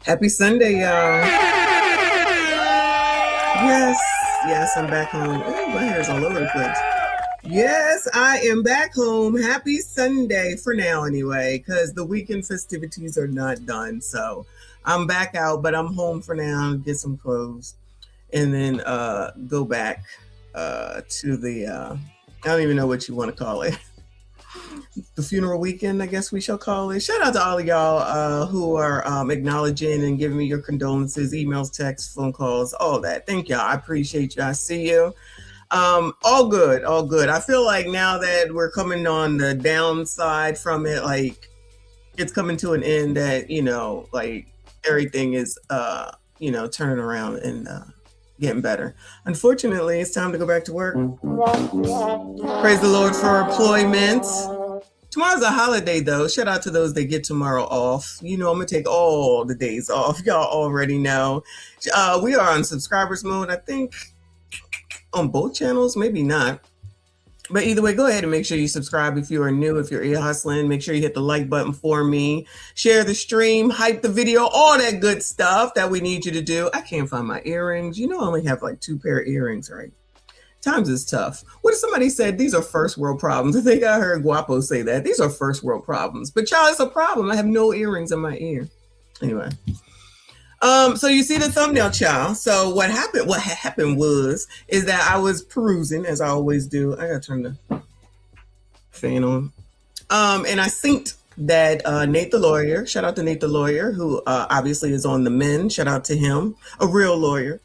Happy Sunday, y'all. Yes, yes, I'm back home. Oh, my hair's all over the place. Yes, I am back home. Happy Sunday for now, anyway, because the weekend festivities are not done. So I'm back out, but I'm home for now. Get some clothes, and then go back to the. I don't even know what you want to call it. The funeral weekend, I guess we shall call it. Shout out to all of y'all who are acknowledging and giving me your condolences, emails, texts, phone calls, all that. Thank y'all. I appreciate you. I see you. All good, all good. I feel like now that we're coming on the downside from it, like it's coming to an end that, like everything is, turning around and getting better. Unfortunately, it's time to go back to work. Praise the Lord for employment. Tomorrow's a holiday, though. Shout out to those that get tomorrow off. I'm going to take all the days off. Y'all already know. We are on subscribers mode, I think, on both channels. Maybe not. But either way, go ahead and make sure you subscribe if you are new, if you're ear hustling. Make sure you hit the like button for me. Share the stream, hype the video, all that good stuff that we need you to do. I can't find my earrings. I only have like 2 pair of earrings, right? Times is tough. What if somebody said these are first world problems? I think I heard Guapo say that. These are first world problems. But y'all, it's a problem. I have no earrings in my ear. Anyway. So you see the thumbnail, child. So what happened is that I was perusing, as I always do. I gotta turn the fan on. And I synced that Nate the lawyer, shout out to Nate the lawyer, who obviously is on the men. Shout out to him, a real lawyer.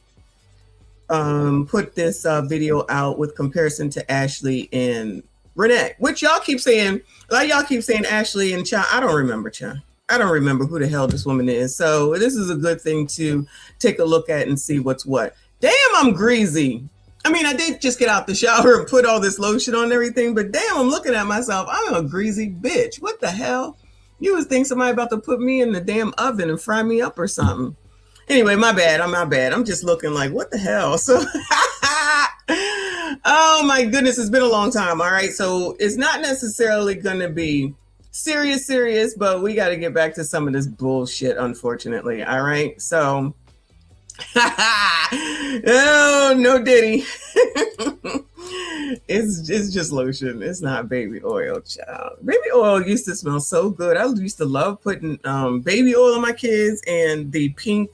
Put this video out with comparison to Ashli and Renee, which y'all keep saying, Ashli and Cha. I don't remember Cha. I don't remember who the hell this woman is. So this is a good thing to take a look at and see what's what. Damn, I'm greasy. I mean, I did just get out the shower and put all this lotion on and everything, but damn, I'm looking at myself. I'm a greasy bitch. What the hell? You would think somebody about to put me in the damn oven and fry me up or something. Anyway, my bad. I'm just looking like, what the hell? So, oh my goodness, it's been a long time. All right. So it's not necessarily going to be serious, but we got to get back to some of this bullshit, unfortunately. All right. So, oh, no Diddy. It's just lotion. It's not baby oil, child. Baby oil used to smell so good. I used to love putting baby oil on my kids and the pink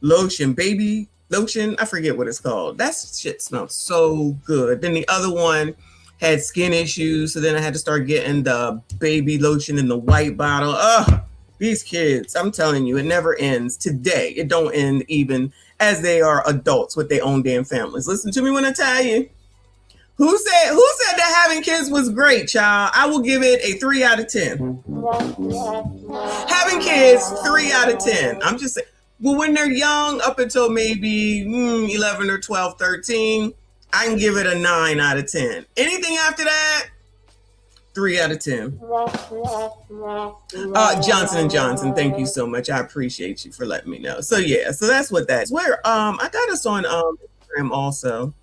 lotion, baby lotion. I forget what it's called. That shit smells so good. Then the other one had skin issues, so then I had to start getting the baby lotion in the white bottle. Ugh, these kids, I'm telling you, it never ends. Today, it don't end even as they are adults with their own damn families. Listen to me when I tell you. Who said that having kids was great, child? I will give it a 3 out of 10. Having kids, 3 out of 10. I'm just saying. Well, when they're young, up until maybe 11 or 12, 13, I can give it a 9 out of 10. Anything after that, 3 out of 10. Johnson & Johnson, thank you so much. I appreciate you for letting me know. So yeah, so that's what that's. Where I got us on Instagram also.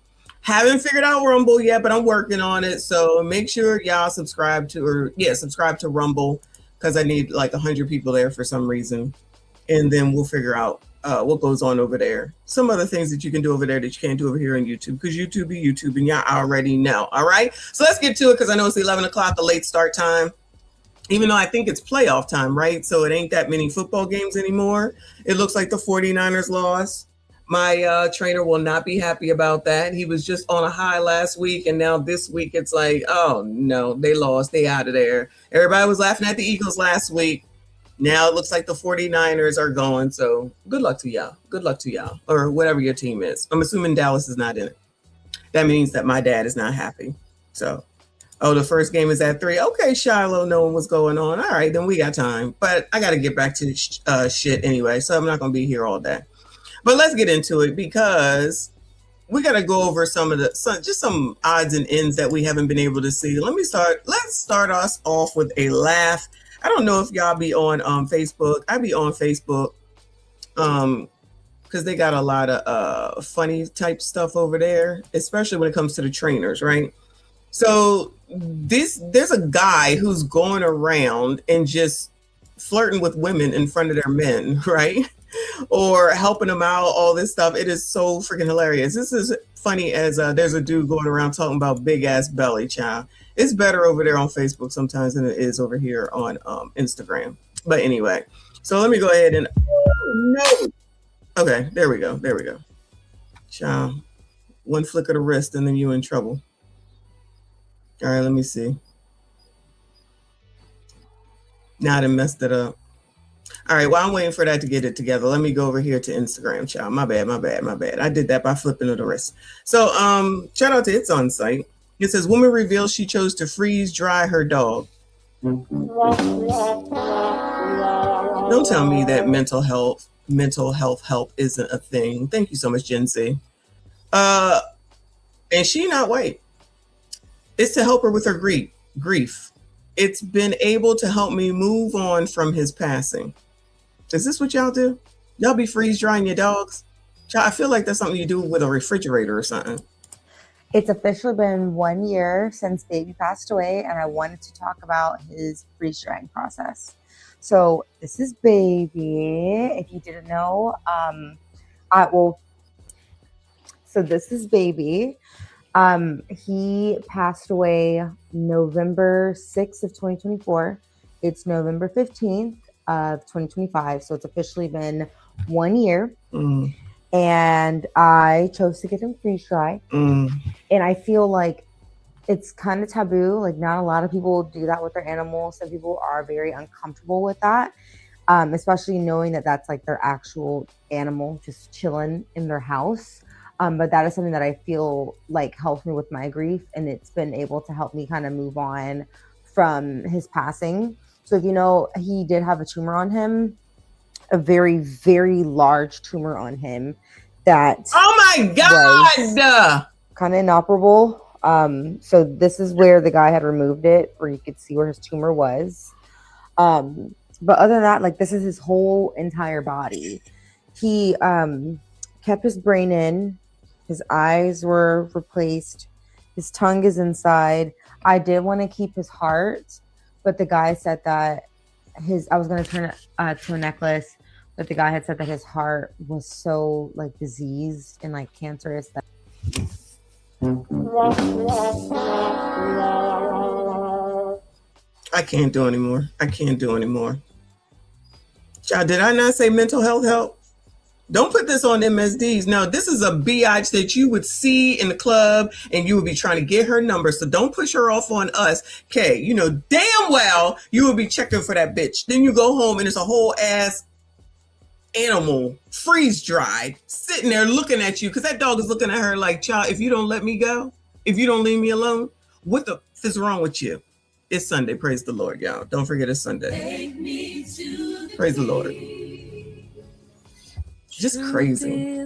Haven't figured out Rumble yet, but I'm working on it. So make sure y'all subscribe to Rumble, because I need like 100 people there for some reason. And then we'll figure out what goes on over there. Some other things that you can do over there that you can't do over here on YouTube, because YouTube be YouTube, and y'all already know. All right. So let's get to it, because I know it's 11 o'clock, the late start time. Even though I think it's playoff time, right? So it ain't that many football games anymore. It looks like the 49ers lost. My trainer will not be happy about that. He was just on a high last week, and now this week it's like, oh no, they lost. They out of there. Everybody was laughing at the Eagles last week. Now it looks like the 49ers are going. So good luck to y'all. Good luck to y'all, or whatever your team is. I'm assuming Dallas is not in it. That means that my dad is not happy. So, oh, the first game is at 3. Okay, Shiloh, knowing what's going on. All right, then we got time. But I got to get back to shit anyway, so I'm not going to be here all day. But let's get into it, because we got to go over some odds and ends that we haven't been able to see. Let's start us off with a laugh. I don't know if y'all be on Facebook. I be on Facebook because they got a lot of funny type stuff over there, especially when it comes to the trainers, right? So there's a guy who's going around and just flirting with women in front of their men, right? or helping them out, all this stuff. It is so freaking hilarious. This is funny as there's a dude going around talking about big ass belly, child. It's better over there on Facebook sometimes than it is over here on Instagram. But anyway, so let me go ahead and no. Okay, there we go. There we go. Child, one flick of the wrist and then you in trouble. All right, let me see. Now I done messed it up. All right, while I'm waiting for that to get it together, let me go over here to Instagram, child. My bad. I did that by flipping of the wrist. So shout out to It's On Site. It says, woman reveals she chose to freeze dry her dog. Don't tell me that mental health help isn't a thing. Thank you so much, Gen Z. And she not white. It's to help her with her grief. It's been able to help me move on from his passing. Is this what y'all do? Y'all be freeze drying your dogs? I feel like that's something you do with a refrigerator or something. It's officially been 1 year since baby passed away, and I wanted to talk about his freeze drying process. So this is baby. If you didn't know, so this is baby. He passed away November 6th of 2024. It's November 15th of 2025. So it's officially been 1 year. And I chose to get him freeze dry. And I feel like it's kind of taboo. Like, not a lot of people do that with their animals. Some people are very uncomfortable with that, especially knowing that that's like their actual animal just chilling in their house. But that is something that I feel like helps me with my grief, and it's been able to help me kind of move on from his passing. So if you know, he did have a tumor on him, a very, very large tumor on him that oh my God, kind of inoperable. So this is where the guy had removed it, where you could see where his tumor was. But other than that, like, this is his whole entire body. He kept his brain in. His eyes were replaced. His tongue is inside. I did want to keep his heart, but the guy said that I was going to turn it to a necklace, but the guy had said that his heart was so like diseased and like cancerous that I can't do anymore. Child, did I not say mental health help? Don't put this on MSDs. No, this is a biatch that you would see in the club and you would be trying to get her number. So don't push her off on us. Okay, you know damn well you will be checking for that bitch. Then you go home and it's a whole ass animal, freeze dried, sitting there looking at you, because that dog is looking at her like, child, if you don't let me go, if you don't leave me alone, what the f is wrong with you? It's Sunday. Praise the Lord, y'all. Don't forget it's Sunday. Praise the Lord. Just crazy.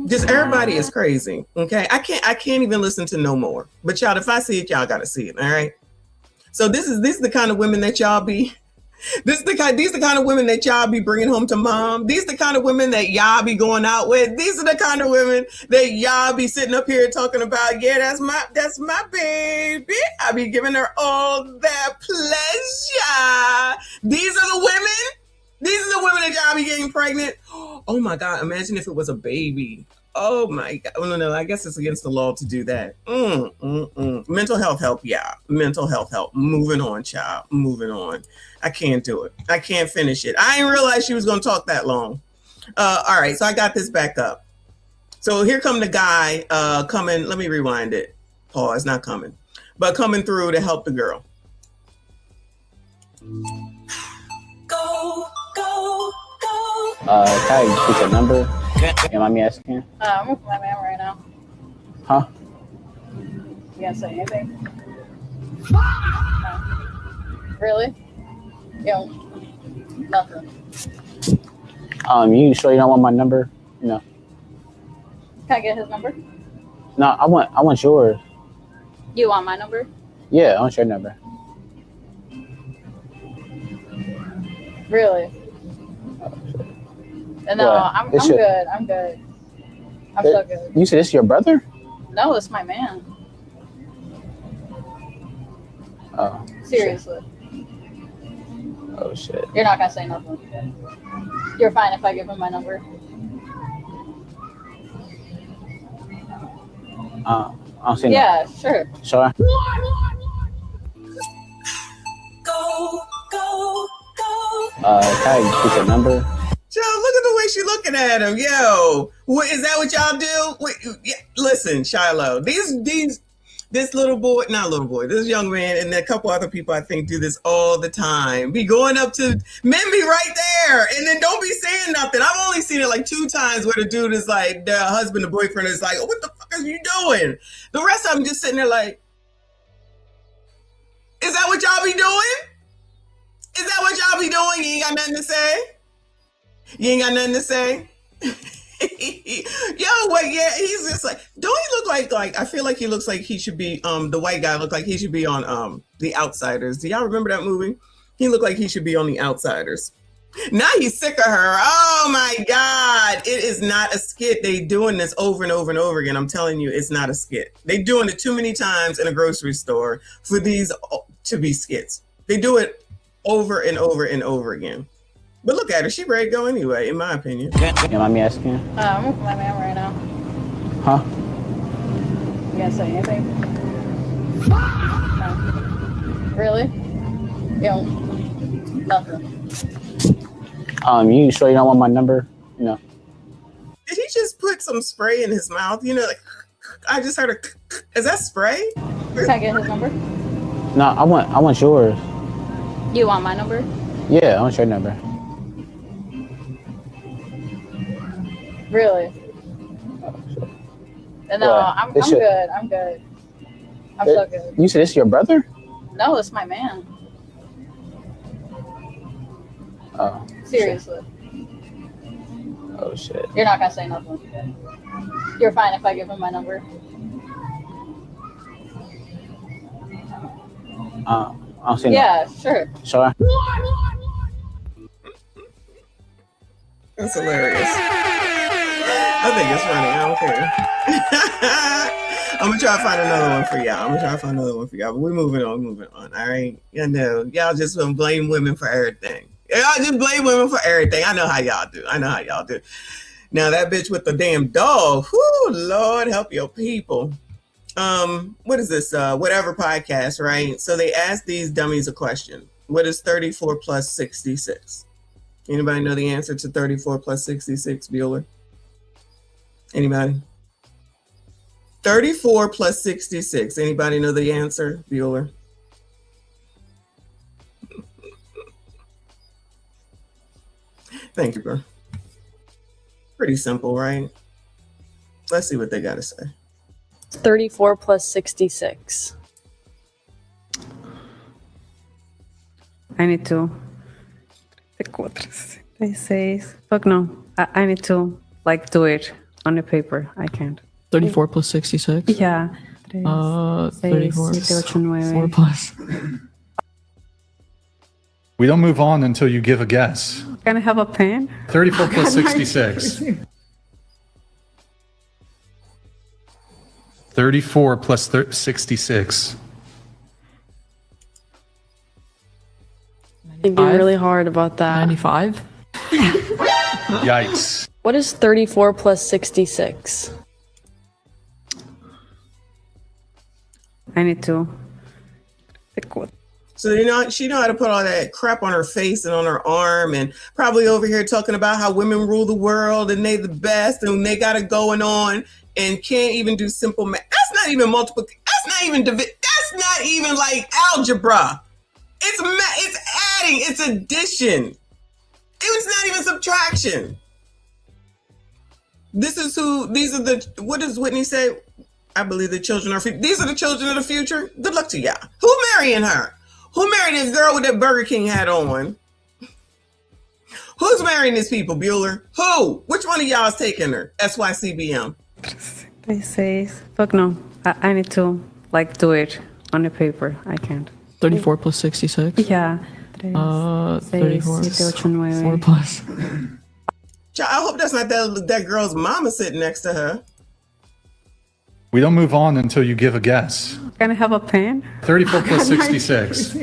Just everybody is crazy. Okay. I can't even listen to no more. But y'all, if I see it, y'all gotta see it. All right. So this is the kind of women that y'all be. These the kind of women that y'all be bringing home to mom. These the kind of women that y'all be going out with. These are the kind of women that y'all be sitting up here talking about. Yeah, that's my baby. I be giving her all that pleasure. These are the women that y'all be getting pregnant. Oh my God! Imagine if it was a baby. Oh my God! Well, no, I guess it's against the law to do that. Mental health help, yeah. Mental health help. Moving on, child. Moving on. I can't do it. I can't finish it. I didn't realize she was going to talk that long. All right, so I got this back up. So here come the guy coming. Let me rewind it. Pause. Not coming, but coming through to help the girl. Go, go, go. Can I get your number? You mind me asking? I'm with my man right now. Huh? You gonna say anything? No. Really? Yeah. Nothing. You sure you don't want my number? No. Can I get his number? No, I want yours. You want my number? Yeah, I want your number. Really? No, Yeah, I'm good. I'm good. I'm so good. You said this is your brother? No, it's my man. Oh. Seriously. Oh shit. You're not gonna say nothing. You're fine if I give him my number. I don't see Yeah, sure. no. Sure. Go, go, go. Can I get your number? Yo, look at the way she looking at him. Yo, what, is that what y'all do? Wait, yeah, listen, Shiloh, this little boy, not little boy, this young man and a couple other people I think do this all the time. Be going up to men, be right there, and then don't be saying nothing. I've only seen it like 2 times where the dude is like, the husband, the boyfriend is like, oh, what the fuck are you doing? The rest of them just sitting there like, is that what y'all be doing? Is that what y'all be doing? You ain't got nothing to say? You ain't got nothing to say? Yo, wait, yeah, he's just like, don't he look like I feel like he looks like he should be the white guy looked like he should be on The Outsiders. Do y'all remember that movie? He looked like he should be on The Outsiders. Now he's sick of her. Oh my God. It is not a skit. They doing this over and over and over again. I'm telling you, it's not a skit. They doing it too many times in a grocery store for these to be skits. They do it over and over and over again. But look at her. She ready to go anyway, in my opinion. You mind me asking? I'm with my man right now. Huh? You gonna say anything? No. Really? Yo, nothing. You sure you don't want my number? No. Did he just put some spray in his mouth? You know, like, I just heard a, is that spray? Can I get his number? No, I want yours. You want my number? Yeah, I want your number. Really? No, Well, I'm it's your- good. I'm good. I'm so good. You said this is your brother? No, it's my man. Oh. Seriously. Oh shit. You're not gonna say nothing. You're fine if I give him my number. I don't see no. Yeah, sure. Sure. That's hilarious. I think it's funny. I don't care. I'm gonna try to find another one for y'all. But we're moving on. All right. You know, y'all just gonna blame women for everything. Y'all just blame women for everything. I know how y'all do. Now that bitch with the damn dog. Whoo, Lord help your people. What is this? Whatever podcast, right? So they asked these dummies a question. What is 34 plus 66? Anybody know the answer to 34 plus 66, Bueller? Anybody? 34 plus 66. Anybody know the answer, Bueller? Thank you, bro. Pretty simple, right? Let's see what they got to say. 34 plus 66. I need to. 36. Fuck no. I need to do it on the paper. I can't. 34 plus 66? Yeah. 34. 4 4 plus. We don't move on until you give a guess. Can I have a pen? 34 plus 66. 34 plus 66. Thinking really hard about that. 95? Yikes. What is 34 plus 66? I need to. So she know how to put all that crap on her face and on her arm, and probably over here talking about how women rule the world and they the best and they got it going on and can't even do simple math. That's not even multiplication. That's not even that's not even like algebra. It's adding. It's addition. It's not even subtraction. These are what does Whitney say? I believe the children are, these are the children of the future. Good luck to y'all. Who marrying her? Who married this girl with that Burger King hat on? Who's marrying these people, Bueller? Who? Which one of y'all is taking her? SYCBM. 36. Fuck no. I need to do it on the paper. I can't. 34 plus 66? Yeah. 34. 4 4 plus. I hope that's not that girl's mama sitting next to her. We don't move on until you give a guess. Can I have a pen? 34 plus 66.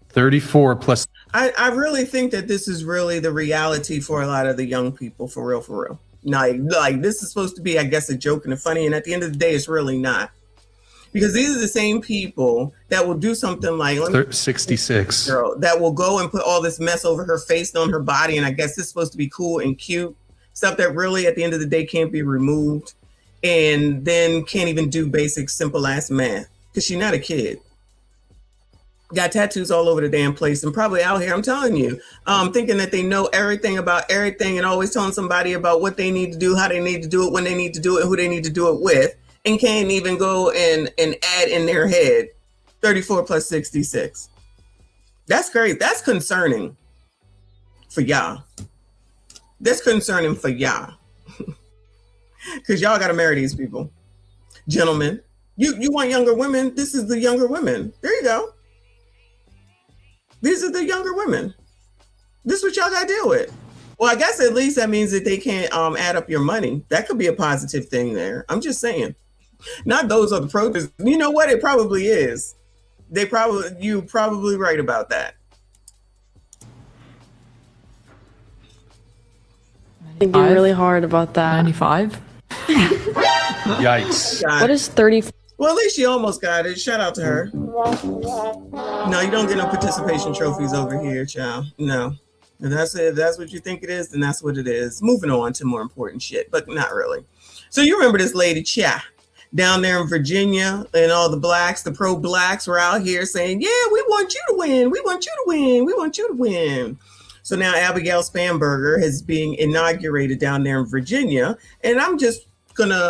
34 plus I really think that this is really the reality for a lot of the young people, for real, for real. Like this is supposed to be, I guess, a joke and a funny, and at the end of the day, it's really not. Because these are the same people that will do something like 66. Girl, that will go and put all this mess over her face and on her body, and I guess it's supposed to be cool and cute. Stuff that really, at the end of the day, can't be removed, and then can't even do basic, simple ass math because she's not a kid. Got tattoos all over the damn place and probably out here, I'm telling you, thinking that they know everything about everything and always telling somebody about what they need to do, how they need to do it, when they need to do it, who they need to do it with, and can't even go and add in their head 34 plus 66. That's great. That's concerning for y'all. That's concerning for y'all. Because y'all got to marry these people. Gentlemen, you want younger women? This is the younger women. There you go. These are the younger women. This is what y'all got to deal with. Well, I guess at least that means that they can't add up your money. That could be a positive thing there. I'm just saying. Not those are the protests. You know what? It probably is. You probably right about that. Thinking really hard about that. 95? Yikes. What is 30? Well, at least she almost got it. Shout out to her. No, you don't get no participation trophies over here, child. No. If that's what you think it is, then that's what it is. Moving on to more important shit, but not really. So you remember this lady, Cha, down there in Virginia, and all the blacks, the pro-blacks were out here saying, yeah, we want you to win. We want you to win. We want you to win. So now Abigail Spanberger is being inaugurated down there in Virginia. And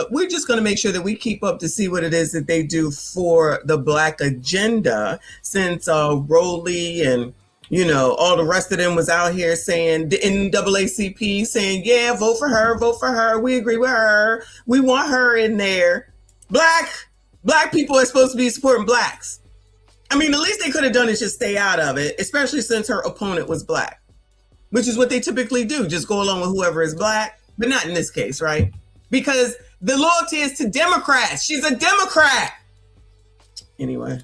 we're just gonna make sure that we keep up to see what it is that they do for the Black agenda, since Rowley and all the rest of them was out here saying, the NAACP saying, yeah, vote for her. We agree with her. We want her in there. Black people are supposed to be supporting blacks. I mean, the least they could have done is just stay out of it, especially since her opponent was black, which is what they typically do. Just go along with whoever is black, but not in this case, right? Because the loyalty is to Democrats. She's a Democrat. Anyway.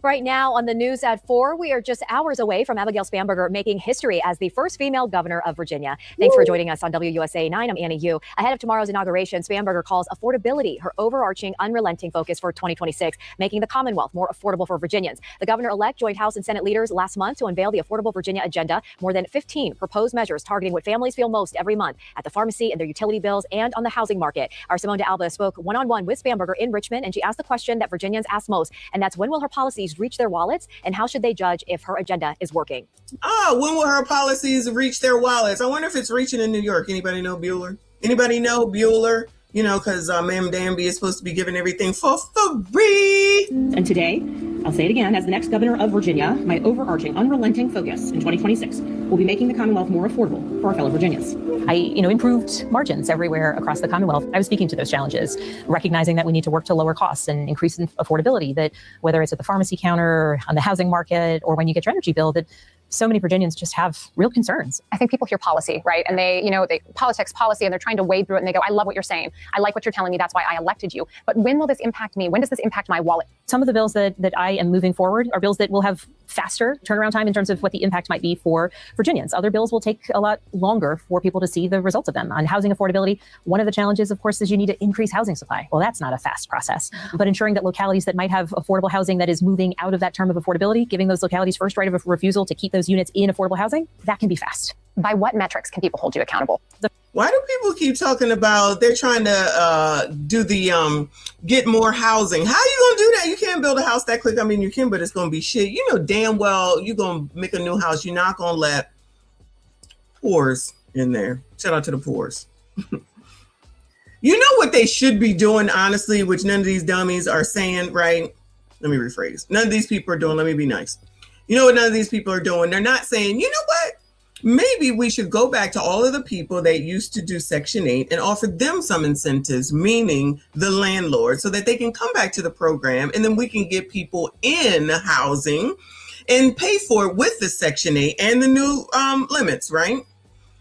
Right now on the news at 4, we are just hours away from Abigail Spanberger making history as the first female governor of Virginia. Thanks for joining us on WUSA 9. I'm Annie Yu. Ahead of tomorrow's inauguration, Spanberger calls affordability her overarching, unrelenting focus for 2026, making the Commonwealth more affordable for Virginians. The governor-elect joined House and Senate leaders last month to unveil the Affordable Virginia agenda, more than 15 proposed measures targeting what families feel most every month at the pharmacy and their utility bills and on the housing market. Our Simone de Alba spoke one-on-one with Spanberger in Richmond, and she asked the question that Virginians ask most, and that's when will her policies reach their wallets, and how should they judge if her agenda is working? When will her policies reach their wallets? I wonder if it's reaching in New York. Anybody know Bueller? Anybody know Bueller? Because Ma'am Danby is supposed to be giving everything for free. And today, I'll say it again, as the next governor of Virginia, my overarching, unrelenting focus in 2026 will be making the Commonwealth more affordable for our fellow Virginians. I, improved margins everywhere across the Commonwealth. I was speaking to those challenges, recognizing that we need to work to lower costs and increase affordability, that whether it's at the pharmacy counter, on the housing market, or when you get your energy bill, that so many Virginians just have real concerns. I think people hear policy, right? And they politics, policy, and they're trying to wade through it and they go, I love what you're saying. I like what you're telling me. That's why I elected you. But when will this impact me? When does this impact my wallet? Some of the bills that I am moving forward are bills that will have faster turnaround time in terms of what the impact might be for Virginians. Other bills will take a lot longer for people to see the results of them. On housing affordability, one of the challenges, of course, is you need to increase housing supply. Well, that's not a fast process. But ensuring that localities that might have affordable housing that is moving out of that term of affordability, giving those localities first right of refusal to keep those units in affordable housing, that can be fast. By what metrics can people hold you accountable? Why do people keep talking about they're trying to do the get more housing? How are you gonna do that? You can't build a house that quick. I mean, you can, but it's gonna be shit. You know damn well you're gonna make a new house. You're not gonna let poors in there. Shout out to the poors. You know what they should be doing, honestly, which none of these dummies are saying, right? Let me rephrase. None of these people are doing, let me be nice. You know what none of these people are doing? They're not saying, you know what? Maybe we should go back to all of the people that used to do Section 8 and offer them some incentives, meaning the landlord, so that they can come back to the program and then we can get people in housing and pay for it with the Section 8 and the new limits, right?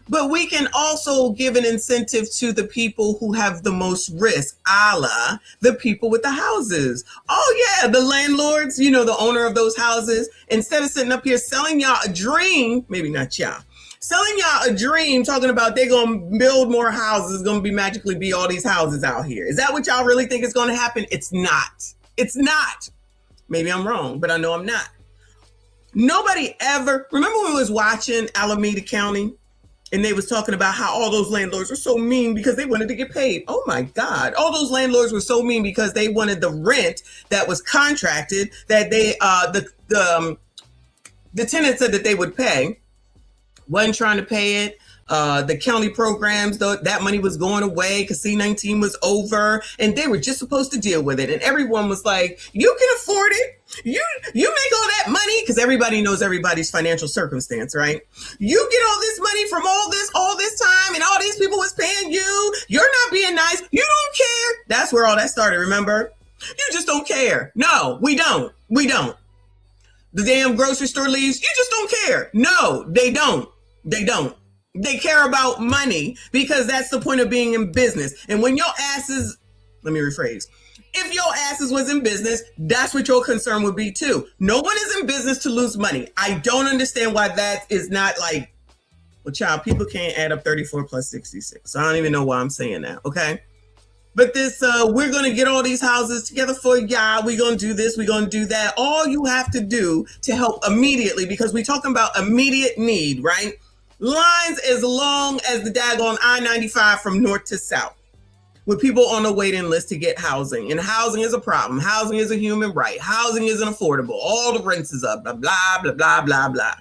But we can also give an incentive to the people who have the most risk, a la the people with the houses. Oh yeah, the landlords, you know, the owner of those houses, instead of sitting up here selling y'all a dream, maybe not y'all, selling y'all a dream, talking about they're going to build more houses, going to be magically be all these houses out here. Is that what y'all really think is going to happen? It's not. It's not. Maybe I'm wrong, but I know I'm not. Nobody ever, remember when we was watching Alameda County? And they was talking about how all those landlords were so mean because they wanted to get paid. Oh my God. All those landlords were so mean because they wanted the rent that was contracted that they, the tenant said that they would pay, wasn't trying to pay it. The county programs, though, that money was going away because C-19 was over and they were just supposed to deal with it. And everyone was like, you can afford it. You make all that money because everybody knows everybody's financial circumstance, right? You get all this money from all this time and all these people was paying you. You're not being nice. You don't care. That's where all that started, remember? You just don't care. No, we don't. We don't. The damn grocery store leaves. You just don't care. No, they don't. They don't. They care about money because that's the point of being in business. And when your asses, let me rephrase, if your asses was in business, that's what your concern would be too. No one is in business to lose money. I don't understand why that is not like, well, child, people can't add up 34 plus 66. So I don't even know why I'm saying that, okay? But this, we're going to get all these houses together for y'all. We're going to do this. We're going to do that. All you have to do to help immediately, because we're talking about immediate need, right? Lines as long as the daggone I-95 from north to south with people on the waiting list to get housing. And housing is a problem. Housing is a human right. Housing isn't affordable. All the rents is up, blah, blah, blah, blah, blah, blah.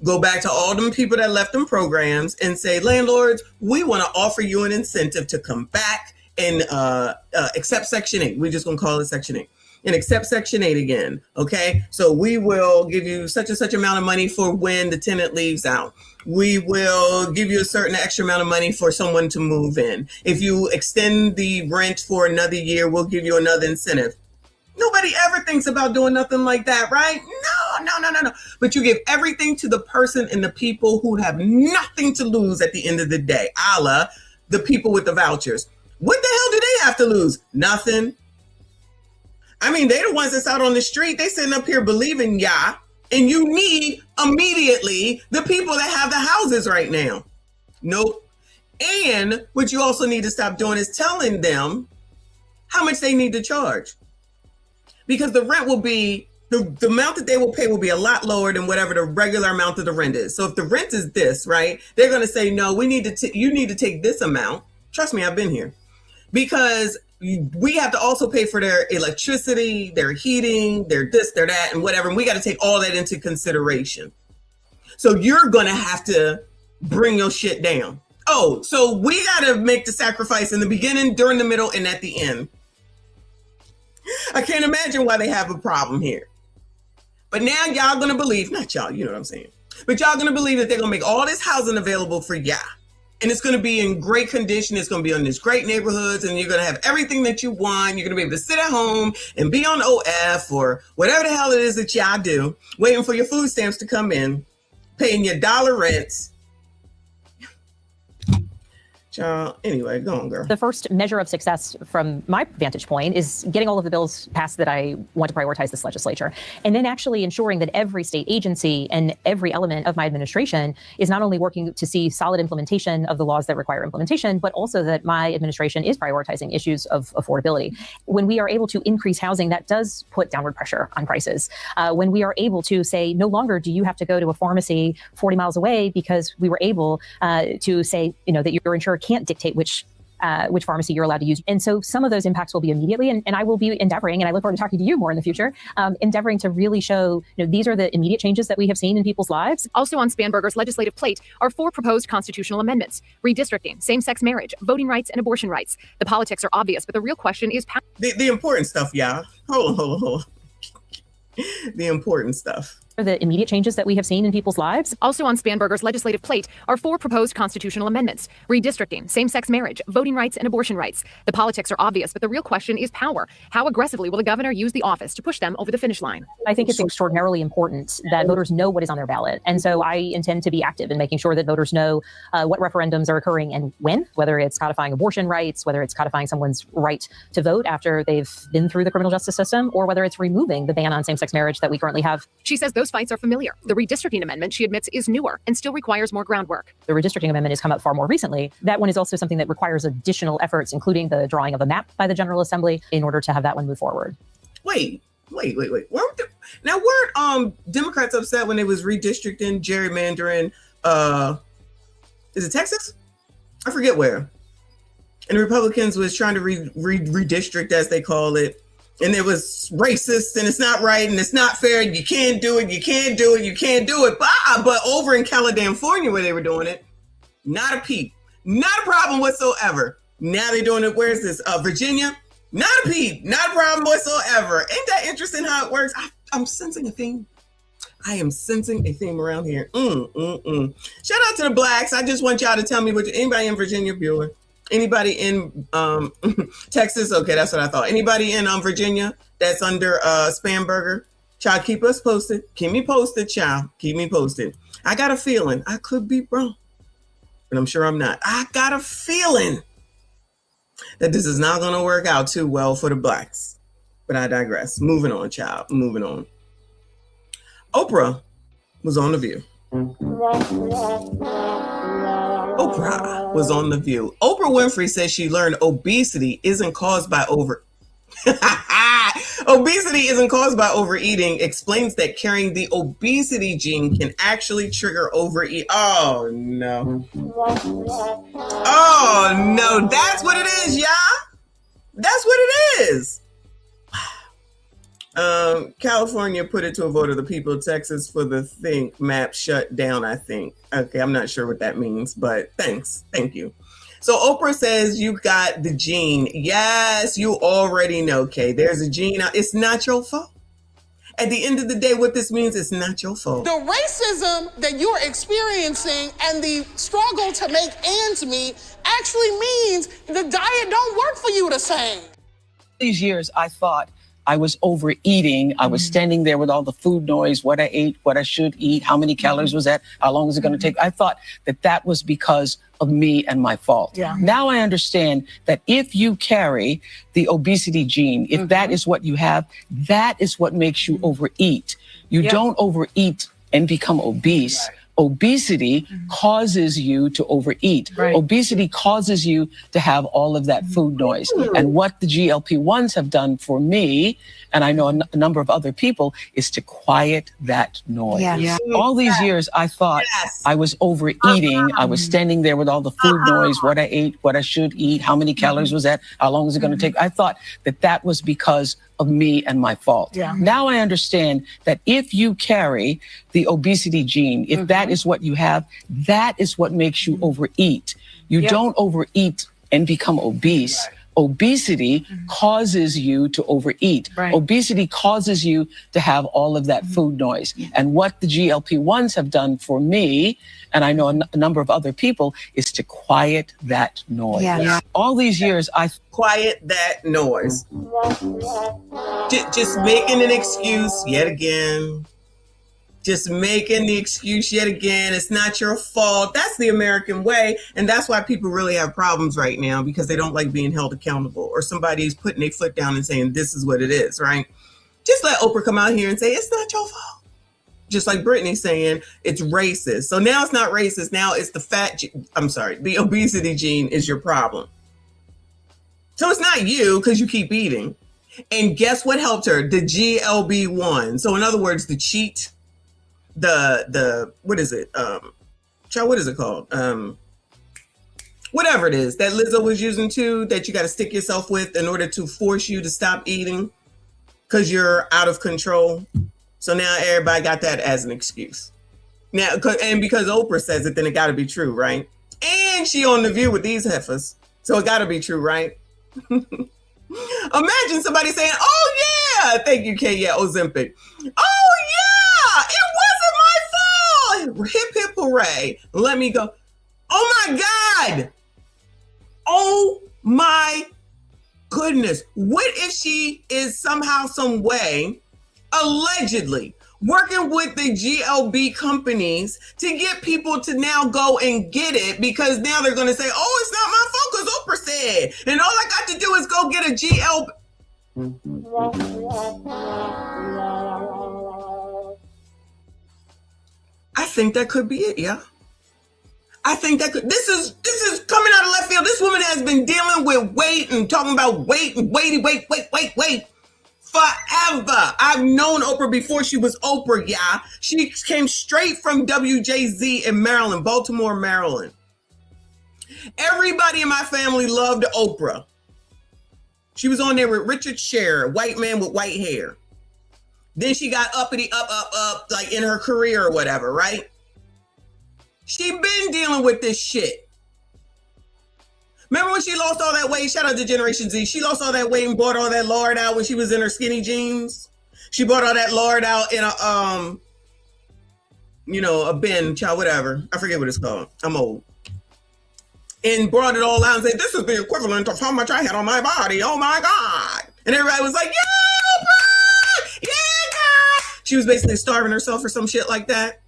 Go back to all them people that left them programs and say, landlords, we want to offer you an incentive to come back and accept Section 8. We're just going to call it Section 8. And accept Section 8 again, okay? So we will give you such and such amount of money for when the tenant leaves out. We will give you a certain extra amount of money for someone to move in. If you extend the rent for another year, we'll give you another incentive. Nobody ever thinks about doing nothing like that, right? No. But you give everything to the person and the people who have nothing to lose at the end of the day, a la the people with the vouchers. What the hell do they have to lose? Nothing. I mean, they're the ones that's out on the street. They sitting up here believing y'all, and you need immediately the people that have the houses right now. Nope. And what you also need to stop doing is telling them how much they need to charge. Because the rent will be, the amount that they will pay will be a lot lower than whatever the regular amount of the rent is. So if the rent is this, right, they're going to say, no, you need to take this amount. Trust me, I've been here. Because we have to also pay for their electricity, their heating, their this, their that, and whatever. And we got to take all that into consideration. So you're going to have to bring your shit down. Oh, so we got to make the sacrifice in the beginning, during the middle, and at the end. I can't imagine why they have a problem here. But now y'all going to believe, not y'all, you know what I'm saying. But y'all going to believe that they're going to make all this housing available for y'all. And it's going to be in great condition. It's going to be in these great neighborhoods, and you're going to have everything that you want. You're going to be able to sit at home and be on OF or whatever the hell it is that y'all do, waiting for your food stamps to come in, paying your dollar rents. Child, anyway, go on, girl. The first measure of success from my vantage point is getting all of the bills passed that I want to prioritize this legislature, and then actually ensuring that every state agency and every element of my administration is not only working to see solid implementation of the laws that require implementation, but also that my administration is prioritizing issues of affordability. When we are able to increase housing, that does put downward pressure on prices. When we are able to say, no longer do you have to go to a pharmacy 40 miles away because we were able to say, that your insurer can't dictate which pharmacy you're allowed to use. And so some of those impacts will be immediately, and I will be endeavoring, and I look forward to talking to you more in the future, endeavoring to really show, these are the immediate changes that we have seen in people's lives. Also on Spanberger's legislative plate are 4 proposed constitutional amendments: redistricting, same-sex marriage, voting rights, and abortion rights. The politics are obvious, but the real question is... The important stuff, y'all. Hold on. The important stuff. the immediate changes that we have seen in people's lives. Also on Spanberger's legislative plate are 4 proposed constitutional amendments: redistricting, same-sex marriage, voting rights, and abortion rights. The politics are obvious, but the real question is power. How aggressively will the governor use the office to push them over the finish line? I think it's extraordinarily important that voters know what is on their ballot. And so I intend to be active in making sure that voters know what referendums are occurring and when, whether it's codifying abortion rights, whether it's codifying someone's right to vote after they've been through the criminal justice system, or whether it's removing the ban on same-sex marriage that we currently have. She says those fights are familiar. The redistricting amendment, she admits, is newer and still requires more groundwork. The redistricting amendment has come up far more recently. That one is also something that requires additional efforts, including the drawing of a map by the General Assembly in order to have that one move forward. Wait. Weren't Democrats upset when they was redistricting, gerrymandering, is it Texas? I forget where. And the Republicans was trying to redistrict, as they call it. And it was racist, and it's not right, and it's not fair, and you can't do it, you can't do it, you can't do it. But over in California where they were doing it, not a peep. Not a problem whatsoever. Now they're doing it, where's this? Virginia? Not a peep. Not a problem whatsoever. Ain't that interesting how it works? I'm sensing a theme. I am sensing a theme around here. Shout out to the Blacks. I just want y'all to tell me anybody in Virginia, Bueller? Anybody in Texas? Okay, that's what I thought. Anybody in Virginia that's under Spanberger? Child, keep us posted. Keep me posted, child. Keep me posted. I got a feeling. I could be wrong, but I'm sure I'm not. I got a feeling that this is not going to work out too well for the Blacks. But I digress. Moving on, child. Moving on. Oprah was on The View. Oprah was on The View. Oprah Winfrey says she learned obesity isn't caused by overeating, explains that carrying the obesity gene can actually trigger overeat. Oh no. Oh no, that's what it is, y'all. That's what it is. California put it to a vote of the people. Texas for the think map shut down, I think. Okay, I'm not sure what that means, but thanks. Thank you. So Oprah says you got the gene. Yes, you already know, okay, there's a gene. It's not your fault. At the end of the day, what this means, it's not your fault. The racism that you're experiencing and the struggle to make ends meet actually means the diet don't work for you the same. These years, I thought I was overeating. I was standing there with all the food noise, what I ate, what I should eat, how many calories was that, how long is it going to take? I thought that was because of me and my fault. Yeah. Now I understand that if you carry the obesity gene, if that is what you have, that is what makes you overeat. You don't overeat and become obese. Right. Obesity causes you to overeat. Right. Obesity causes you to have all of that food noise. And what the GLP-1s have done for me, and I know a number of other people, is to quiet that noise. Yeah. All these years, I thought I was overeating. I was standing there with all the food noise, what I ate, what I should eat, how many calories was that, how long is it going to take? I thought that was because of me and my fault. Yeah. Now I understand that if you carry the obesity gene, if that is what you have, that is what makes you overeat. You don't overeat and become obese. Right. Obesity causes you to overeat. Right. Obesity causes you to have all of that food noise. And what the GLP-1s have done for me, and I know a number of other people, is to quiet that noise. Yeah. All these years, I quiet that noise. Just making an excuse yet again. Just making the excuse yet again. It's not your fault. That's the American way. And that's why people really have problems right now, because they don't like being held accountable, or somebody's putting their foot down and saying, this is what it is, right? Just let Oprah come out here and say, it's not your fault. Just like Brittany saying it's racist. So now it's not racist. Now it's the obesity gene is your problem. So it's not you, because you keep eating. And guess what helped her? The GLB-1. So in other words, the cheat, the what is it? What is it called? Whatever it is that Lizzo was using too, that you got to stick yourself with in order to force you to stop eating because you're out of control. So now everybody got that as an excuse. Now, and because Oprah says it, then it got to be true, right? And she on The View with these heifers, so it got to be true, right? Imagine somebody saying, "Oh yeah, thank you, Kay. Yeah, Ozempic. Oh yeah, it hip hip hooray, let me go. Oh my God. Oh my goodness. What if she is somehow, some way, allegedly working with the GLB companies to get people to now go and get it, because now they're going to say, oh, it's not my fault because Oprah said, and all I got to do is go get a GLB. I think that could be it, yeah. I think that could, this is coming out of left field. This woman has been dealing with weight and talking about weight and wait forever. I've known Oprah before she was Oprah, yeah. She came straight from WJZ in Maryland, Baltimore, Maryland. Everybody in my family loved Oprah. She was on there with Richard Sher, white man with white hair. Then she got uppity, up, like in her career or whatever, right? She been dealing with this shit. Remember when she lost all that weight? Shout out to Generation Z. She lost all that weight and bought all that lard out when she was in her skinny jeans. She bought all that lard out in a, a bin, child, whatever. I forget what it's called. I'm old. And brought it all out and said, this is the equivalent of how much I had on my body. Oh my God. And everybody was like, yeah, Oprah! Yeah, girl! She was basically starving herself or some shit like that.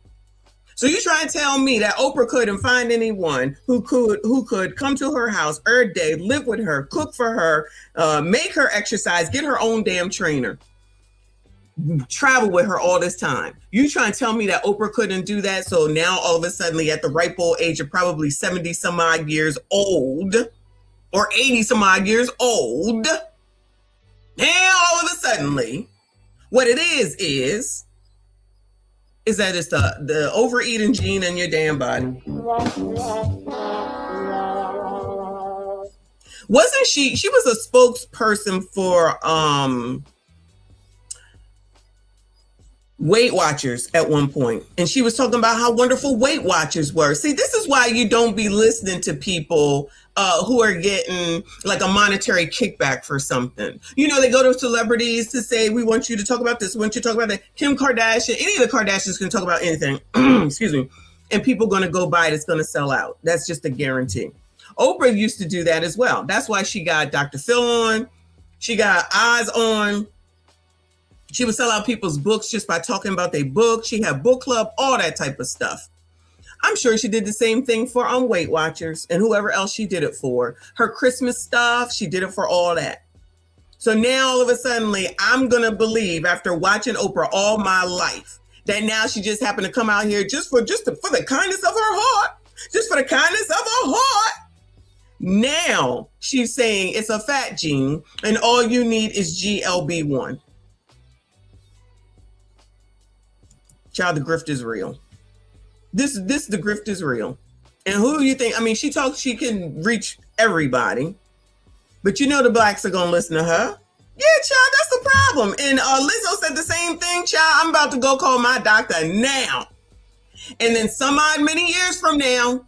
So you try and tell me that Oprah couldn't find anyone who could come to her house every day, live with her, cook for her, make her exercise, get her own damn trainer, travel with her all this time. You try and tell me that Oprah couldn't do that? So now all of a sudden at the ripe old age of probably 70 some odd years old or 80 some odd years old, now all of a sudden what it is that it's the overeating gene in your damn body. Wasn't she was a spokesperson for Weight Watchers at one point, and she was talking about how wonderful Weight Watchers were. See, this is why you don't be listening to people who are getting like a monetary kickback for something. You know, they go to celebrities to say, we want you to talk about this, we want you to talk about that. Kim Kardashian, any of the Kardashians can talk about anything, excuse me, and people going to go buy it, it's going to sell out. That's just a guarantee. Oprah used to do that as well. That's why she got Dr. Phil on, she got Oz on. She would sell out people's books just by talking about their book. She had book club, all that type of stuff. I'm sure she did the same thing for Weight Watchers and whoever else she did it for. Her Christmas stuff, she did it for all that. So now all of a sudden, I'm going to believe after watching Oprah all my life that now she just happened to come out here just for the kindness of her heart, just for the kindness of her heart. Now she's saying it's a fat gene and all you need is GLB1. Child, the grift is real. The grift is real. And who do you think? I mean, she can reach everybody, but you know the blacks are gonna listen to her. Yeah, child, that's the problem. And Lizzo said the same thing, child. I'm about to go call my doctor now. And then some odd many years from now,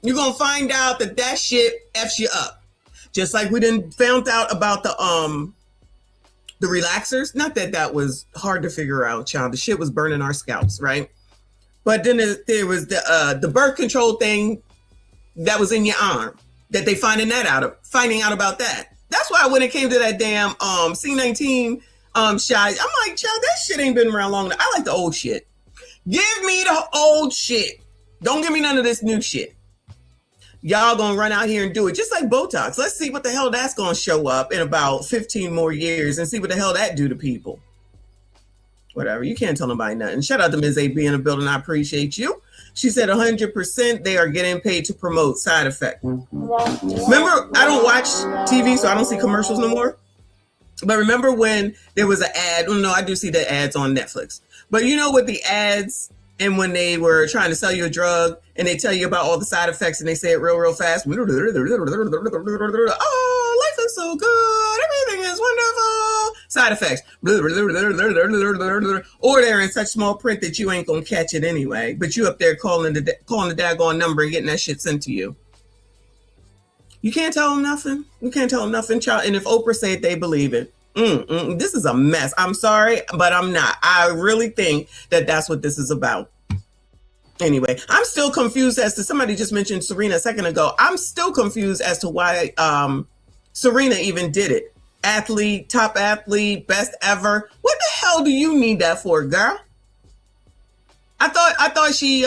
you're gonna find out that shit F's you up. Just like we done found out about the relaxers. Not that was hard to figure out, child. The shit was burning our scalps, right? But then there was the birth control thing that was in your arm that they finding out about that. That's why when it came to that damn C19 shot, I'm like, child, that shit ain't been around long enough. I like the old shit. Give me the old shit. Don't give me none of this new shit. Y'all gonna run out here and do it just like Botox. Let's see what the hell that's gonna show up in about 15 more years and see what the hell that do to people. Whatever, you can't tell nobody nothing. Shout out to Ms. AB in the building. I appreciate you. She said 100% they are getting paid to promote side effect. Remember, I don't watch TV, so I don't see commercials no more. But remember when there was an ad? Well, no, I do see the ads on Netflix. But you know, with the ads and when they were trying to sell you a drug and they tell you about all the side effects and they say it real fast. Oh, life is so good. Everything is wonderful. Side effects. Or they're in such small print that you ain't going to catch it anyway. But you up there calling the daggone number and getting that shit sent to you. You can't tell them nothing. You can't tell them nothing, child. And if Oprah said it, they believe it. This is a mess. I'm sorry, but I'm not. I really think that that's what this is about. Anyway, I'm still confused as to, somebody just mentioned Serena a second ago. I'm still confused as to why Serena even did it. Athlete, top athlete, best ever. What the hell do you need that for, girl? I thought she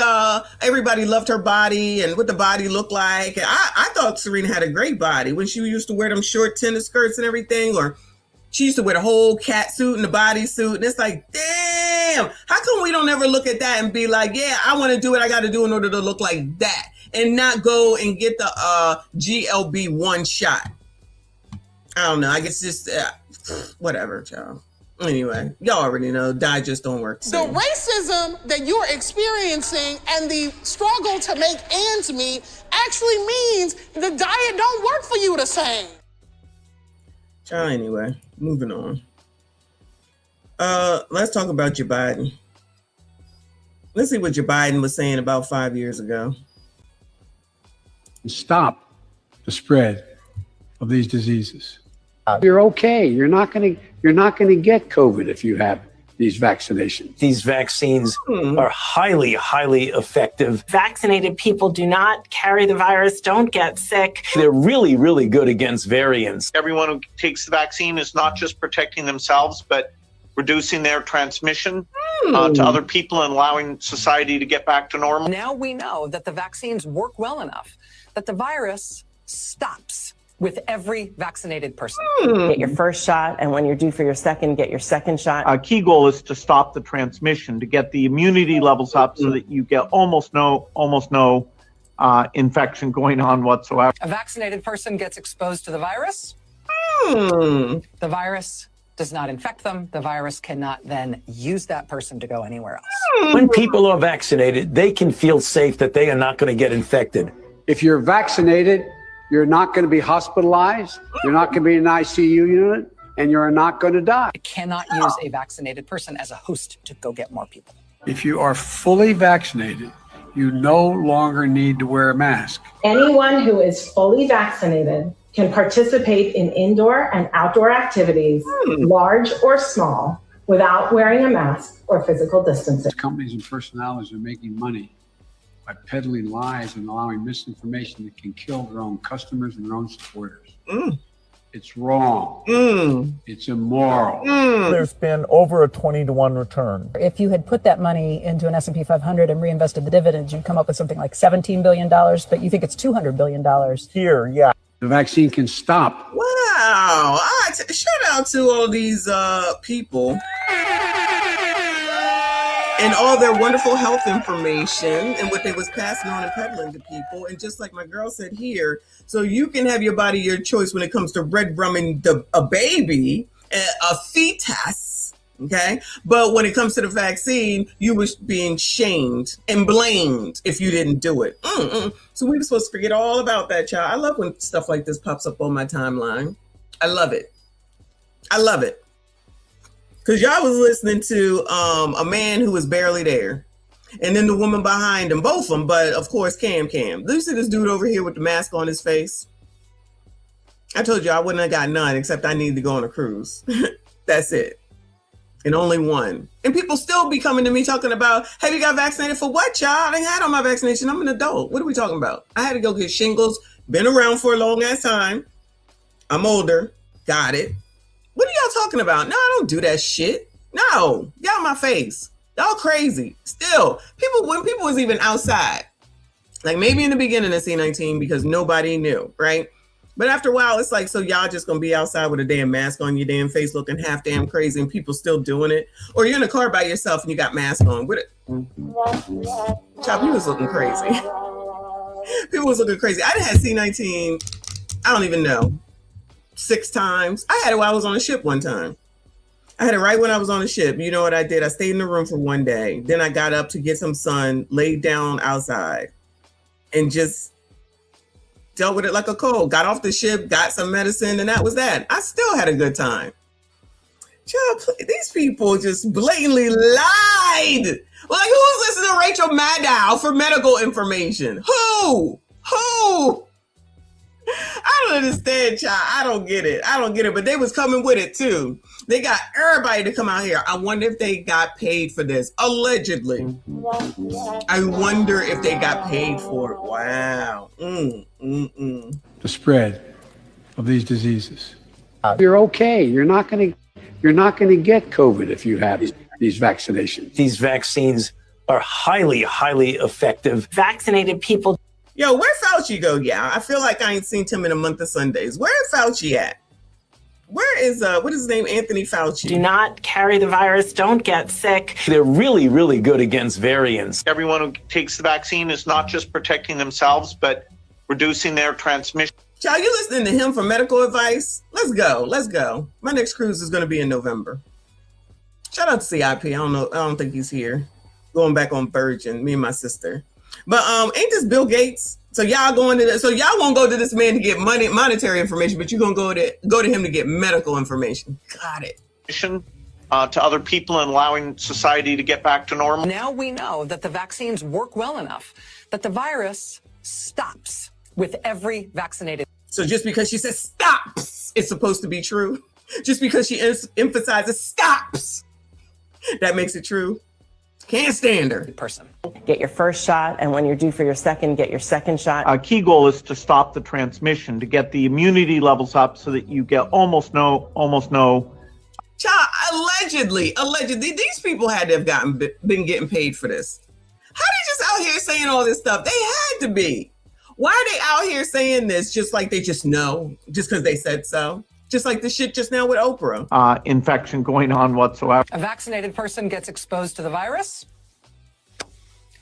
everybody loved her body and what the body looked like. I thought Serena had a great body when she used to wear them short tennis skirts and everything, or she used to wear the whole cat suit and the bodysuit. And it's like, damn, how come we don't ever look at that and be like, yeah, I want to do what I got to do in order to look like that, and not go and get the GLB-1 shot? I don't know. I guess just whatever, child. Anyway, y'all already know diet just don't work. The racism that you're experiencing and the struggle to make ends meet actually means the diet don't work for you the same. Child, anyway, moving on. Let's talk about Joe Biden. Let's see what Joe Biden was saying about 5 years ago. Stop the spread of these diseases. You're okay. You're not going to get COVID if you have these vaccinations. These vaccines are highly, highly effective. Vaccinated people do not carry the virus, don't get sick. They're really, really good against variants. Everyone who takes the vaccine is not just protecting themselves, but reducing their transmission to other people and allowing society to get back to normal. Now we know that the vaccines work well enough that the virus stops with every vaccinated person. Get your first shot, and when you're due for your second, get your second shot. A key goal is to stop the transmission, to get the immunity levels up so that you get almost no infection going on whatsoever. A vaccinated person gets exposed to the virus. The virus does not infect them. The virus cannot then use that person to go anywhere else. When people are vaccinated, they can feel safe that they are not going to get infected. If you're vaccinated, you're not going to be hospitalized, you're not going to be in an ICU unit, and you're not going to die. You cannot use a vaccinated person as a host to go get more people. If you are fully vaccinated, you no longer need to wear a mask. Anyone who is fully vaccinated can participate in indoor and outdoor activities, large or small, without wearing a mask or physical distancing. Companies and personalities are making money by peddling lies and allowing misinformation that can kill their own customers and their own supporters. It's wrong. It's immoral. There's been over a 20-to-1 return. If you had put that money into an S&P 500 and reinvested the dividends, you'd come up with something like $17 billion, but you think it's $200 billion. Here, yeah. The vaccine can stop. Wow. Shout out to all these people and all their wonderful health information and what they was passing on and peddling to people. And just like my girl said here, so you can have your body, your choice when it comes to red brumming a baby, a fetus, okay? But when it comes to the vaccine, you was being shamed and blamed if you didn't do it. So we were supposed to forget all about that, child. I love when stuff like this pops up on my timeline. I love it. I love it. Because y'all was listening to a man who was barely there. And then the woman behind him, both of them, but of course, Cam. Do you see this dude over here with the mask on his face? I told you I wouldn't have got none, except I needed to go on a cruise. That's it. And only one. And people still be coming to me talking about, have you got vaccinated for what, child? I ain't had all my vaccination. I'm an adult. What are we talking about? I had to go get shingles. Been around for a long ass time. I'm older. Got it. What are y'all talking about? No, I don't do that shit. No, y'all in my face. Y'all crazy. Still, when people was even outside, like maybe in the beginning of C19 because nobody knew, right? But after a while, it's like, so y'all just gonna be outside with a damn mask on your damn face looking half damn crazy and people still doing it? Or you're in a car by yourself and you got mask on. Chop, you was looking crazy. People was looking crazy. I done had C19, I don't even know, 6 times. I had it while I was on a ship one time. I had it right when I was on the ship. You know what I did? I stayed in the room for one day. Then I got up to get some sun, laid down outside, and just dealt with it like a cold. Got off the ship, got some medicine, and that was that. I still had a good time. Child, these people just blatantly lied. Like, who's listening to Rachel Maddow for medical information? Who? I don't understand, child. I don't get it. But they was coming with it too. They got everybody to come out here. I wonder if they got paid for this. Allegedly. I wonder if they got paid for it. Wow. The spread of these diseases. You're okay. You're not going to get COVID if you have these vaccinations. These vaccines are highly, highly effective. Vaccinated people. Yo, where Fauci go? Yeah, I feel like I ain't seen him in a month of Sundays. Where Fauci at? Where is what is his name? Anthony Fauci. Do not carry the virus. Don't get sick. They're really, really good against variants. Everyone who takes the vaccine is not just protecting themselves, but reducing their transmission. Child, you listening to him for medical advice? Let's go. Let's go. My next cruise is going to be in November. Shout out to CIP. I don't think he's here. Going back on Virgin, me and my sister. But ain't this Bill Gates? So y'all going to so y'all won't go to this man to get monetary information, but you're gonna go to him to get medical information. Got it. To other people and allowing society to get back to normal. Now we know that the vaccines work well enough that the virus stops with every vaccinated. So just because she says stops, it's supposed to be true. Just because she emphasizes stops, that makes it true. Can't stand her. Person. Get your first shot, and when you're due for your second, get your second shot. A key goal is to stop the transmission, to get the immunity levels up so that you get almost no. Child, allegedly, these people had to have been getting paid for this. How they just out here saying all this stuff? They had to be. Why are they out here saying this just like they just know, just because they said so? Just like the shit just now with Oprah. Infection going on whatsoever. A vaccinated person gets exposed to the virus.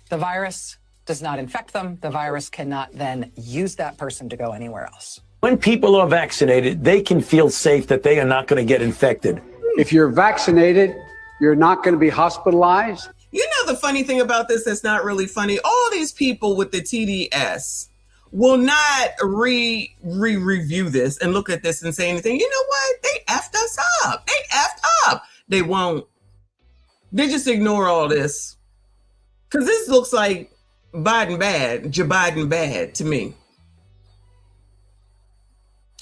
The virus does not infect them. The virus cannot then use that person to go anywhere else. When people are vaccinated, they can feel safe that they are not going to get infected. If you're vaccinated, you're not going to be hospitalized. You know the funny thing about this that's not really funny? All these people with the TDS will not review this and look at this and say anything. You know what? They effed us up. They won't. They just ignore all this. Because this looks like Biden bad, Joe Biden bad to me.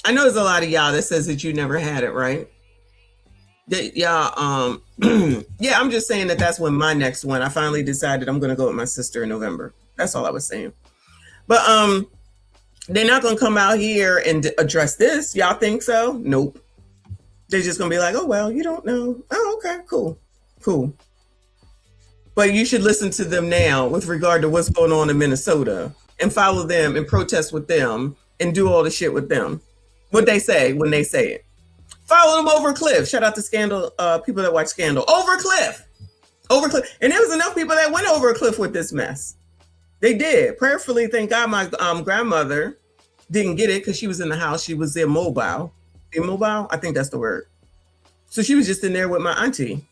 I know there's a lot of y'all that says that you never had it, right? Yeah, I'm just saying that's when my next one. I finally decided I'm going to go with my sister in November. That's all I was saying. But they're not going to come out here and address this. Y'all think so? Nope. They're just going to be like, oh, well, you don't know. Oh, okay, cool. But you should listen to them now with regard to what's going on in Minnesota and follow them and protest with them and do all the shit with them. What they say when they say it. Follow them over a cliff. Shout out to Scandal, people that watch Scandal. Over a cliff. And there was enough people that went over a cliff with this mess. They did. Prayerfully, thank God my grandmother didn't get it because she was in the house. She was immobile. Immobile? I think that's the word. So she was just in there with my auntie.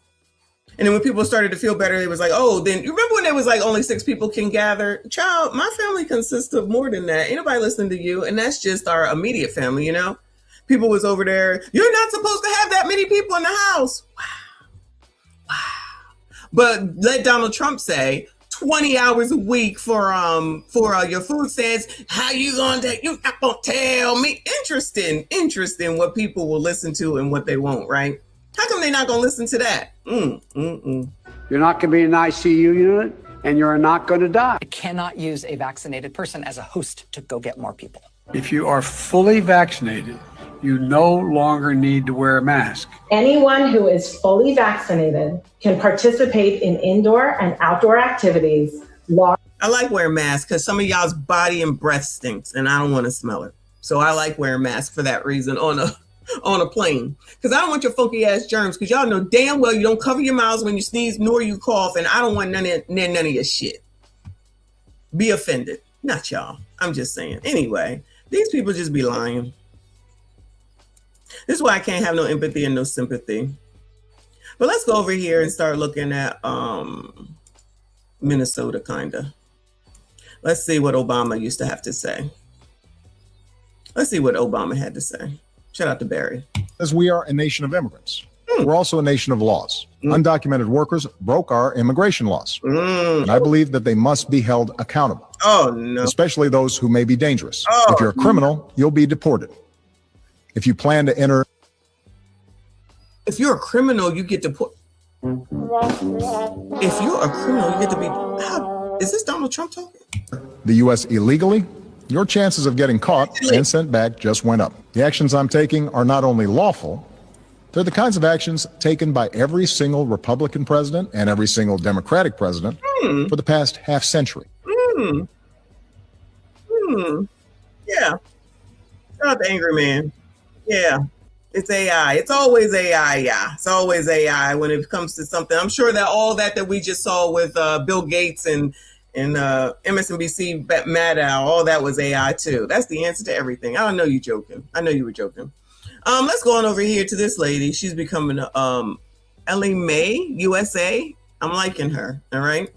And then when people started to feel better, it was like, oh, then you remember when there was like only 6 people can gather? Child, my family consists of more than that. Ain't nobody listening to you. And that's just our immediate family, you know? People was over there. You're not supposed to have that many people in the house. Wow. But let Donald Trump say 20 hours a week for your food stamps. How you gonna take? You not gonna tell me? Interesting what people will listen to and what they won't, right? How come they're not gonna listen to that? You're not going to be in an ICU unit, and you're not going to die. I cannot use a vaccinated person as a host to go get more people. If you are fully vaccinated, you no longer need to wear a mask. Anyone who is fully vaccinated can participate in indoor and outdoor activities. I like wearing masks because some of y'all's body and breath stinks, and I don't want to smell it. So I like wearing masks for that reason on a plane, because I don't want your funky ass germs, because y'all know damn well you don't cover your mouths when you sneeze nor you cough, and I don't want none of your shit. Be offended. Not y'all. I'm just saying. Anyway, these people just be lying. This is why I can't have no empathy and no sympathy. But let's go over here and start looking at Minnesota, kinda. Let's see what Obama used to have to say. Let's see what Obama had to say. Shout out to Barry. As we are a nation of immigrants. We're also a nation of laws. Undocumented workers broke our immigration laws. And I believe that they must be held accountable. Oh, no. especially those who may be dangerous. Oh, if you're a criminal, you'll be deported. If you plan to enter. If you're a criminal, you get deported. If you're a criminal, you get to be. Is this Donald Trump talking? The U.S. illegally, your chances of getting caught and sent back just went up. The actions I'm taking are not only lawful, they're the kinds of actions taken by every single Republican president and every single Democratic president for the past half century. Yeah. Shout out the angry man. Yeah. It's AI. It's always AI. Yeah. It's always AI when it comes to something. I'm sure that all that we just saw with Bill Gates and MSNBC Maddow, all that was AI too. That's the answer to everything. I know you joking. I know you were joking. Let's go on over here to this lady. She's becoming Ellie Mae, USA. I'm liking her. All right.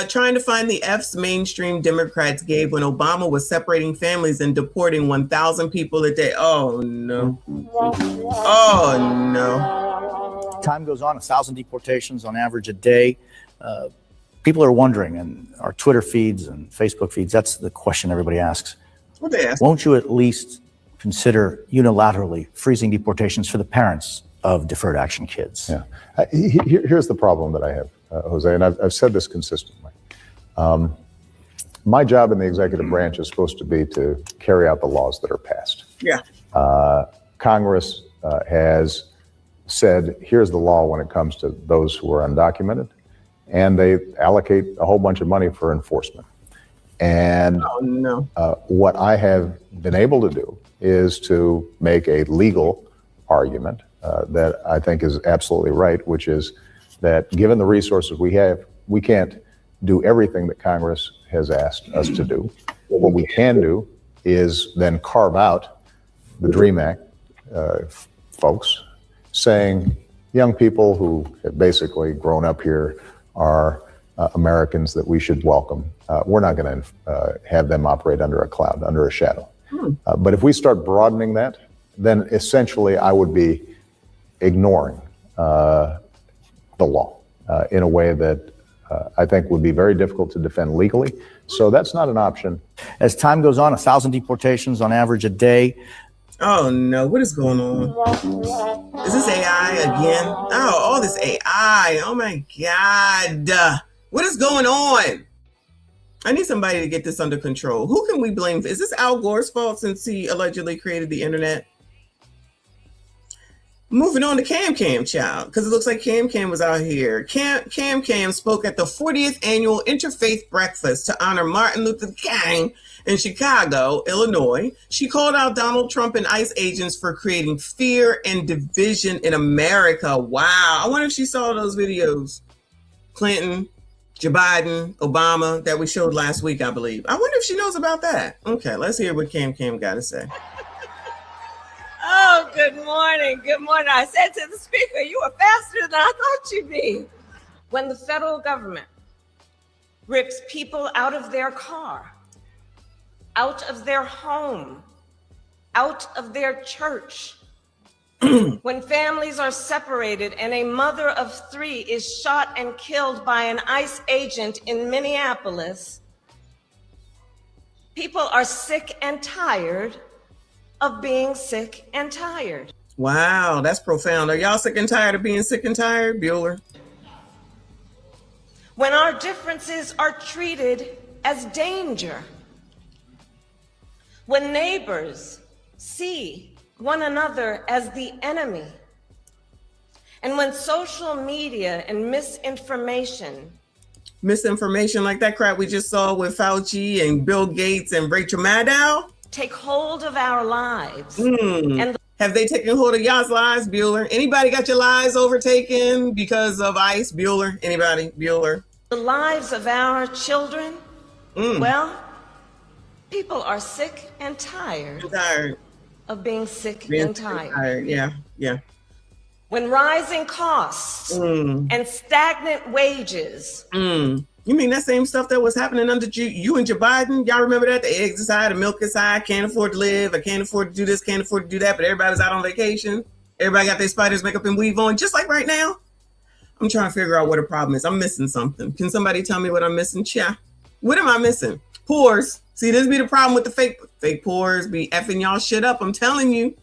Trying to find the F's mainstream Democrats gave when Obama was separating families and deporting 1,000 people a day. Oh, no. Oh, no. Time goes on, 1,000 deportations on average a day. People are wondering, and our Twitter feeds and Facebook feeds, that's the question everybody asks. What they ask? Won't you at least consider unilaterally freezing deportations for the parents of deferred action kids? Yeah. Here's the problem that I have, Jose, and I've said this consistently. My job in the executive branch is supposed to be to carry out the laws that are passed. Yeah. Congress has said, here's the law when it comes to those who are undocumented, and they allocate a whole bunch of money for enforcement. And what I have been able to do is to make a legal argument that I think is absolutely right, which is that given the resources we have, we can't do everything that Congress has asked us to do. What we can do is then carve out the DREAM Act folks, saying young people who have basically grown up here are Americans that we should welcome. We're not going to have them operate under a cloud, under a shadow. But if we start broadening that, then essentially I would be ignoring the law in a way that I think would be very difficult to defend legally. So that's not an option. As time goes on, 1,000 deportations on average a day. Oh no, what is going on? Is this AI again? Oh, all this AI. Oh my God. What is going on? I need somebody to get this under control. Who can we blame? Is this Al Gore's fault since he allegedly created the internet? Moving on to Cam Child, because it looks like Cam was out here. Cam spoke at the 40th annual Interfaith Breakfast to honor Martin Luther King in Chicago, Illinois. She called out Donald Trump and ICE agents for creating fear and division in America. Wow. I wonder if she saw those videos. Clinton, Joe Biden, Obama that we showed last week, I believe. I wonder if she knows about that. Okay, let's hear what Cam got to say. Oh, good morning. Good morning. I said to the speaker, you were faster than I thought you'd be. When the federal government rips people out of their car, out of their home, out of their church, when families are separated and a mother of 3 is shot and killed by an ICE agent in Minneapolis, people are sick and tired of being sick and tired. Wow, that's profound. Are y'all sick and tired of being sick and tired, Bueller? When our differences are treated as danger, when neighbors see one another as the enemy, and when social media and misinformation like that crap we just saw with Fauci and Bill Gates and Rachel Maddow take hold of our lives. And have they taken hold of y'all's lives, Bueller? Anybody got your lives overtaken because of ICE, Bueller? Anybody, Bueller? The lives of our children? Well, people are sick and tired of being sick and tired. Yeah. When rising costs and stagnant wages. You mean that same stuff that was happening under you and Joe Biden? Y'all remember that? The eggs is high, the milk is high, can't afford to live, I can't afford to do this, can't afford to do that, but everybody was out on vacation. Everybody got their spiders makeup and weave on, just like right now. I'm trying to figure out what the problem is. I'm missing something. Can somebody tell me what I'm missing? Yeah. What am I missing? Pores. See, this be the problem with the fake pores be effing y'all shit up. I'm telling you.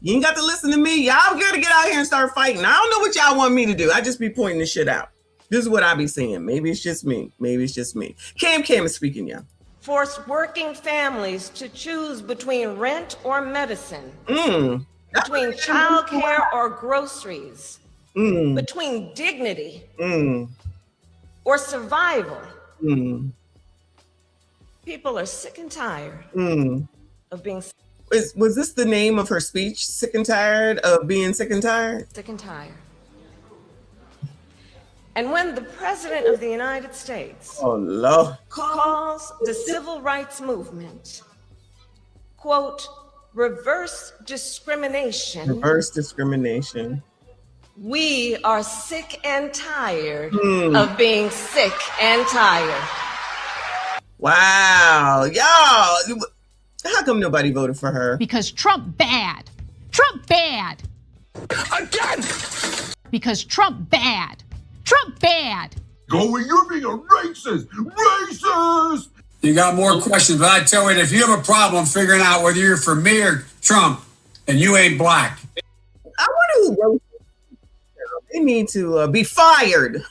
You ain't got to listen to me. Y'all gotta get out here and start fighting. I don't know what y'all want me to do. I just be pointing this shit out. This is what I be saying. Maybe it's just me. Maybe it's just me. Cam is speaking, y'all. Force working families to choose between rent or medicine, between childcare or groceries, between dignity or survival. People are sick and tired of being Was this the name of her speech? Sick and tired of being sick and tired? Sick and tired. And when the President of the United States calls the civil rights movement, quote, reverse discrimination. Reverse discrimination. We are sick and tired of being sick and tired. Wow. Y'all, how come nobody voted for her? Because Trump bad. Trump bad. Again! Because Trump bad. Trump bad. Going, you're being a racist. Racist! You got more questions, but I tell you, if you have a problem figuring out whether you're for me or Trump, and you ain't black. I wonder who wrote this. They need to be fired.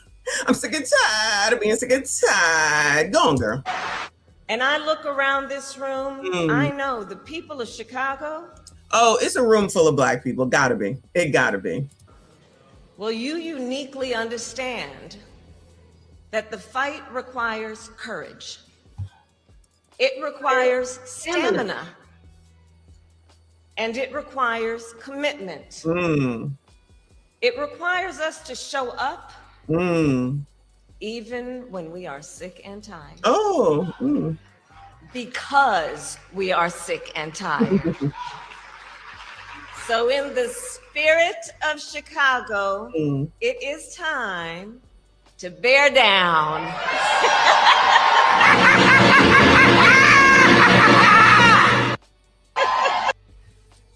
I'm sick and tired of being sick and tired. Go on, girl. And I look around this room, I know the people of Chicago. Oh, it's a room full of black people. Gotta be. It gotta be. Well, you uniquely understand that the fight requires courage. It requires stamina. And it requires commitment. It requires us to show up even when we are sick and tired. Because we are sick and tired. So in the spirit of Chicago, it is time to bear down.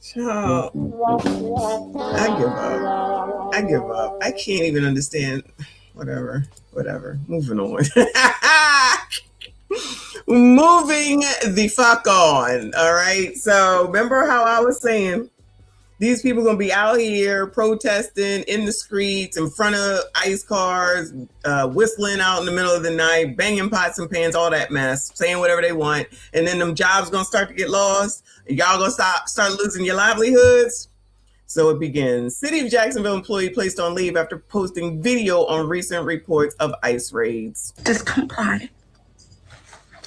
So, I give up. I can't even understand. Whatever. Moving on. Moving the fuck on. All right. So remember how I was saying these people gonna be out here protesting in the streets in front of ICE cars, whistling out in the middle of the night, banging pots and pans, all that mess, saying whatever they want, and then them jobs gonna start to get lost. And y'all gonna start losing your livelihoods. So it begins. City of Jacksonville employee placed on leave after posting video on recent reports of ICE raids. Just comply.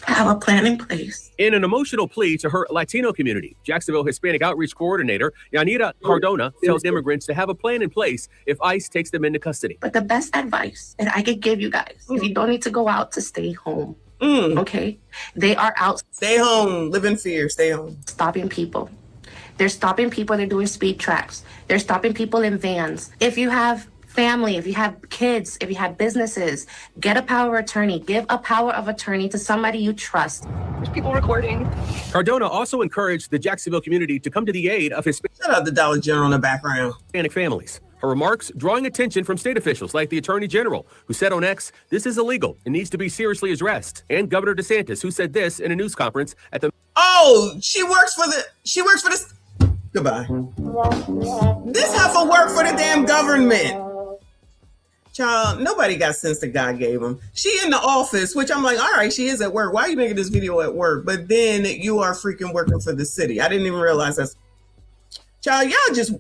Have a plan in place. In an emotional plea to her Latino community, Jacksonville Hispanic Outreach Coordinator Yanira Cardona tells immigrants to have a plan in place if ICE takes them into custody. But the best advice that I could give you guys, if you don't need to go out, to stay home. Okay? They are out. Stay home. Live in fear. Stay home. Stopping people. They're stopping people. They're doing speed traps. They're stopping people in vans. If you have family, if you have kids, if you have businesses, get a power of attorney. Give a power of attorney to somebody you trust. There's people recording. Cardona also encouraged the Jacksonville community to come to the aid of Hispanic. Shout out the Dollar General in the background. Hispanic families. Her remarks drawing attention from state officials like the Attorney General, who said on X, this is illegal and needs to be seriously addressed. And Governor DeSantis, who said this in a news conference at the... Oh, she works for this. Goodbye. This heifer work for the damn government. Child, nobody got sense that God gave him. She in the office, which I'm like, all right, she is at work. Why are you making this video at work? But then you are freaking working for the city. I didn't even realize that's... Child, y'all just...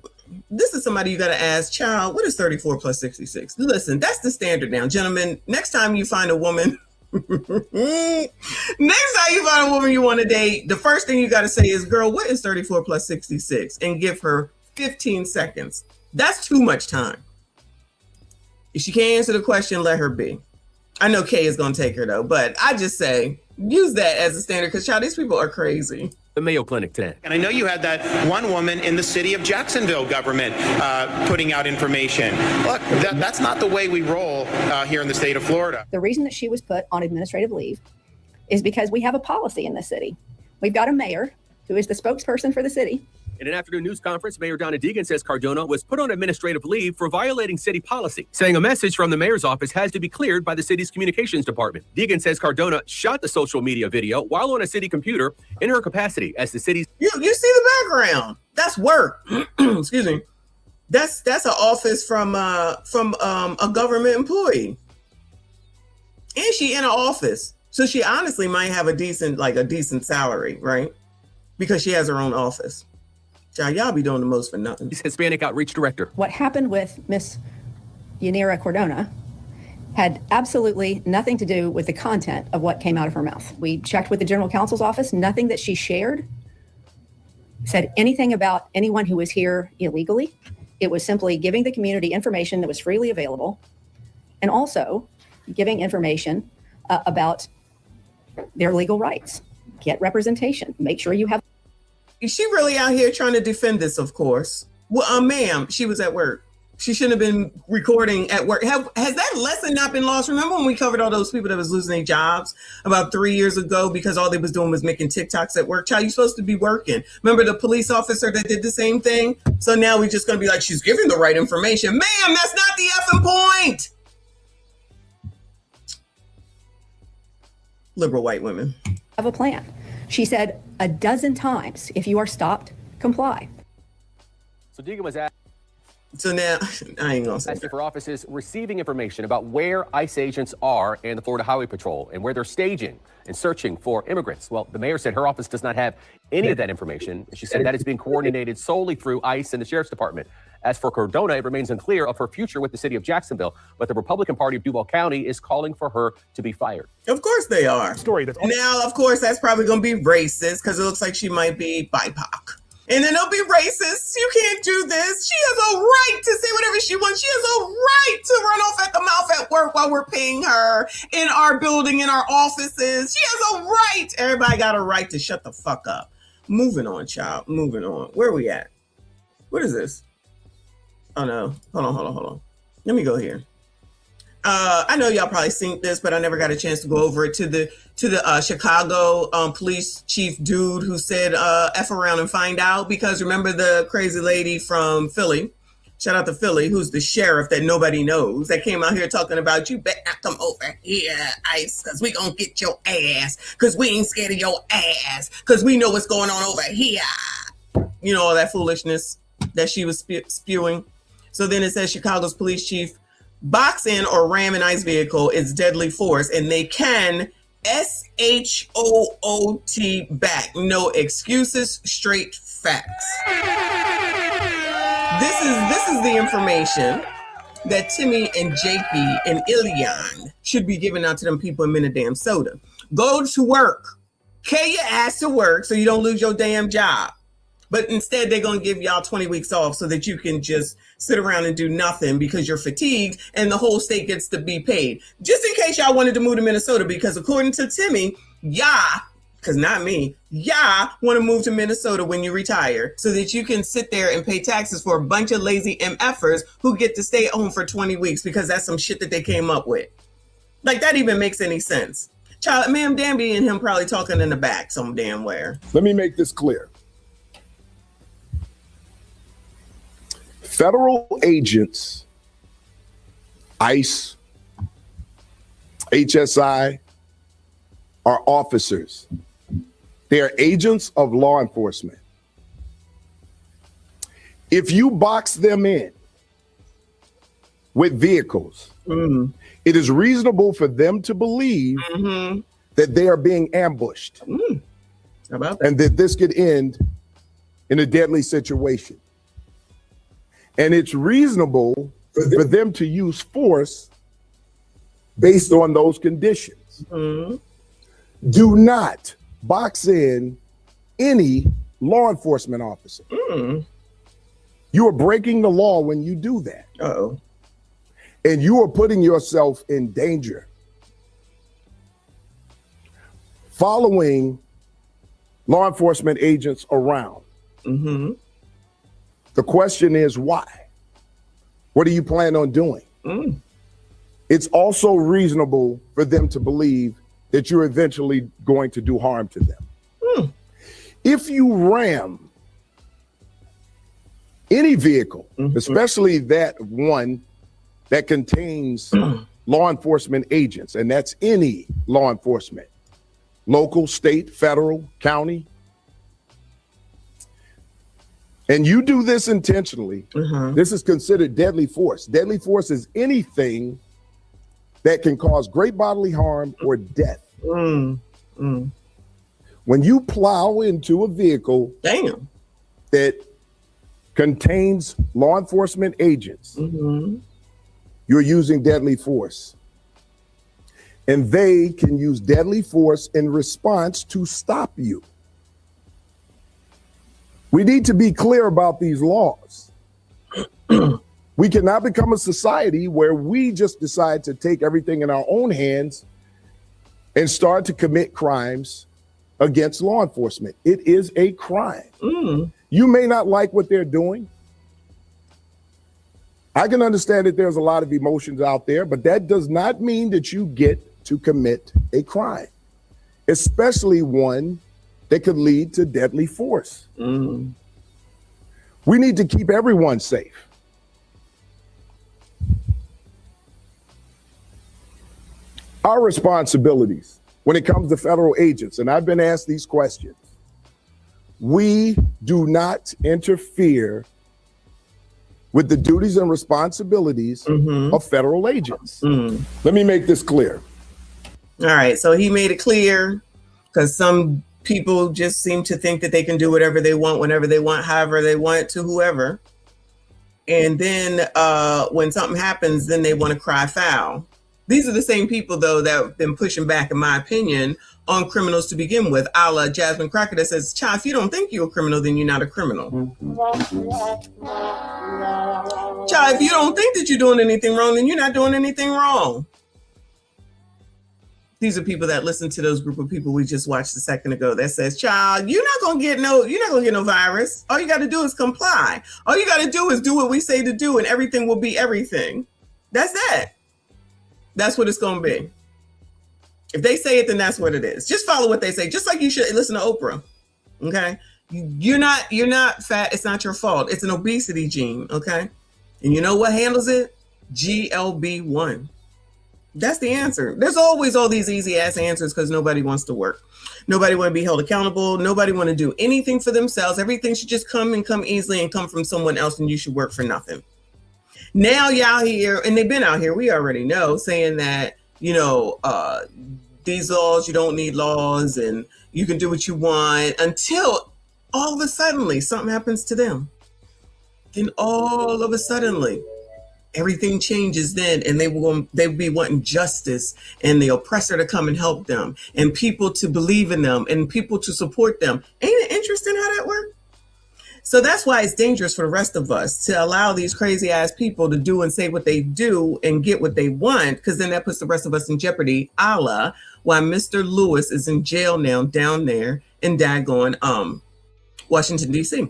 This is somebody you got to ask, child, what is 34 plus 66? Listen, that's the standard now. Gentlemen, next time you find a woman... Next time you find a woman you want to date, the first thing you got to say is, girl, what is 34 plus 66? And give her 15 seconds. That's too much time. If she can't answer the question, let her be. I know Kay is going to take her, though, but I just say, use that as a standard because, child, these people are crazy. The Mayo Clinic today. And I know you had that one woman in the city of Jacksonville government putting out information. Look, that's not the way we roll here in the state of Florida. The reason that she was put on administrative leave is because we have a policy in the city. We've got a mayor who is the spokesperson for the city, In an afternoon news conference, Mayor Donna Deegan says Cardona was put on administrative leave for violating city policy, saying a message from the mayor's office has to be cleared by the city's communications department. Deegan says Cardona shot the social media video while on a city computer in her capacity as the city's... You see the background. That's work. Excuse me. That's an office from a government employee. And she in an office. So she honestly might have a decent salary, right? Because she has her own office. Y'all be doing the most for nothing. Hispanic Outreach Director. What happened with Miss Yanira Cardona had absolutely nothing to do with the content of what came out of her mouth. We checked with the general counsel's office. Nothing that she shared said anything about anyone who was here illegally. It was simply giving the community information that was freely available, and also giving information about their legal rights. Get representation. Make sure you have. Is she really out here trying to defend this? Of course. Well, ma'am, she was at work. She shouldn't have been recording at work. Has that lesson not been lost? Remember when we covered all those people that was losing their jobs about 3 years ago because all they was doing was making TikToks at work? Child, you're supposed to be working. Remember the police officer that did the same thing? So now we're just going to be like, she's giving the right information. Ma'am, that's not the effing point. Liberal white women. Have a plan. She said a dozen times, if you are stopped, comply. So Deegan was asked. So now, I ain't gonna say that. For offices receiving information about where ICE agents are and the Florida Highway Patrol and where they're staging and searching for immigrants. Well, the mayor said her office does not have any of that information. She said that is being coordinated solely through ICE and the Sheriff's Department. As for Cardona, it remains unclear of her future with the city of Jacksonville, but the Republican Party of Duval County is calling for her to be fired. Of course they are. Now, of course, that's probably going to be racist because it looks like she might be BIPOC. And then they'll be racist. You can't do this. She has a right to say whatever she wants. She has a right to run off at the mouth at work while we're paying her in our building, in our offices. She has a right. Everybody got a right to shut the fuck up. Moving on, child. Moving on. Where are we at? What is this? Oh, no. Hold on. Let me go here. I know y'all probably seen this, but I never got a chance to go over it to the Chicago police chief dude who said F around and find out, because remember the crazy lady from Philly, shout out to Philly, who's the sheriff that nobody knows, that came out here talking about, you better not come over here, ICE, because we gonna get your ass, because we ain't scared of your ass, because we know what's going on over here. You know, all that foolishness that she was spewing. So then it says Chicago's police chief, box in or ram an ICE vehicle is deadly force, and they can SHOOT back. No excuses, straight facts. This is the information that Timmy and JP and Ilion should be giving out to them people in Minnesota. Go to work. Carry your ass to work so you don't lose your damn job. But instead, they're going to give y'all 20 weeks off so that you can just sit around and do nothing because you're fatigued and the whole state gets to be paid. Just in case y'all wanted to move to Minnesota, because according to Timmy, because not me, want to move to Minnesota when you retire so that you can sit there and pay taxes for a bunch of lazy MFers who get to stay at home for 20 weeks because that's some shit that they came up with. Like, that even makes any sense. Child, ma'am, Danby and him probably talking in the back some damn where. Let me make this clear. Federal agents, ICE, HSI, are officers. They are agents of law enforcement. If you box them in with vehicles, it is reasonable for them to believe that they are being ambushed and that this could end in a deadly situation. And it's reasonable for them to use force based on those conditions. Do not box in any law enforcement officer. You are breaking the law when you do that. And you are putting yourself in danger. Following law enforcement agents around. The question is why? What do you plan on doing? It's also reasonable for them to believe that you're eventually going to do harm to them. If you ram any vehicle, especially that one that contains law enforcement agents, and that's any law enforcement, local, state, federal, county, and you do this intentionally, this is considered deadly force. Deadly force is anything that can cause great bodily harm or death. When you plow into a vehicle that contains law enforcement agents, you're using deadly force. And they can use deadly force in response to stop you. We need to be clear about these laws. We cannot become a society where we just decide to take everything in our own hands and start to commit crimes against law enforcement. It is a crime. You may not like what they're doing. I can understand that there's a lot of emotions out there, but that does not mean that you get to commit a crime, especially one that could lead to deadly force. We need to keep everyone safe. Our responsibilities when it comes to federal agents, and I've been asked these questions, we do not interfere with the duties and responsibilities of federal agents. Let me make this clear. All right, so he made it clear because some people just seem to think that they can do whatever they want, whenever they want, however they want, to whoever. And then when something happens, then they want to cry foul. These are the same people, though, that have been pushing back, in my opinion, on criminals to begin with, a la Jasmine Crockett that says, child, if you don't think you're a criminal, then you're not a criminal. Child, if you don't think that you're doing anything wrong, then you're not doing anything wrong. These are people that listen to those group of people we just watched a second ago that says, child, you're not gonna get no virus. All you gotta do is comply. All you gotta do is do what we say to do and everything will be everything. That's that. That's what it's gonna be. If they say it, then that's what it is. Just follow what they say. Just like you should listen to Oprah. Okay. You're not fat. It's not your fault. It's an obesity gene. Okay. And you know what handles it? GLB1. That's the answer. There's always all these easy ass answers because nobody wants to work. Nobody want to be held accountable. Nobody want to do anything for themselves. Everything should just come easily and come from someone else, and you should work for nothing. Now y'all here, and they've been out here, we already know, saying that, these laws, you don't need laws and you can do what you want, until all of a sudden something happens to them. Then all of a sudden everything changes then, and they'll be wanting justice and the oppressor to come and help them and people to believe in them and people to support them. Ain't it interesting how that works? So that's why it's dangerous for the rest of us to allow these crazy ass people to do and say what they do and get what they want, because then that puts the rest of us in jeopardy, a la why Mr. Lewis is in jail now down there in daggone Washington, D.C.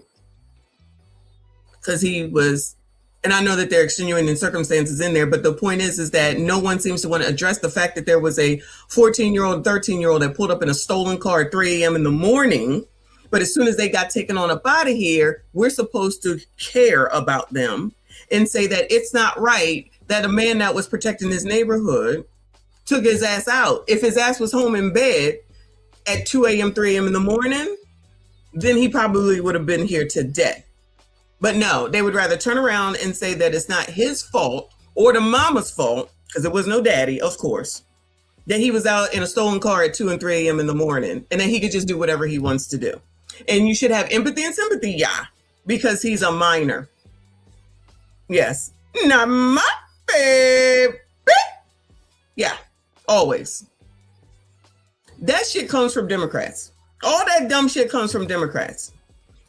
Because he was, and I know that there are extenuating circumstances in there, but the point is that no one seems to want to address the fact that there was a 14-year-old, 13-year-old that pulled up in a stolen car at 3 a.m. in the morning. But as soon as they got taken on up out of here, we're supposed to care about them and say that it's not right that a man that was protecting his neighborhood took his ass out. If his ass was home in bed at 2 a.m., 3 a.m. in the morning, then he probably would have been here today. But no, they would rather turn around and say that it's not his fault or the mama's fault, because there was no daddy, of course, that he was out in a stolen car at 2 and 3 a.m. in the morning, and that he could just do whatever he wants to do. And you should have empathy and sympathy, yeah, because he's a minor. Yes. Not my baby. Yeah, always. That shit comes from Democrats. All that dumb shit comes from Democrats.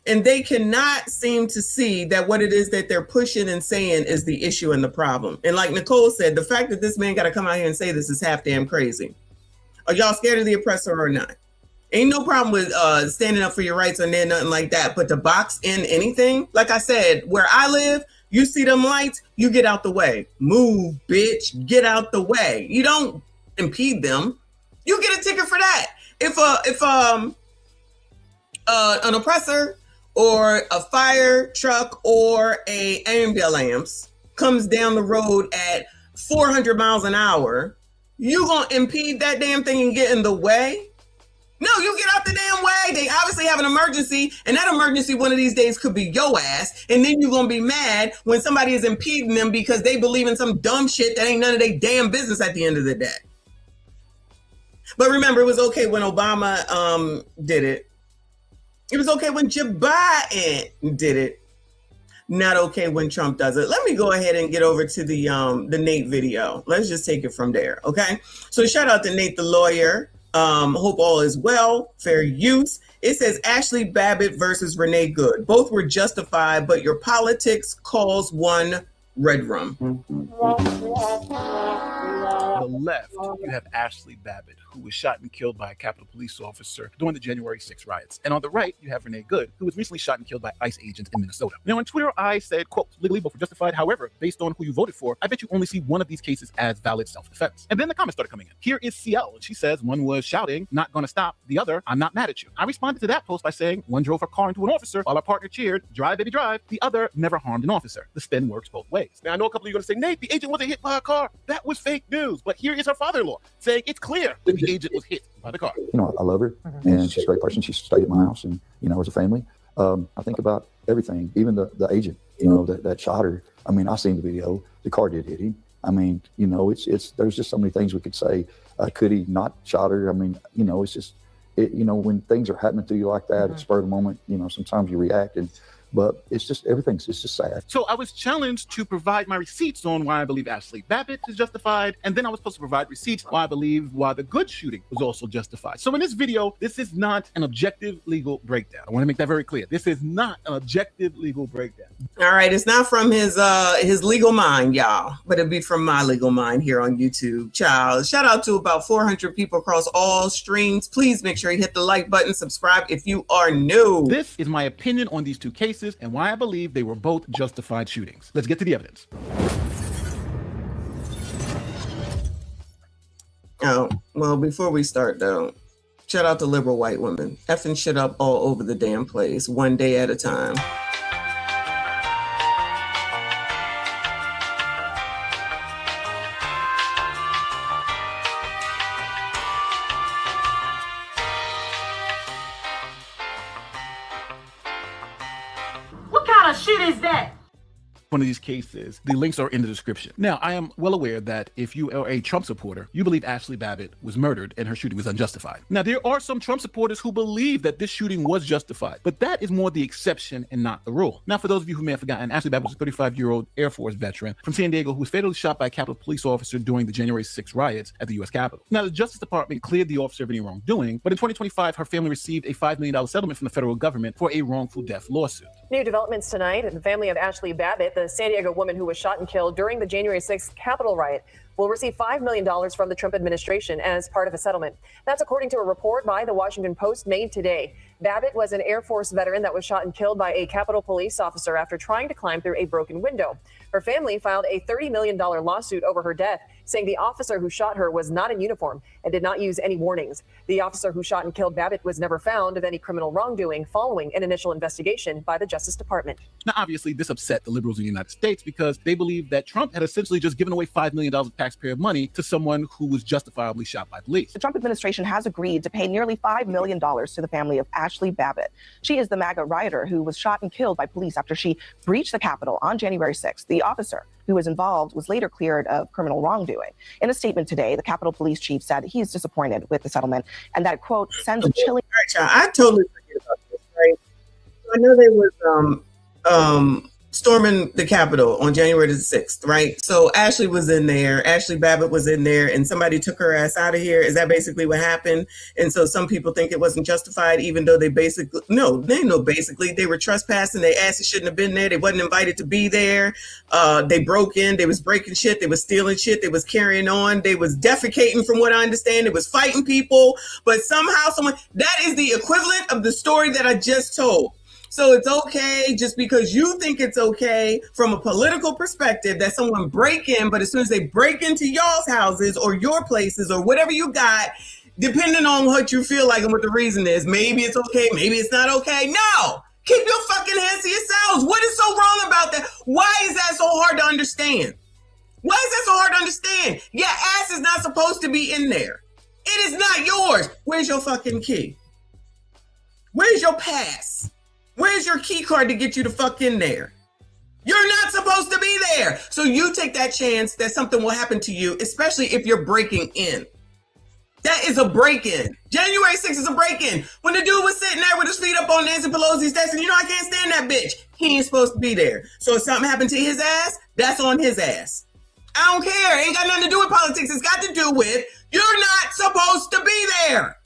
And they cannot seem to see that what it is that they're pushing and saying is the issue and the problem. And like Nicole said, the fact that this man got to come out here and say this is half damn crazy. Are y'all scared of the oppressor or not? Ain't no problem with standing up for your rights or nothing like that. But to box in anything, like I said, where I live, you see them lights, you get out the way. Move, bitch, get out the way. You don't impede them. You get a ticket for that. If an oppressor or a fire truck or a ambulance comes down the road at 400 miles an hour, you gonna impede that damn thing and get in the way? No, you get out the damn way. They obviously have an emergency, and that emergency one of these days could be your ass. And then you're going to be mad when somebody is impeding them because they believe in some dumb shit that ain't none of their damn business at the end of the day. But remember, it was okay when Obama did it. It was okay when Joe Biden did it. Not okay when Trump does it. Let me go ahead and get over to the Nate video. Let's just take it from there, okay? So shout out to Nate the lawyer. Hope all is well, fair use. It says Ashli Babbitt versus Renee Good. Both were justified, but your politics calls one red rum. On the left, you have Ashli Babbitt, who was shot and killed by a Capitol Police officer during the January 6 riots. And on the right, you have Renee Good, who was recently shot and killed by ICE agents in Minnesota. Now, on Twitter, I said, quote, legally both were justified. However, based on who you voted for, I bet you only see one of these cases as valid self-defense. And then the comments started coming in. Here is CL, and she says, one was shouting, not gonna stop. The other, I'm not mad at you. I responded to that post by saying, one drove her car into an officer while our partner cheered, drive, baby, drive. The other never harmed an officer. The spin works both ways. Now, I know a couple of you are gonna say, Nate, the agent wasn't hit by a car. That was fake news. But here is her father-in-law saying it's clear that the agent was hit by the car. You know, I love her, and she's a great person. She stayed at my house, and, you know, as a family, I think about everything, even the agent, you know, that shot her. I mean, I seen the video. The car did hit him. I mean, you know, it's there's just so many things we could say. Could he not shot her? I mean, you know, it's just, you know, when things are happening to you like that, at spur of the moment, you know, sometimes you react, but it's just, it's just sad. So I was challenged to provide my receipts on why I believe Ashli Babbitt is justified, and then I was supposed to provide receipts why I believe why the Good shooting was also justified. So in this video, this is not an objective legal breakdown. I want to make that very clear. This is not an objective legal breakdown. All right, it's not from his legal mind, y'all, but it'd be from my legal mind here on YouTube. Child, shout out to about 400 people across all streams. Please make sure you hit the like button, subscribe if you are new. This is my opinion on these two cases and why I believe they were both justified shootings. Let's get to the evidence. Oh, well, before we start though, shout out to liberal white women. Effing shit up all over the damn place, one day at a time. What kind of shit is that? One of these cases, the links are in the description. Now, I am well aware that if you are a Trump supporter, you believe Ashli Babbitt was murdered and her shooting was unjustified. Now, there are some Trump supporters who believe that this shooting was justified, but that is more the exception and not the rule. Now, for those of you who may have forgotten, Ashli Babbitt was a 35-year-old Air Force veteran from San Diego who was fatally shot by a Capitol Police officer during the January 6 riots at the U.S. Capitol. Now, the Justice Department cleared the officer of any wrongdoing, but in 2025, her family received a $5 million settlement from the federal government for a wrongful death lawsuit. New developments tonight. The family of Ashli Babbitt, the San Diego woman who was shot and killed during the January 6th Capitol riot, will receive $5 million from the Trump administration as part of a settlement. That's according to a report by the Washington Post made today. Babbitt was an Air Force veteran that was shot and killed by a Capitol Police officer after trying to climb through a broken window. Her family filed a $30 million lawsuit over her death, saying the officer who shot her was not in uniform and did not use any warnings. The officer who shot and killed Babbitt was never found of any criminal wrongdoing following an initial investigation by the Justice Department. Now, obviously, this upset the liberals in the United States because they believe that Trump had essentially just given away $5 million of taxpayer money to someone who was justifiably shot by police. The Trump administration has agreed to pay nearly $5 million to the family of Ashli Babbitt. She is the MAGA rioter who was shot and killed by police after she breached the Capitol on January 6th. The officer who was involved was later cleared of criminal wrongdoing. In a statement today, the Capitol Police chief said he is disappointed with the settlement and that, quote, sends a chilling... All right, y'all, I totally forget about this, right? I know there was storming the Capitol on January the 6th, right? So Ashli was in there, Ashli Babbitt was in there, and somebody took her ass out of here. Is that basically what happened? And so some people think it wasn't justified, even though they basically, no, they know basically they were trespassing, their asses shouldn't have been there, they wasn't invited to be there, they broke in, they was breaking shit, they was stealing shit, they was carrying on, they was defecating from what I understand, they was fighting people, but somehow that is the equivalent of the story that I just told. So it's okay just because you think it's okay from a political perspective that someone break in, but as soon as they break into y'all's houses or your places or whatever you got, depending on what you feel like and what the reason is, maybe it's okay, maybe it's not okay. No, Keep your fucking hands to yourselves. What is so wrong about that? Why is that so hard to understand? Why is that so hard to understand? Your ass is not supposed to be in there. It is not yours. Where's your fucking key? Where's your pass? Where's your key card to get you to fuck in there? You're not supposed to be there. So you take that chance that something will happen to you, especially if you're breaking in. That is a break-in. January 6th is a break-in. When the dude was sitting there with his feet up on Nancy Pelosi's desk, and I can't stand that bitch. He ain't supposed to be there. So if something happened to his ass, that's on his ass. I don't care. It ain't got nothing to do with politics. It's got to do with you're not supposed to be there.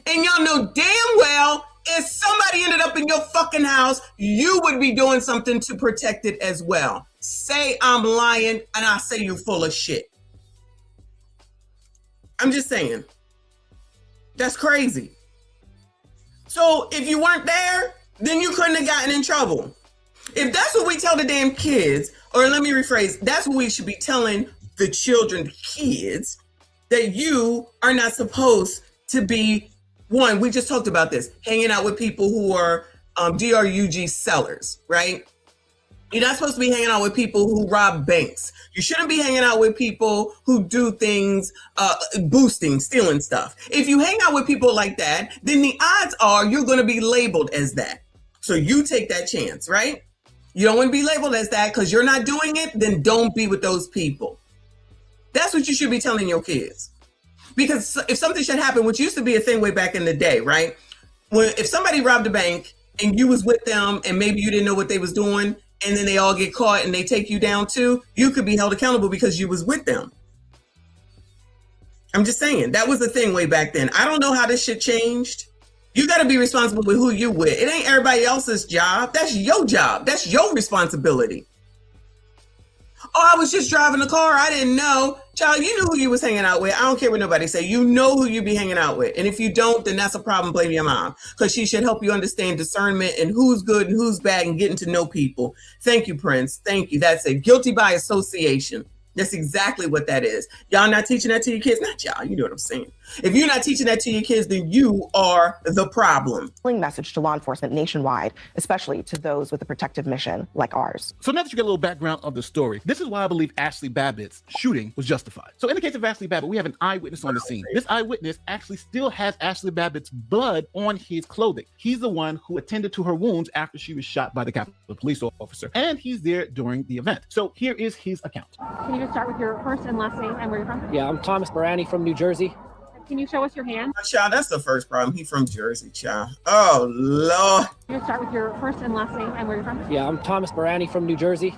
And y'all know damn well if somebody ended up in your fucking house, you would be doing something to protect it as well. Say I'm lying, and I say you're full of shit. I'm just saying. That's crazy. So if you weren't there, then you couldn't have gotten in trouble. If that's what we tell the damn kids, or let me rephrase, that's what we should be telling the children, the kids, that you are not supposed to be, one, we just talked about this, hanging out with people who are DRUG sellers, right? You're not supposed to be hanging out with people who rob banks. You shouldn't be hanging out with people who do things, boosting, stealing stuff. If you hang out with people like that, then the odds are you're going to be labeled as that. So you take that chance, right? You don't want to be labeled as that because you're not doing it, then don't be with those people. That's what you should be telling your kids. Because if something should happen, which used to be a thing way back in the day, right? If somebody robbed a bank and you was with them and maybe you didn't know what they was doing, and then they all get caught and they take you down too, you could be held accountable because you was with them. I'm just saying, that was the thing way back then. I don't know how this shit changed. You got to be responsible with who you with. It ain't everybody else's job. That's your job. That's your responsibility. Oh, I was just driving the car. I didn't know. Child, you knew who you was hanging out with. I don't care what nobody say. You know who you be hanging out with. And if you don't, then that's a problem. Blame your mom. Because she should help you understand discernment and who's good and who's bad and getting to know people. Thank you, Prince. Thank you. That's it. Guilty by association. That's exactly what that is. Y'all not teaching that to your kids? Not y'all. You know what I'm saying. If you're not teaching that to your kids, then you are the problem. Message to law enforcement nationwide, especially to those with a protective mission like ours. So now that you get a little background of the story, this is why I believe Ashli Babbitt's shooting was justified. So in the case of Ashli Babbitt, we have an eyewitness on the scene. This eyewitness actually still has Ashli Babbitt's blood on his clothing. He's the one who attended to her wounds after she was shot by the Capitol Police officer, and he's there during the event. So here is his account. Can you just start with your first and last name and where you're from? Yeah, I'm Thomas Barani from New Jersey. Can you show us your hand? Child, that's the first problem. He from Jersey, child. Oh, Lord. Can you start with your first and last name and where you're from? Yeah, I'm Thomas Barani from New Jersey.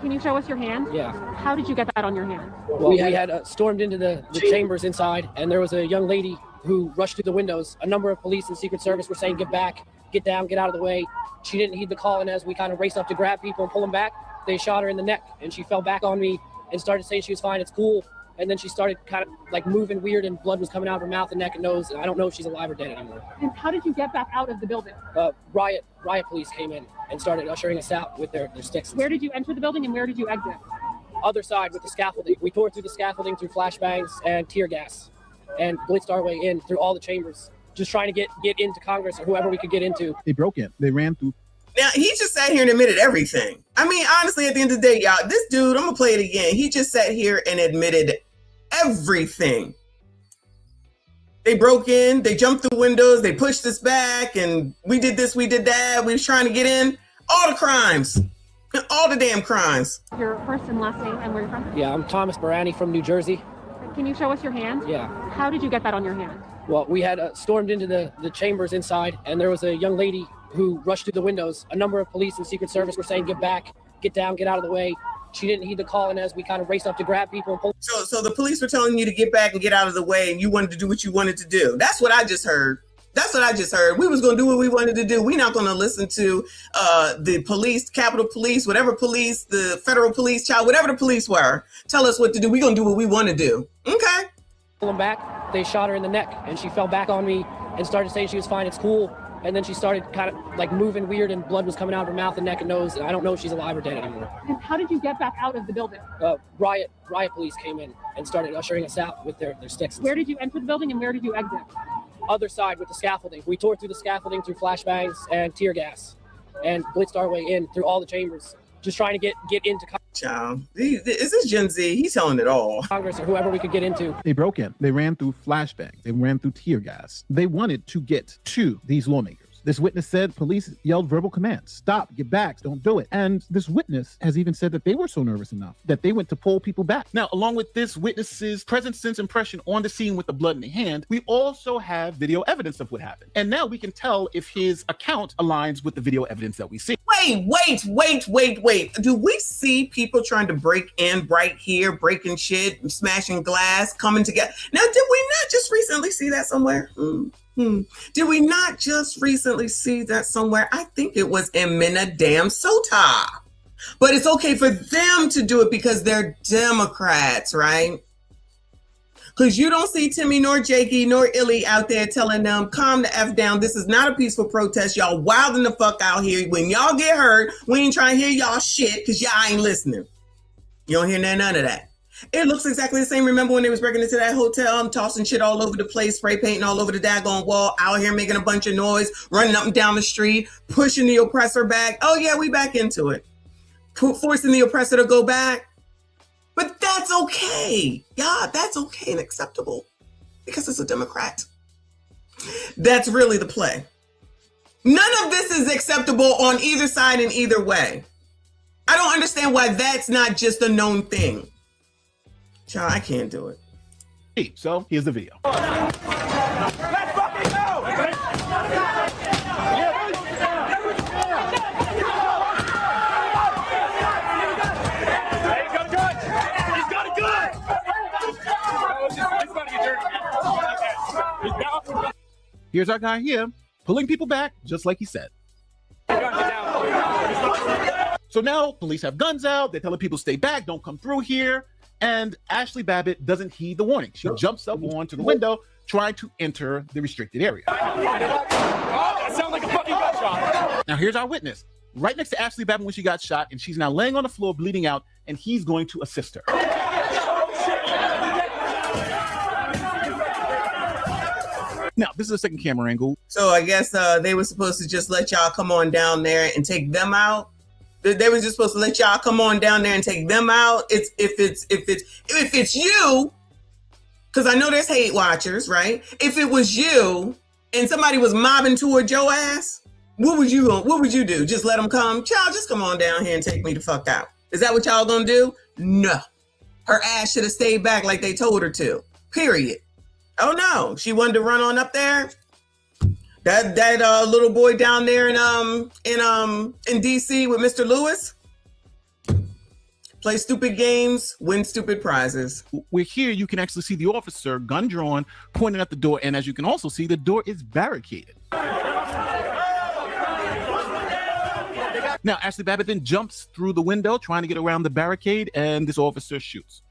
Can you show us your hand? Yeah. How did you get that on your hand? Well, we had stormed into the chambers inside, and there was a young lady who rushed through the windows. A number of police and Secret Service were saying, get back, get down, get out of the way. She didn't heed the call, and as we kind of raced up to grab people and pull them back, they shot her in the neck, and she fell back on me and started saying she was fine, it's cool. And then she started kind of like moving weird and blood was coming out of her mouth and neck and nose. I don't know if she's alive or dead anymore. And how did you get back out of the building? Riot police came in and started ushering us out with their sticks. Where did you enter the building and where did you exit? Other side with the scaffolding. We tore through the scaffolding through flashbangs and tear gas and blitzed our way in through all the chambers, just trying to get into Congress or whoever we could get into. They broke in. They ran through. Now, he just sat here and admitted everything. I mean, honestly, at the end of the day, y'all, this dude, I'm going to play it again. He just sat here and admitted everything. They broke in, they jumped through windows, they pushed us back, and we did this, we did that. We was trying to get in. All the crimes. All the damn crimes. Your first and last name and where you're from? Yeah, I'm Thomas Barani from New Jersey. Can you show us your hand? Yeah. How did you get that on your hand? Well, we had stormed into the chambers inside, and there was a young lady who rushed through the windows. A number of police and Secret Service were saying, get back, get down, get out of the way. She didn't heed the call, and as we kind of raced up to grab people and pull. So the police were telling you to get back and get out of the way, and you wanted to do what you wanted to do. That's what I just heard. That's what I just heard. We was going to do what we wanted to do. We're not going to listen to the police, Capitol Police, whatever police, the federal police, child, whatever the police were. Tell us what to do. We're going to do what we want to do. Okay. Pull them back. They shot her in the neck, and she fell back on me and started saying she was fine, it's cool. And then she started kind of like moving weird and blood was coming out of her mouth and neck and nose. And I don't know if she's alive or dead anymore. And how did you get back out of the building? Riot police came in and started ushering us out with their sticks. Where did you enter the building and where did you exit? other side with the scaffolding. We tore through the scaffolding through flashbangs and tear gas and blitzed our way in through all the chambers, just trying to get into Child, is this Gen Z? He's telling it all. Congress or whoever we could get into. They broke in. They ran through flashbangs. They ran through tear gas. They wanted to get to these lawmakers. This witness said police yelled verbal commands. Stop, get back, don't do it. And this witness has even said that they were so nervous enough that they went to pull people back. Now, along with this witness's present sense impression on the scene with the blood in the hand, we also have video evidence of what happened. And now we can tell if his account aligns with the video evidence that we see. Wait. Do we see people trying to break in right here, breaking shit, smashing glass, coming together? Now, did we not just recently see that somewhere? Did we not just recently see that somewhere? I think it was in Minnesota. But it's okay for them to do it because they're Democrats, right? Because you don't see Timmy nor Jakey nor Illy out there telling them, calm the F down. This is not a peaceful protest. Y'all wilding the fuck out here. When y'all get hurt, we ain't trying to hear y'all shit because y'all ain't listening. You don't hear none of that. It looks exactly the same. Remember when they was breaking into that hotel? I'm tossing shit all over the place, spray painting all over the daggone wall, out here making a bunch of noise, running up and down the street, pushing the oppressor back. Oh yeah, we back into it. Forcing the oppressor to go back. But that's okay. Yeah, that's okay and acceptable because it's a Democrat. That's really the play. None of this is acceptable on either side in either way. I don't understand why that's not just a known thing. Child, I can't do it. So here's the video. Let's fucking go! He's got a gun! He's got a gun! Here's our guy here, pulling people back, just like he said. So now police have guns out. They're telling people stay back, don't come through here. And Ashli Babbitt doesn't heed the warning. She jumps up onto the window, trying to enter the restricted area. Oh, that sounds like a fucking gunshot. Now here's our witness, right next to Ashli Babbitt when she got shot, and she's now laying on the floor bleeding out, and he's going to assist her. Now, this is a second camera angle. So I guess they were supposed to just let y'all come on down there and take them out. They were just supposed to let y'all come on down there and take them out. If it's you, because I know there's hate watchers, right? If it was you and somebody was mobbing toward your ass, what would you do? Just let them come? Child, just come on down here and take me the fuck out. Is that what y'all gonna do? No. Her ass should have stayed back like they told her to. Period. Oh no, she wanted to run on up there. That little boy down there in DC with Mr. Lewis, play stupid games, win stupid prizes. We're here, you can actually see the officer, gun drawn, pointing at the door, and as you can also see, the door is barricaded. Now, Ashli Babbitt then jumps through the window, trying to get around the barricade, and this officer shoots.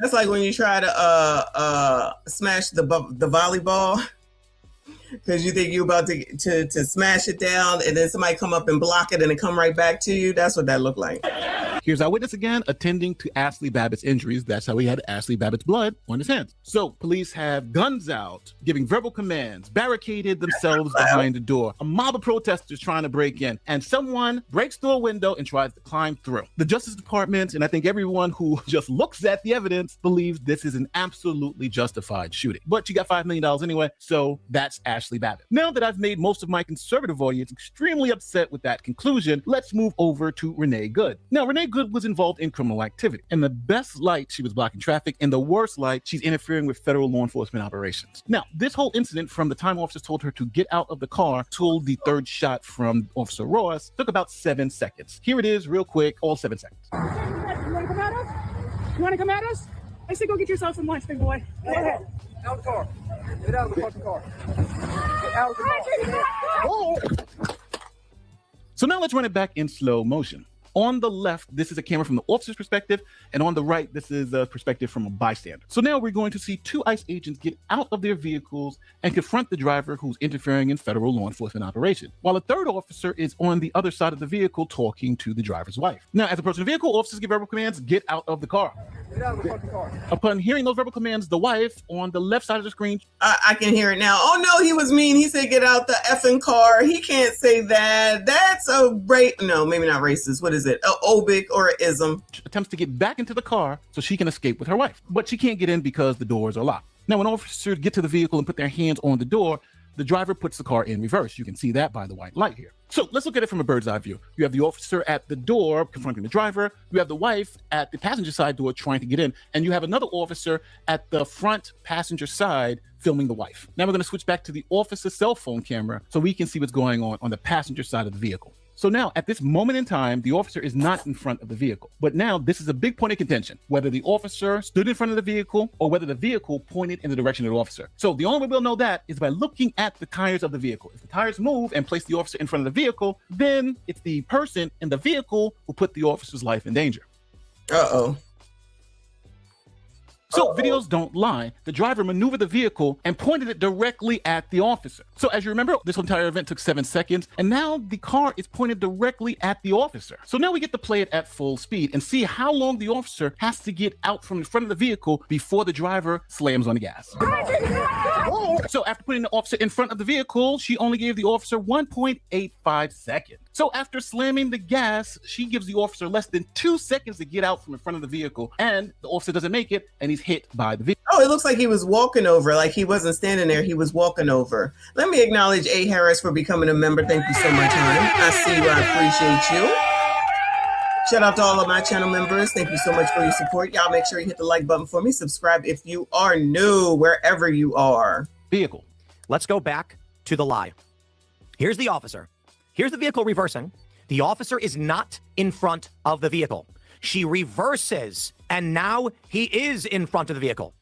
That's like when you try to smash the volleyball because you think you're about to smash it down, and then somebody come up and block it and it come right back to you. That's what that looked like. Here's our witness again, attending to Ashli Babbitt's injuries. That's how he had Ashli Babbitt's blood on his hands. So police have guns out, giving verbal commands, barricaded themselves behind the door. A mob of protesters trying to break in, and someone breaks through a window and tries to climb through. The Justice Department, and I think everyone who just looks at the evidence, believes this is an absolutely justified shooting. But you got $5 million anyway, so that's Ashli Babbitt. Now that I've made most of my conservative audience extremely upset with that conclusion, let's move over to Renee Good. Now, Renee Good was involved in criminal activity. In the best light, she was blocking traffic. In the worst light, she's interfering with federal law enforcement operations. Now, this whole incident, from the time officers told her to get out of the car till the third shot from Officer Ross, took about 7 seconds. Here it is, real quick, all 7 seconds. You want to come at us? You want to come at us? I say go get yourself some lunch, big boy. Go ahead. Out of the car. Get out of the fucking car. Get out of the car. So now let's run it back in slow motion. On the left, this is a camera from the officer's perspective, and on the right, this is a perspective from a bystander. So now we're going to see 2 ICE agents get out of their vehicles and confront the driver who's interfering in federal law enforcement operation, while a third officer is on the other side of the vehicle talking to the driver's wife. Now, as approaching the vehicle, officers give verbal commands, get out of the car. Get out of the fucking car. Upon hearing those verbal commands, the wife on the left side of the screen. I can hear it now. Oh no, he was mean. He said, get out the effing car. He can't say that. That's a no, maybe not racist. What is it? A obic or an ism. Attempts to get back into the car so she can escape with her wife, but she can't get in because the doors are locked. Now, when officers get to the vehicle and put their hands on the door, the driver puts the car in reverse. You can see that by the white light here. So let's look at it from a bird's eye view. You have the officer at the door confronting the driver. You have the wife at the passenger side door trying to get in. And you have another officer at the front passenger side filming the wife. Now we're going to switch back to the officer's cell phone camera so we can see what's going on the passenger side of the vehicle. So now, at this moment in time, the officer is not in front of the vehicle. But now, this is a big point of contention, whether the officer stood in front of the vehicle or whether the vehicle pointed in the direction of the officer. So the only way we'll know that is by looking at the tires of the vehicle. If the tires move and place the officer in front of the vehicle, then it's the person in the vehicle who put the officer's life in danger. Uh-oh. So videos don't lie. The driver maneuvered the vehicle and pointed it directly at the officer. So as you remember, this entire event took 7 seconds, and now the car is pointed directly at the officer. So now we get to play it at full speed and see how long the officer has to get out from the front of the vehicle before the driver slams on the gas. So after putting the officer in front of the vehicle, she only gave the officer 1.85 seconds. So after slamming the gas, she gives the officer less than 2 seconds to get out from in front of the vehicle, and the officer doesn't make it, and he's hit by the vehicle. Oh, it looks like he was walking over, like he wasn't standing there, he was walking over. Let me acknowledge A. Harris for becoming a member. Thank you so much, hon. I see you, I appreciate you. Shout out to all of my channel members. Thank you so much for your support. Y'all make sure you hit the like button for me. Subscribe if you are new, wherever you are. Vehicle. Let's go back to the lie. Here's the officer. Here's the vehicle reversing. The officer is not in front of the vehicle. She reverses, and now he is in front of the vehicle.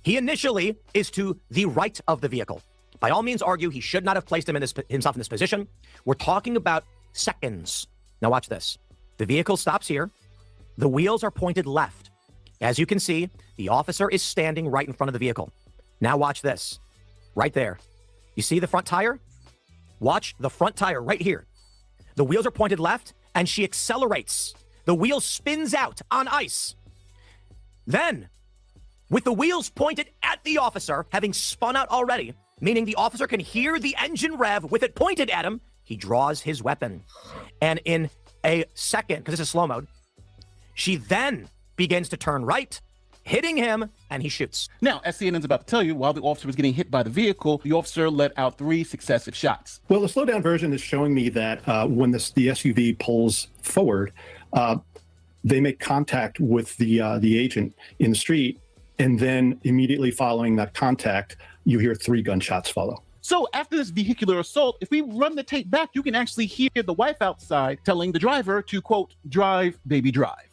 He initially is to the right of the vehicle. By all means, argue he should not have placed himself in this position. We're talking about seconds. Now watch this. The vehicle stops here. The wheels are pointed left. As you can see, the officer is standing right in front of the vehicle. Now watch this. Right there. You see the front tire? Watch the front tire right here. The wheels are pointed left, and she accelerates. The wheel spins out on ice. Then, with the wheels pointed at the officer, having spun out already, meaning the officer can hear the engine rev with it pointed at him, he draws his weapon. And in a second, because this is slow mode, she then begins to turn right, hitting him, and he shoots. Now, as CNN's about to tell you, while the officer was getting hit by the vehicle, the officer let out 3 successive shots. Well, the slowdown version is showing me that when the SUV pulls forward, they make contact with the agent in the street, and then immediately following that contact, you hear 3 gunshots follow. So after this vehicular assault, if we run the tape back, you can actually hear the wife outside telling the driver to, quote, drive, baby, drive.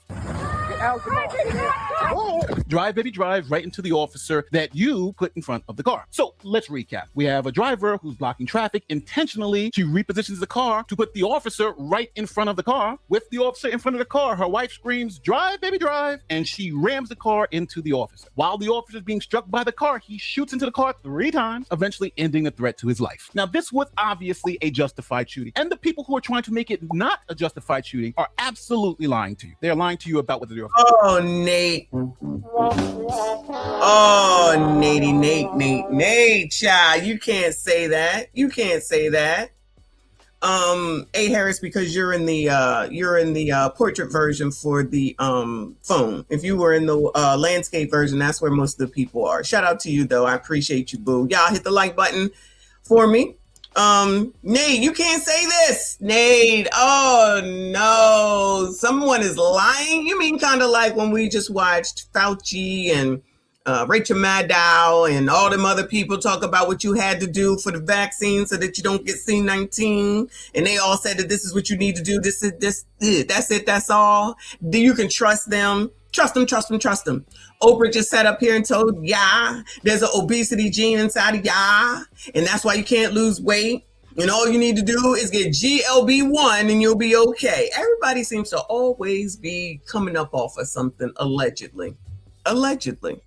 Drive, baby, drive right into the officer that you put in front of the car. So let's recap. We have a driver who's blocking traffic intentionally. She repositions the car to put the officer right in front of the car. With the officer in front of the car, her wife screams, drive, baby, drive, and she rams the car into the officer. While the officer is being struck by the car, he shoots into the car 3 times, eventually ending the threat to his life. Now, this was obviously a justified shooting, and the people who are trying to make it not a justified shooting are absolutely lying to you. They're lying to you about whether they're... Oh, Nate. Oh, Nate, child. You can't say that. You can't say that. A. Harris, because you're in the portrait version for the phone. If you were in the landscape version, that's where most of the people are. Shout out to you though. I appreciate you, boo. Y'all hit the like button for me. Nate, you can't say this. Nate, oh no, someone is lying. You mean kind of like when we just watched Fauci and Rachel Maddow and all them other people talk about what you had to do for the vaccine so that you don't get C-19, and they all said that this is what you need to do. That's it. That's all. You can trust them. Trust them. Oprah just sat up here and told, there's an obesity gene inside of and that's why you can't lose weight. And all you need to do is get GLB-1 and you'll be okay. Everybody seems to always be coming up off of something, allegedly. Allegedly.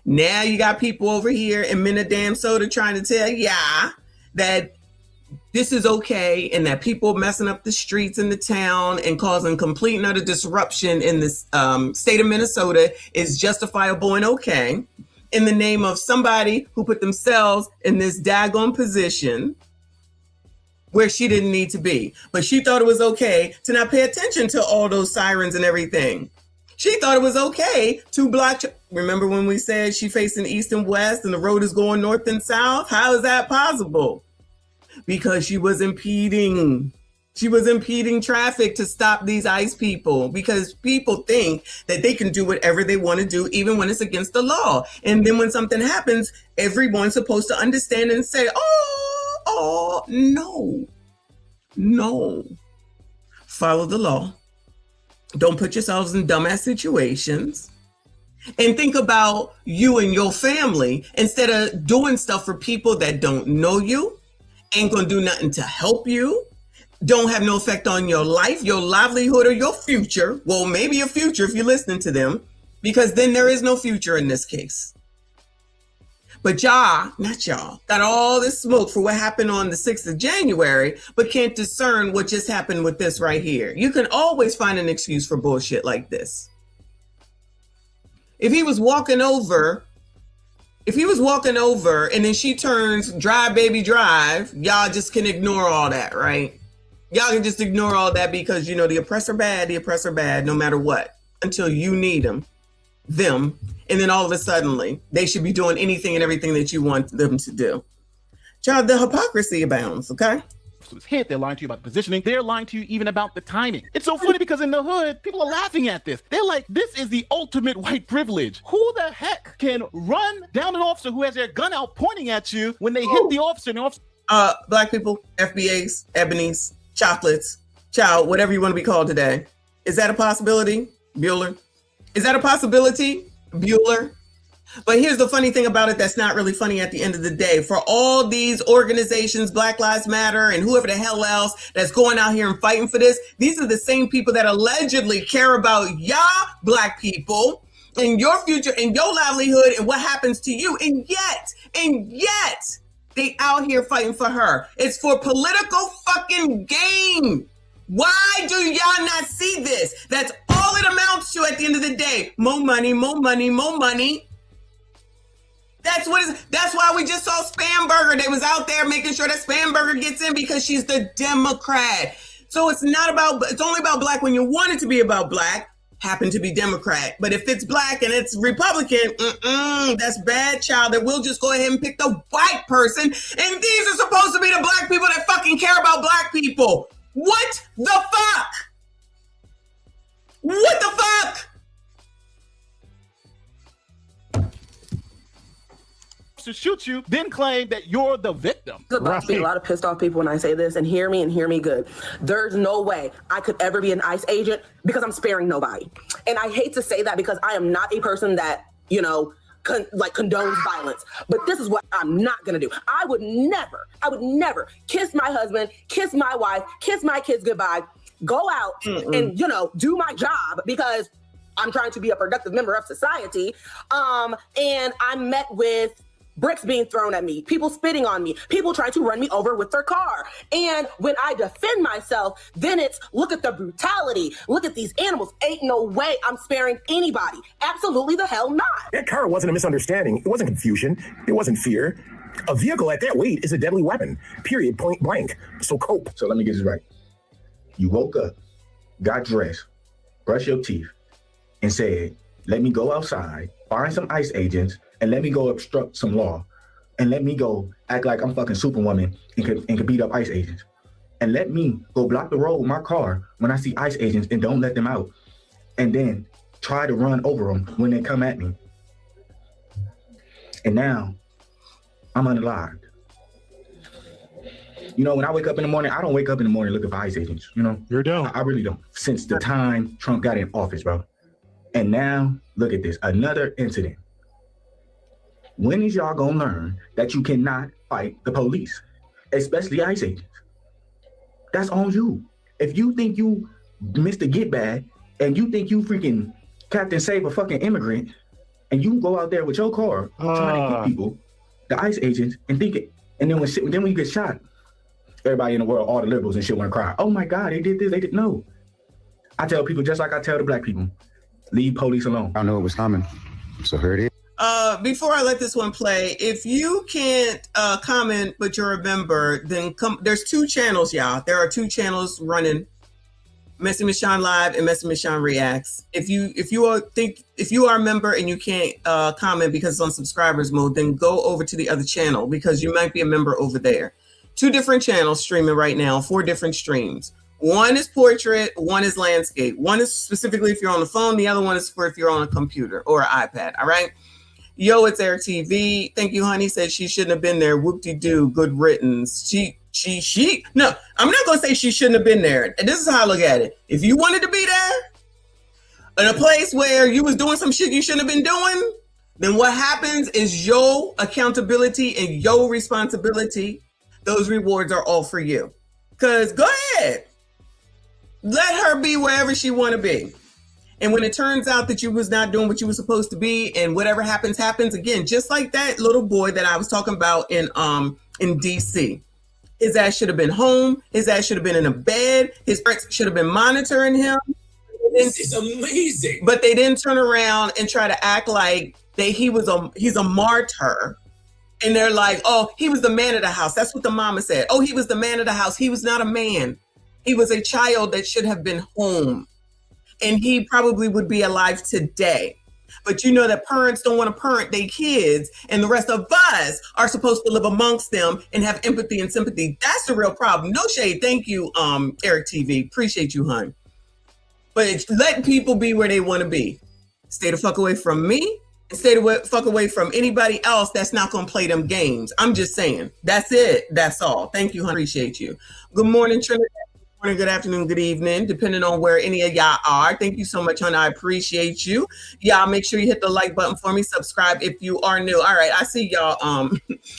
Now you got people over here in Minnesota trying to tell ya that this is okay and that people messing up the streets in the town and causing complete and utter disruption in this state of Minnesota is justifiable and okay in the name of somebody who put themselves in this daggone position where she didn't need to be. But she thought it was okay to not pay attention to all those sirens and everything. She thought it was okay to block. Remember when we said she facing east and west and the road is going north and south? How is that possible? Because she was impeding. She was impeding traffic to stop these ICE people because people think that they can do whatever they want to do, even when it's against the law. And then when something happens, everyone's supposed to understand and say, no. Follow the law. Don't put yourselves in dumbass situations. And think about you and your family instead of doing stuff for people that don't know you, ain't gonna do nothing to help you, don't have no effect on your life, your livelihood, or your future. Well, maybe your future if you're listening to them, because then there is no future in this case. But not y'all, got all this smoke for what happened on the 6th of January, but can't discern what just happened with this right here. You can always find an excuse for bullshit like this. If he was walking over and then she turns drive, baby, drive, y'all just can ignore all that, right? Y'all can just ignore all that because, you know, the oppressor bad no matter what, until you need them. And then all of a sudden, they should be doing anything and everything that you want them to do. Child, the hypocrisy abounds, okay? Hit, they're lying to you about the positioning. They're lying to you even about the timing. It's so funny because in the hood, people are laughing at this. They're like, this is the ultimate white privilege. Who the heck can run down an officer who has their gun out pointing at you when they hit the officer? And the officer Black people, FBAs, ebonies, chocolates, child, whatever you want to be called today. Is that a possibility, Bueller? Is that a possibility, Bueller? But here's the funny thing about it that's not really funny at the end of the day. For all these organizations, Black Lives Matter and whoever the hell else that's going out here and fighting for this, these are the same people that allegedly care about y'all Black people and your future and your livelihood and what happens to you. And yet, they out here fighting for her. It's for political fucking gain. Why do y'all not see this? That's all it amounts to at the end of the day. More money, more money, more money. That's why we just saw Spamberger. They was out there making sure that Spamberger gets in because she's the Democrat. So it's only about Black when you want it to be about Black, happen to be Democrat. But if it's Black and it's Republican, that's bad, child. That we'll just go ahead and pick the white person. And these are supposed to be the Black people that fucking care about Black people. What the fuck? What the fuck? to shoot you, then claim that you're the victim. There's about to be a lot of pissed off people when I say this, and hear me good. There's no way I could ever be an ICE agent because I'm sparing nobody. And I hate to say that because I am not a person that, you know, condones violence. But this is what I'm not gonna do. I would never kiss my husband, kiss my wife, kiss my kids goodbye, go out and, you know, do my job because I'm trying to be a productive member of society. And I'm met with bricks being thrown at me, people spitting on me, people trying to run me over with their car. And when I defend myself, then it's look at the brutality, look at these animals. Ain't no way I'm sparing anybody. Absolutely the hell not. That car wasn't a misunderstanding. It wasn't confusion. It wasn't fear. A vehicle at that weight is a deadly weapon, period, point blank. So cope. So let me get this right. You woke up, got dressed, brushed your teeth, and said, let me go outside, find some ICE agents, and let me go obstruct some law, and let me go act like I'm fucking Superwoman and could beat up ICE agents. And let me go block the road with my car when I see ICE agents and don't let them out. And then try to run over them when they come at me. And now I'm unalived. You know, when I wake up in the morning, I don't wake up in the morning looking for ICE agents, you know? You don't. I really don't. Since the time Trump got in office, bro. And now, look at this, another incident. When is y'all gonna learn that you cannot fight the police? especially ICE agents. That's on you. If you think you Mr. Get Bad and you think you freaking Captain Save a fucking immigrant and you go out there with your car trying to hit people, the ICE agents, and think it, and then when you get shot, everybody in the world, all the liberals and shit want to cry. Oh my God, they did this, they did no. I tell people just like I tell the black people, leave police alone. I know it was coming, so here it is. Before I let this one play, if you can't comment but you're a member, then there's 2 channels, y'all. There are 2 channels running, Messy Michonne Live and Messy Michonne Reacts. If you are a member and you can't comment because it's on subscribers mode, then go over to the other channel because you might be a member over there. 2 different channels streaming right now, 4 different streams. One is portrait, one is landscape. One is specifically if you're on the phone, the other one is for if you're on a computer or an iPad, all right? Yo, it's Air TV. Thank you, honey. Said she shouldn't have been there. Whoop-de-doo. Good riddance. No, I'm not going to say she shouldn't have been there. And this is how I look at it. If you wanted to be there in a place where you was doing some shit you shouldn't have been doing, then what happens is your accountability and your responsibility. Those rewards are all for you. Because go ahead. Let her be wherever she want to be. And when it turns out that you was not doing what you were supposed to be and whatever happens, happens again, just like that little boy that I was talking about in DC. His ass should have been home. His ass should have been in a bed. His parents should have been monitoring him. This is amazing. But they didn't turn around and try to act like he's a martyr. And they're like, oh, he was the man of the house. That's what the mama said. Oh, he was the man of the house. He was not a man. He was a child that should have been home. And he probably would be alive today. But you know that parents don't want to parent their kids, and the rest of us are supposed to live amongst them and have empathy and sympathy. That's the real problem. No shade. Thank you, Eric TV. Appreciate you, hon. But let people be where they want to be. Stay the fuck away from me and stay the fuck away from anybody else that's not going to play them games. I'm just saying. That's it. That's all. Thank you, hon. Appreciate you. Good morning, Trinidad. Morning, good afternoon, good evening, depending on where any of y'all are. Thank you so much, honey. I appreciate you. Y'all make sure you hit the like button for me. Subscribe if you are new. All right, I see y'all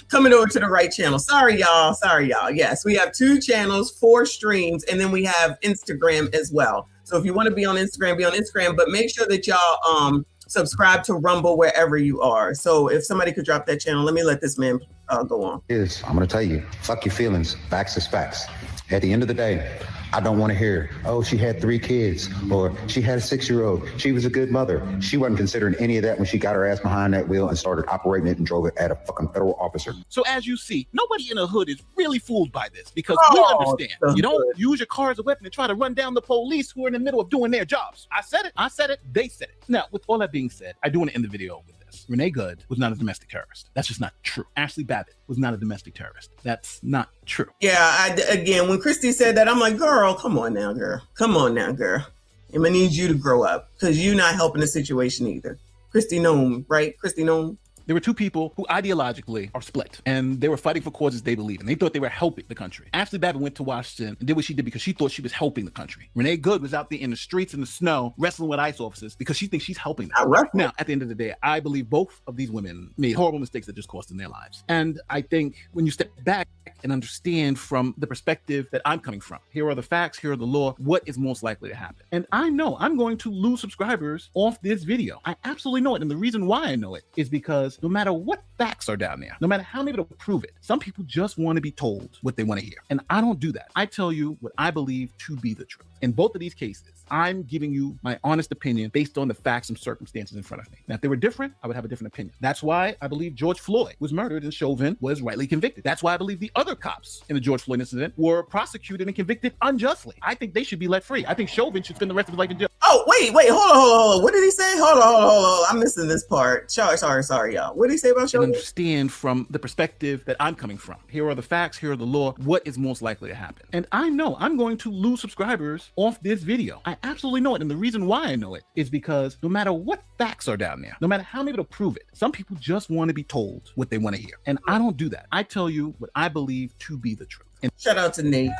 coming over to the right channel. Sorry, y'all. Yes, we have 2 channels, 4 streams, and then we have Instagram as well. So if you want to be on Instagram, but make sure that y'all subscribe to Rumble wherever you are. So if somebody could drop that channel, let this man go on. I'm going to tell you, fuck your feelings. Facts is facts. At the end of the day, I don't want to hear, oh, she had 3 kids, or she had a 6-year-old. She was a good mother. She wasn't considering any of that when she got her ass behind that wheel and started operating it and drove it at a fucking federal officer. So as you see, nobody in the hood is really fooled by this because we understand. You don't use your car as a weapon to try to run down the police who are in the middle of doing their jobs. I said it, they said it. Now, with all that being said, I do want to end the video with this. Renee Good was not a domestic terrorist. That's just not true. Ashli Babbitt was not a domestic terrorist. That's not true. Yeah, again, when Christy said that, I'm like, girl, come on now, girl. I'm gonna need you to grow up because you're not helping the situation either. Christy Nome, right? Christy Nome. There were 2 people who ideologically are split, and they were fighting for causes they believe in. They thought they were helping the country. Ashli Babbitt went to Washington and did what she did because she thought she was helping the country. Renee Good was out there in the streets in the snow wrestling with ICE officers because she thinks she's helping them. Now, at the end of the day, I believe both of these women made horrible mistakes that just cost them their lives. And I think when you step back and understand from the perspective that I'm coming from, here are the facts, here are the law, what is most likely to happen. And I know I'm going to lose subscribers off this video. I absolutely know it. And the reason why I know it is because no matter what facts are down there, no matter how many to prove it, some people just want to be told what they want to hear. And I don't do that. I tell you what I believe to be the truth. In both of these cases, I'm giving you my honest opinion based on the facts and circumstances in front of me. Now, if they were different, I would have a different opinion. That's why I believe George Floyd was murdered and Chauvin was rightly convicted. That's why I believe the other cops in the George Floyd incident were prosecuted and convicted unjustly. I think they should be let free. I think Chauvin should spend the rest of his life in jail. Oh, wait, hold on. What did he say? Hold on. I'm missing this part. Sorry, y'all. What did he say about Chauvin? Understand from the perspective that I'm coming from. Here are the facts, here are the law, what is most likely to happen. And I know I'm going to lose subscribers off this video. I absolutely know it. And the reason why I know it is because no matter what facts are down there, no matter how many to prove it, some people just want to be told what they want to hear. And I don't do that. I tell you what I believe to be the truth. And shout out to Nate.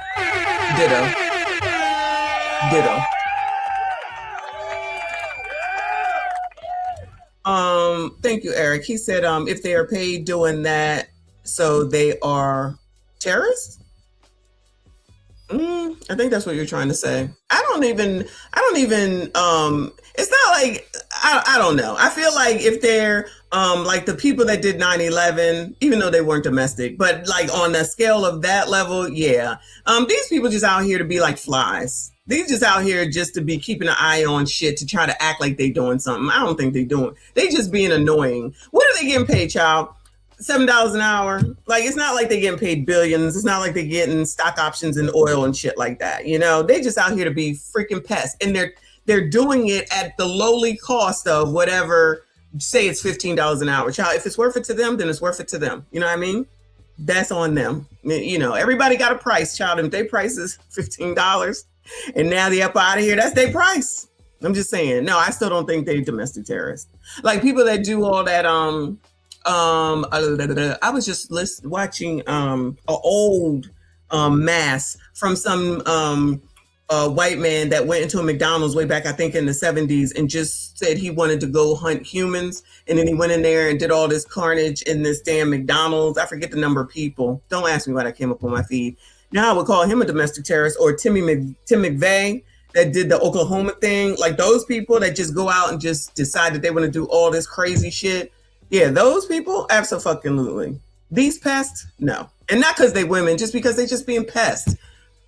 Ditto. Thank you, Eric. He said if they are paid doing that, so they are Terrorists? I think that's what you're trying to say. I don't even, it's not like, I don't know. I feel like if they're like the people that did 9/11, even though they weren't domestic, but like on the scale of that level, yeah. These people just out here to be like flies. These just out here just to be keeping an eye on shit to try to act like they doing something. I don't think they doing. They just being annoying. What are they getting paid, child? $7 an hour. Like, it's not like they getting paid billions. It's not like they're getting stock options in oil and shit like that. You know, they just out here to be freaking pests, and they're doing it at the lowly cost of whatever. Say it's $15 an hour, child. If it's worth it to them, then it's worth it to them. You know what I mean? That's on them. You know, everybody got a price, child. And if their price is $15, and now they up out of here, that's their price. I'm just saying. No, I still don't think they domestic terrorists. Like people that do all that. I was just watching an old mass from some white man that went into a McDonald's way back, I think in the 70s, and just said he wanted to go hunt humans. And then he went in there and did all this carnage in this damn McDonald's. I forget the number of people. Don't ask me why that came up on my feed. Now I would call him a domestic terrorist, or Tim McVeigh that did the Oklahoma thing. Like those people that just go out and just decide that they want to do all this crazy shit. Yeah, those people, absolutely. These pests, no. And not because they women, just because they just being pests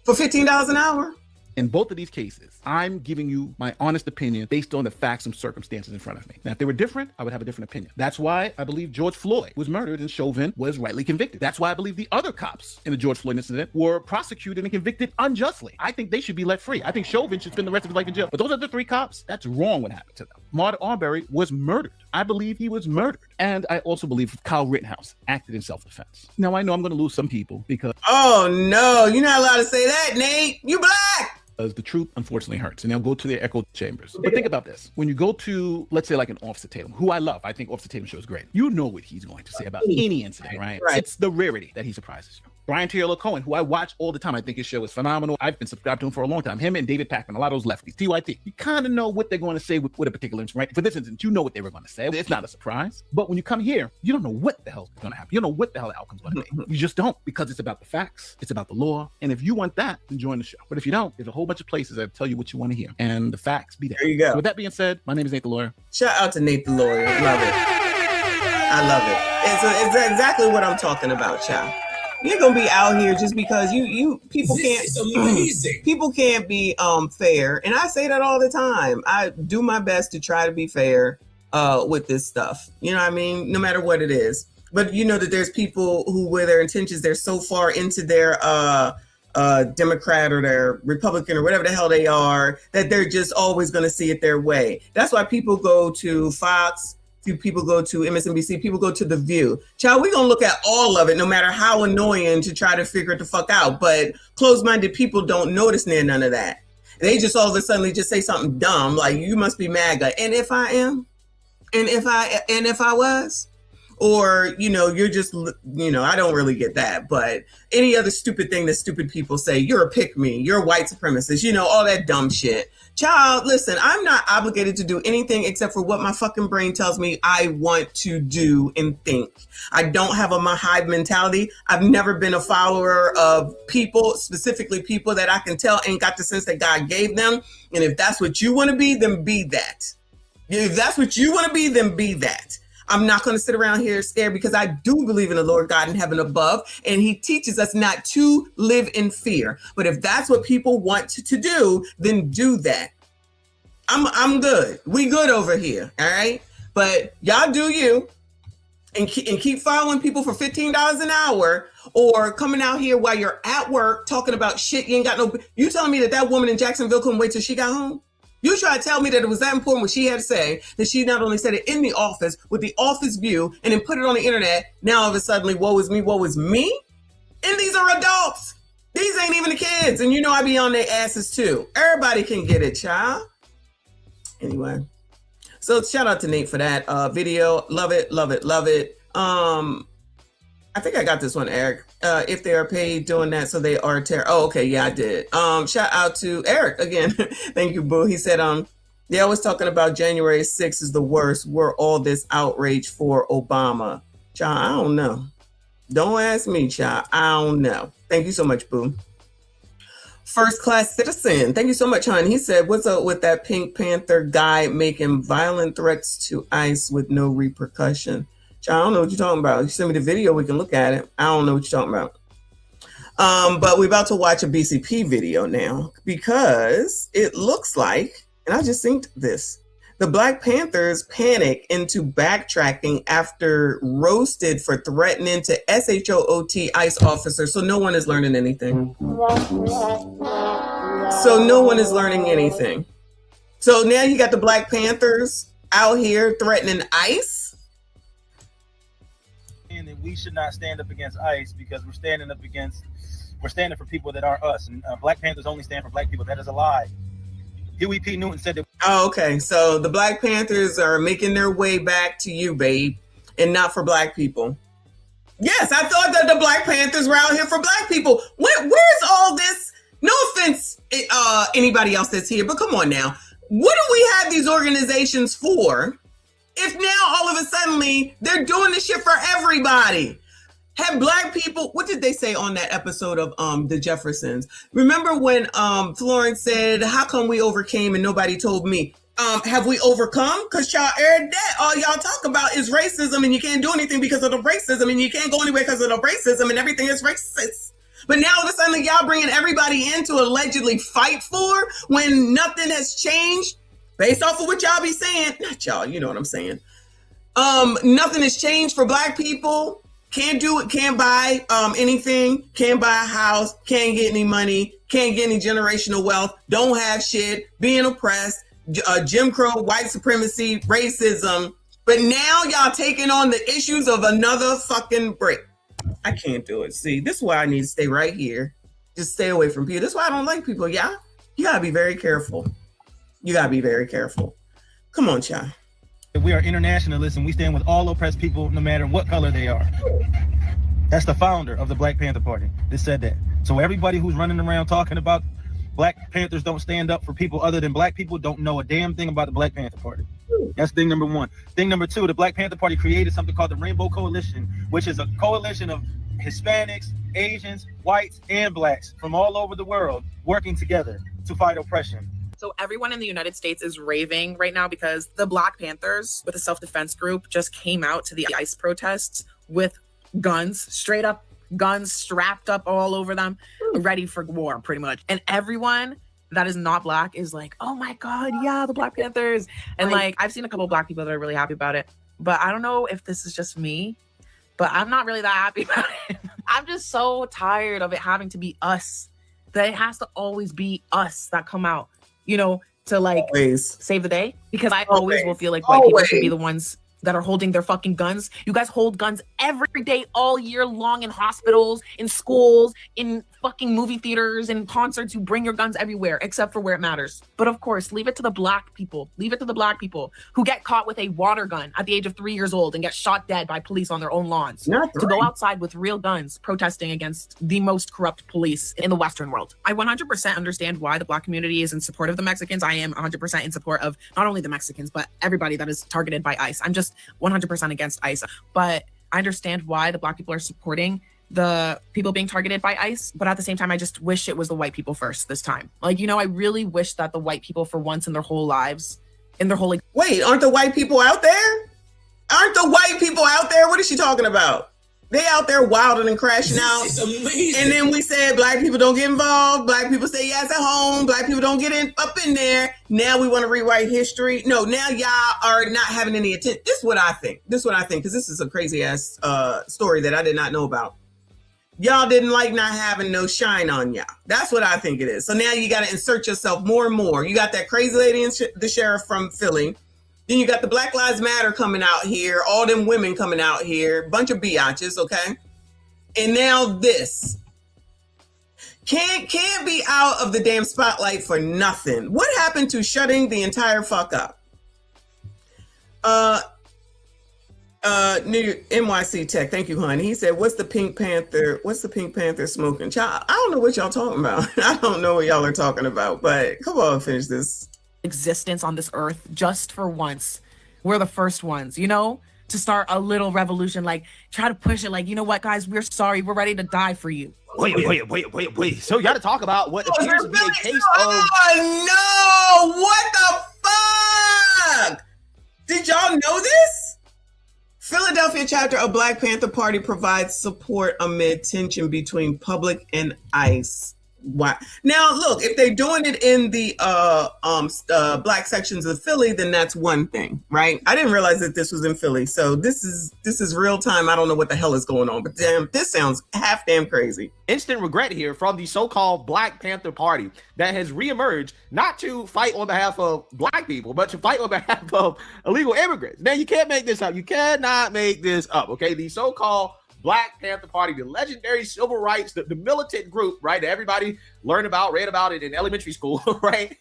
for $15 an hour. In both of these cases, I'm giving you my honest opinion based on the facts and circumstances in front of me. Now, if they were different, I would have a different opinion. That's why I believe George Floyd was murdered and Chauvin was rightly convicted. That's why I believe the other cops in the George Floyd incident were prosecuted and convicted unjustly. I think they should be let free. I think Chauvin should spend the rest of his life in jail. But those other three cops, that's wrong what happened to them. Ahmaud Arbery was murdered. I believe he was murdered. And I also believe Kyle Rittenhouse acted in self-defense. Now, I know I'm going to lose some people because... Oh, no. You're not allowed to say that, Nate. You black. The truth unfortunately hurts, and they'll go to their echo chambers. But think about this. When you go to, let's say, like an Officer Tatum, who I love, I think Officer Tatum show is great. You know what he's going to say about any incident, right? It's the rarity that he surprises you. Brian Taylor Cohen, who I watch all the time. I think his show is phenomenal. I've been subscribed to him for a long time. Him and David Pakman, a lot of those lefties. TYT. You kind of know what they're going to say with a particular incident, right? For this instance, you know what they were going to say. It's not a surprise. But when you come here, you don't know what the hell's going to happen. You don't know what the hell the outcome's going to be. You just don't, because it's about the facts. It's about the law. And if you want that, then join the show. But if you don't, there's a whole bunch of places that tell you what you want to hear. And the facts be there. There you go. So with that being said, my name is Nate the Lawyer. Shout out to Nate the Lawyer. Love it. I love it. It's exactly what I'm talking about, child. You're gonna be out here just because people can't be fair, and I say that all the time. I do my best to try to be fair with this stuff. You know what I mean? No matter what it is. But you know that there's people who, where their intentions, they're so far into their Democrat or their Republican or whatever the hell they are, that they're just always gonna see it their way. That's why people go to Fox. People go to MSNBC, people go to The View. Child, we're going to look at all of it, no matter how annoying, to try to figure it the fuck out. But closed-minded people don't notice none of that. They just all of a sudden just say something dumb, like, you must be MAGA. And if I am? And if I was? Or, you know, you're just, you know, I don't really get that. But any other stupid thing that stupid people say, you're a pick-me, you're a white supremacist, you know, all that dumb shit. Child, listen, I'm not obligated to do anything except for what my fucking brain tells me I want to do and think. I don't have a hive mentality. I've never been a follower of people, specifically people that I can tell ain't got the sense that God gave them. And if that's what you want to be, then be that. If that's what you want to be, then be that. I'm not going to sit around here scared, because I do believe in the Lord God in heaven above, and he teaches us not to live in fear. But if that's what people want to do, then do that. I'm good. We good over here. All right. But y'all do you, and keep following people for $15 an hour, or coming out here while you're at work talking about shit you ain't got no. You telling me that woman in Jacksonville couldn't wait till she got home? You try to tell me that it was that important what she had to say, that she not only said it in the office with the office view and then put it on the internet. Now all of a sudden, woe is me, woe is me. And these are adults. These ain't even the kids. And you know I be on their asses too. Everybody can get it, child. Anyway, so shout out to Nate for that video. Love it, love it, love it. I think I got this one, Eric. If they are paid doing that, so they are Oh, okay, yeah, I did. Shout out to Eric again. Thank you, boo. He said, they always talking about January 6th is the worst. We're all this outrage for Obama. Child, I don't know. Don't ask me, child. I don't know. Thank you so much, Boo. First Class Citizen. Thank you so much, hon. He said, what's up with that Pink Panther guy making violent threats to ICE with no repercussion? Child, I don't know what you're talking about. You send me the video, we can look at it. I don't know what you're talking about. But we're about to watch a BCP video now because it looks like, and I just synced this, the Black Panthers panic into backtracking after roasted for threatening to SHOOT ICE officers. So no one is learning anything. So no one is learning anything. So now you got the Black Panthers out here threatening ICE. And that we should not stand up against ICE because we're standing for people that aren't us. And Black Panthers only stand for Black people. That is a lie. Huey P. Newton said that. Oh, okay. So the Black Panthers are making their way back to you, babe, and not for Black people. Yes, I thought that the Black Panthers were out here for Black people. Where's all this? No offense, anybody else that's here, but come on now. What do we have these organizations for if now all of a sudden they're doing this shit for everybody? Have Black people, what did they say on that episode of The Jeffersons? Remember when Florence said, how come we overcame and nobody told me? Have we overcome? Because y'all aired that. All y'all talk about is racism and you can't do anything because of the racism and you can't go anywhere because of the racism and everything is racist. But now all of a sudden y'all bringing everybody in to allegedly fight for when nothing has changed based off of what y'all be saying. Not y'all, you know what I'm saying. Nothing has changed for Black people. Can't do it, can't buy anything, can't buy a house, can't get any money, can't get any generational wealth, don't have shit, being oppressed, Jim Crow, white supremacy, racism. But now y'all taking on the issues of another fucking break. I can't do it. See, this is why I need to stay right here. Just stay away from people. This is why I don't like people. Yeah, you gotta be very careful. You gotta be very careful. Come on, child. We are internationalists and we stand with all oppressed people no matter what color they are. That's the founder of the Black Panther Party that said that. So everybody who's running around talking about Black Panthers don't stand up for people other than Black people don't know a damn thing about the Black Panther Party. That's thing number one. Thing number two, the Black Panther Party created something called the Rainbow Coalition, which is a coalition of Hispanics, Asians, whites, and Blacks from all over the world working together to fight oppression. So everyone in the United States is raving right now because the Black Panthers with a self-defense group just came out to the ICE protests with guns, straight up guns strapped up all over them, ready for war pretty much. And everyone that is not Black is like, oh my God, yeah, the Black Panthers. And like, I've seen a couple of Black people that are really happy about it, but I don't know if this is just me, but I'm not really that happy about it. I'm just so tired of it having to be us, that it has to always be us that come out, you know, to like save the day, because I always will feel like white people should be the ones that are holding their fucking guns. You guys hold guns every day, all year long, in hospitals, in schools, in fucking movie theaters, in concerts. You bring your guns everywhere except for where it matters. But of course, leave it to the Black people. Leave it to the Black people who get caught with a water gun at the age of 3 years old and get shot dead by police on their own lawns to go outside with real guns protesting against the most corrupt police in the Western world. I 100% understand why the Black community is in support of the Mexicans. I am 100% in support of not only the Mexicans, but everybody that is targeted by ICE. I'm just 100% against ICE, but I understand why the Black people are supporting the people being targeted by ICE. But at the same time, I just wish it was the white people first this time. Like, you know, I really wish that the white people for once in their whole lives, in their whole like, wait, aren't the white people out there? Aren't the white people out there? What is she talking about? They out there wilding and crashing out. And then we said Black people don't get involved. Black people say yes at home. Black people don't get up in there. Now we want to rewrite history. No, now y'all are not having any attention. This is what I think. Because this is a crazy ass story that I did not know about. Y'all didn't like not having no shine on y'all. That's what I think it is. So now you got to insert yourself more and more. You got that crazy lady and the sheriff from Philly. Then you got the Black Lives Matter coming out here, all them women coming out here, bunch of biatches, okay? And now this. Can't be out of the damn spotlight for nothing. What happened to shutting the entire fuck up? New NYC Tech, thank you, honey. He said, what's the Pink Panther smoking? Child, I don't know what y'all talking about. I don't know what y'all are talking about, but come on, finish this. Existence on this earth just for once. We're the first ones, you know, to start a little revolution, like try to push it, like, you know what, guys, we're sorry, we're ready to die for you. Wait. So you got to talk about what appears to be a case of. Oh no! What the fuck? Did y'all know this? Philadelphia chapter of Black Panther Party provides support amid tension between public and ICE. Why? Now, look, if they're doing it in the black sections of Philly, then that's one thing, right? I didn't realize that this was in Philly, so this is real time. I don't know what the hell is going on, but damn, this sounds half damn crazy. Instant regret here from the so-called Black Panther Party that has reemerged not to fight on behalf of black people, but to fight on behalf of illegal immigrants. Now, you can't make this up. You cannot make this up, okay? The so-called Black Panther Party, the legendary civil rights, the militant group, right, that everybody learned about, read about it in elementary school, right?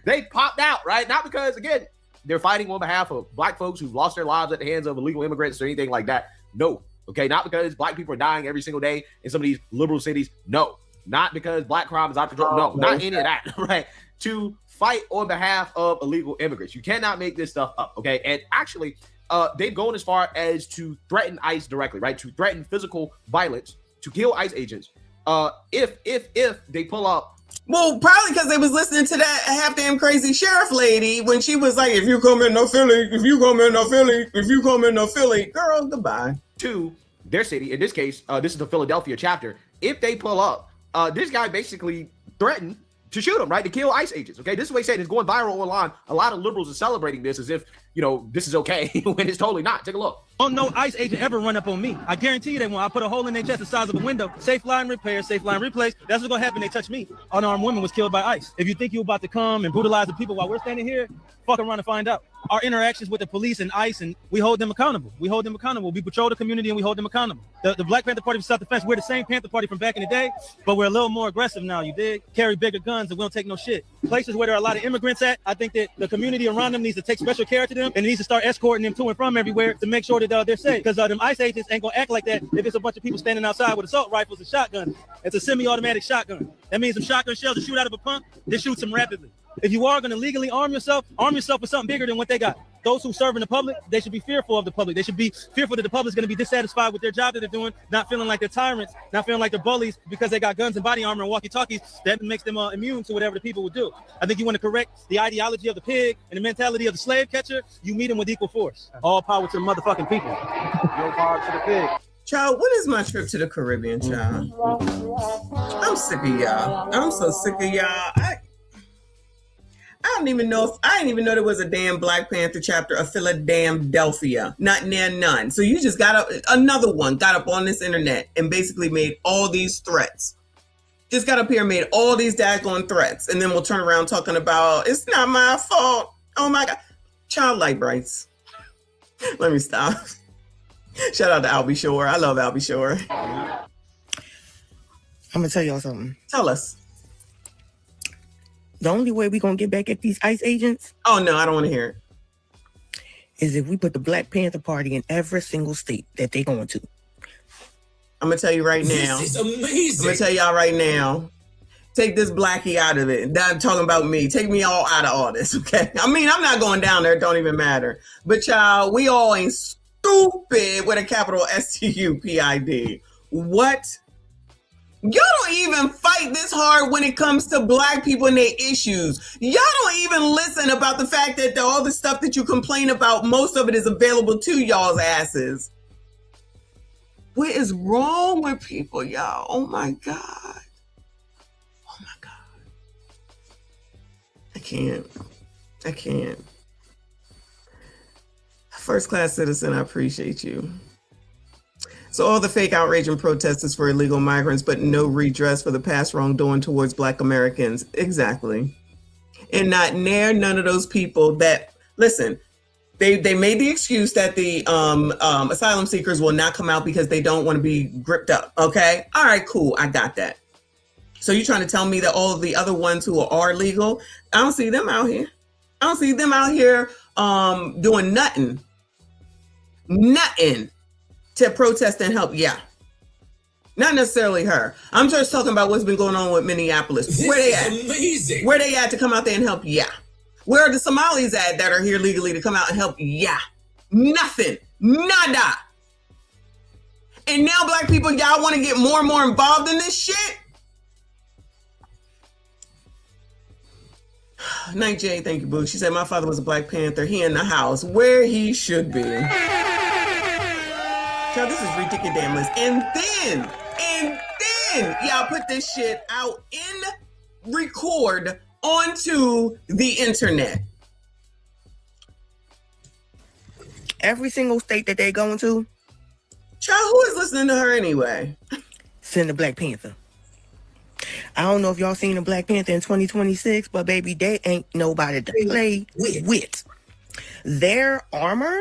They popped out, right? Not because, again, they're fighting on behalf of black folks who've lost their lives at the hands of illegal immigrants or anything like that. No, okay? Not because black people are dying every single day in some of these liberal cities. No, not because black crime is out of control. No, not any of that, right? To fight on behalf of illegal immigrants. You cannot make this stuff up, okay? And actually, they've gone as far as to threaten ICE directly, right? To threaten physical violence, to kill ICE agents. If they pull up. Well, probably because they was listening to that half damn crazy sheriff lady when she was like, if you come in no Philly, if you come in no Philly, if you come in no Philly, girl, goodbye. To their city. In this case, this is the Philadelphia chapter. If they pull up, this guy basically threatened to shoot him, right? To kill ICE agents. Okay, this is what he said. It's going viral online. A lot of liberals are celebrating this as if, you know, this is okay when it's totally not. Take a look. Don't no ICE agent ever run up on me. I guarantee you they won't. I put a hole in their chest the size of a window. Safe line repair, safe line replace. That's what's gonna happen. They touch me. Unarmed woman was killed by ICE. If you think you're about to come and brutalize the people while we're standing here, fuck around and find out. Our interactions with the police and ICE, and we hold them accountable. We hold them accountable. We patrol the community and we hold them accountable. The Black Panther Party for self-defense, we're the same Panther Party from back in the day, but we're a little more aggressive now, you dig? Carry bigger guns and we don't take no shit. Places where there are a lot of immigrants at, I think that the community around them needs to take special care to them and needs to start escorting them to and from everywhere to make sure that they're safe. Because them ICE agents ain't gonna act like that if it's a bunch of people standing outside with assault rifles and shotguns. It's a semi-automatic shotgun. That means some shotgun shells that shoot out of a pump, they shoot them rapidly. If you are gonna legally arm yourself with something bigger than what they got. Those who serve in the public, they should be fearful of the public. They should be fearful that the public is going to be dissatisfied with their job that they're doing, not feeling like they're tyrants, not feeling like they're bullies because they got guns and body armor and walkie-talkies that makes them immune to whatever the people would do. I think you want to correct the ideology of the pig and the mentality of the slave catcher, you meet them with equal force. All power to the motherfucking people. No power to the pig. Child, when is my trip to the Caribbean, child? I'm sick of y'all. I'm so sick of y'all. I didn't even know there was a damn Black Panther chapter of Philadelphia. Not near none. So you just got up on this internet and basically made all these threats. Just got up here and made all these daggone threats. And then we'll turn around talking about, it's not my fault. Oh my God. Childlike Bryce. Let me stop. Shout out to Albie Shore. I love Albie Shore. I'm going to tell y'all something. Tell us. The only way we're going to get back at these ICE agents. Oh, no, I don't want to hear it. Is if we put the Black Panther Party in every single state that they're going to. I'm going to tell you right now. This is amazing. I'm going to tell y'all right now. Take this blackie out of it. I'm talking about me. Take me all out of all this, okay? I mean, I'm not going down there. It don't even matter. But y'all, we all ain't stupid with a capital STUPID. What? Y'all don't even fight this hard when it comes to black people and their issues. Y'all don't even listen about the fact that all the stuff that you complain about, most of it is available to y'all's asses. What is wrong with people, y'all? Oh my God. Oh my God. I can't. First class citizen, I appreciate you. So all the fake outrage and protests is for illegal migrants, but no redress for the past wrongdoing towards Black Americans. Exactly. And not near none of those people that, listen, they made the excuse that the asylum seekers will not come out because they don't want to be gripped up. Okay. All right, cool. I got that. So you're trying to tell me that all of the other ones who are legal, I don't see them out here. I don't see them out here doing nothing to protest and help. Yeah. Not necessarily her. I'm just talking about what's been going on with Minneapolis. Where they at? Amazing. Where they at to come out there and help? Yeah. Where are the Somalis at that are here legally to come out and help? Yeah. Nothing. Nada. And now black people, y'all want to get more and more involved in this shit? Night J, thank you, boo. She said, my father was a Black Panther. He in the house where he should be. Child, this is ridiculous. And then y'all put this shit out in record onto the internet. Every single state that they going to. Child, who is listening to her anyway? Send the Black Panther. I don't know if y'all seen the Black Panther in 2026, but baby, they ain't nobody to play with. Their armor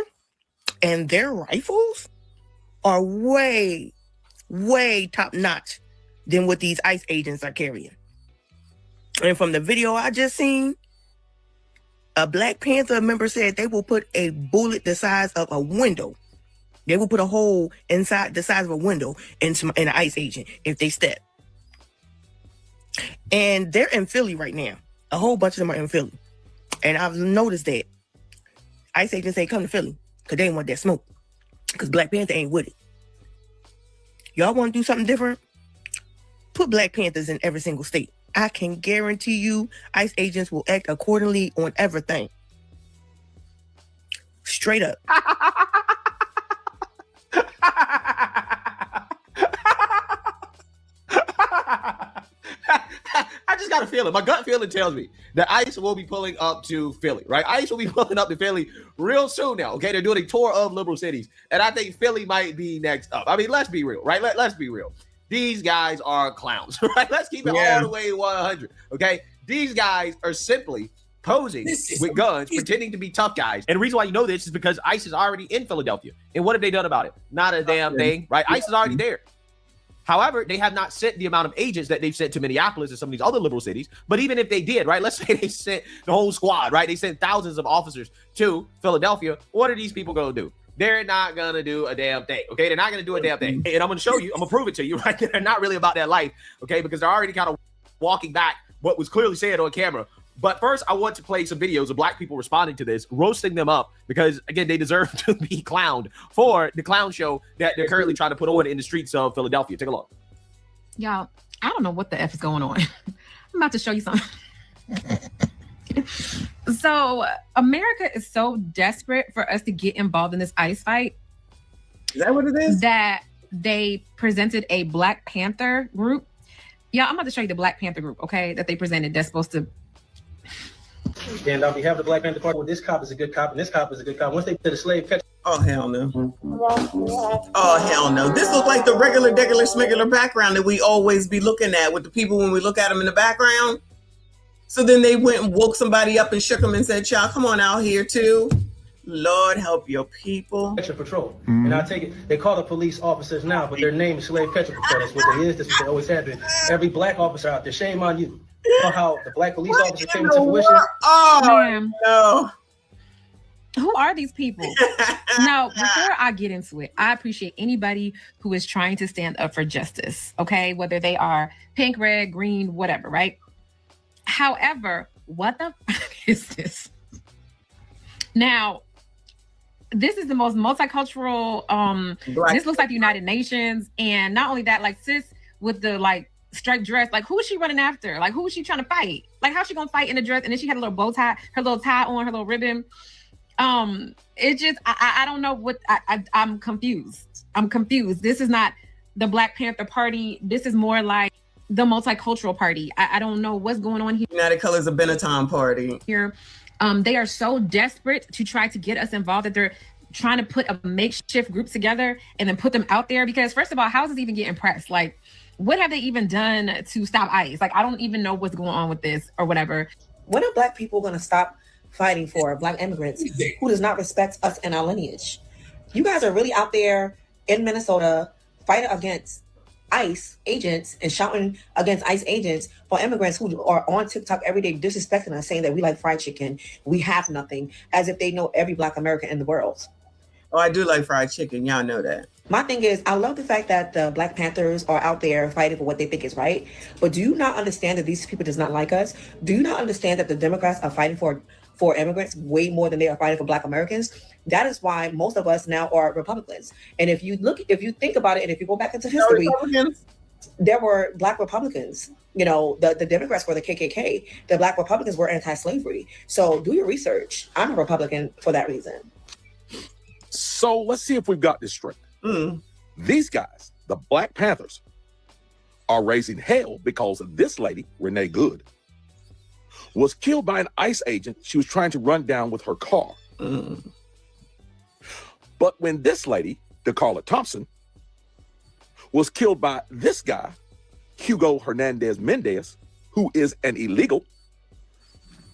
and their rifles are way, way top notch than what these ICE agents are carrying. And from the video I just seen, a Black Panther member said they will put a bullet the size of a window. They will put a hole inside the size of a window in an ICE agent if they step. And they're in Philly right now. A whole bunch of them are in Philly. And I've noticed that ICE agents say come to Philly because they ain't want that smoke. Because Black Panther ain't with it. Y'all want to do something different? Put Black Panthers in every single state. I can guarantee you ICE agents will act accordingly on everything. Straight up. I just got a feeling. My gut feeling tells me that ICE will be pulling up to Philly, right? ICE will be pulling up to Philly real soon now, okay? They're doing a tour of liberal cities, and I think Philly might be next up. I mean, let's be real, right? Let's be real. These guys are clowns, right? Let's keep it all the way 100, okay? These guys are simply posing with guns, pretending to be tough guys. And the reason why you know this is because ICE is already in Philadelphia. And what have they done about it? Not a damn thing, right? ICE is already there. However, they have not sent the amount of agents that they've sent to Minneapolis and some of these other liberal cities. But even if they did, right, let's say they sent the whole squad, right? They sent thousands of officers to Philadelphia. What are these people going to do? They're not going to do a damn thing, okay? They're not going to do a damn thing. And I'm going to show you, I'm going to prove it to you, right? They're not really about that life, okay? Because they're already kind of walking back what was clearly said on camera. But first, I want to play some videos of black people responding to this, roasting them up, because, again, they deserve to be clowned for the clown show that they're currently trying to put on in the streets of Philadelphia. Take a look. Y'all, I don't know what the F is going on. I'm about to show you something. So, America is so desperate for us to get involved in this ICE fight. Is that what it is? That they presented a Black Panther group. Yeah, I'm about to show you the Black Panther group, okay, that they presented that's supposed to... And on behalf of the Black Panther Party, well, this cop is a good cop and this cop is a good cop. Once they did a slave catch. Oh, hell no. Oh, hell no. This looks like the regular, smuggler background that we always be looking at with the people when we look at them in the background. So then they went and woke somebody up and shook them and said, y'all, come on out here too. Lord, help your people. Catcher Patrol. And I take it, they call the police officers now, but their name is Slave Catcher Patrol. That's what they is. That's what they always have been. Every black officer out there, shame on you. You know how the black police officer came into fruition? Oh, no. Who are these people? Now, before I get into it, I appreciate anybody who is trying to stand up for justice, okay? Whether they are pink, red, green, whatever, right? However, what the fuck is this? Now, this is the most multicultural, this looks like the United Nations. And not only that, like sis with the like striped dress, like who is she running after? Like who is she trying to fight? Like how's she gonna fight in a dress? And then she had a little bow tie, her little tie on, her little ribbon. It just, I don't know what, I'm confused. I'm confused. This is not the Black Panther Party. This is more like the multicultural party. I don't know what's going on here. United Colors of Benetton Party. Here, they are so desperate to try to get us involved that they're trying to put a makeshift group together and then put them out there. Because first of all, how is this even getting pressed? Like, what have they even done to stop ICE? Like, I don't even know what's going on with this or whatever. When are Black people going to stop fighting for Black immigrants who does not respect us and our lineage? You guys are really out there in Minnesota fighting against ICE agents and shouting against ICE agents for immigrants who are on TikTok every day disrespecting us, saying that we like fried chicken, we have nothing, as if they know every Black American in the world. Oh, I do like fried chicken. Y'all know that. My thing is, I love the fact that the Black Panthers are out there fighting for what they think is right. But do you not understand that these people does not like us? Do you not understand that the Democrats are fighting for for immigrants way more than they are fighting for Black Americans. That is why most of us now are Republicans. And if you think about it, and if you go back into history, there were Black Republicans. You know, the Democrats were the KKK. The Black Republicans were anti-slavery. So do your research. I'm a Republican for that reason. So let's see if we've got this straight. These guys, the Black Panthers, are raising hell because of this lady, Renee Good, was killed by an ICE agent she was trying to run down with her car. But when this lady, DeCarla Thompson, was killed by this guy, Hugo Hernandez Mendez, who is an illegal,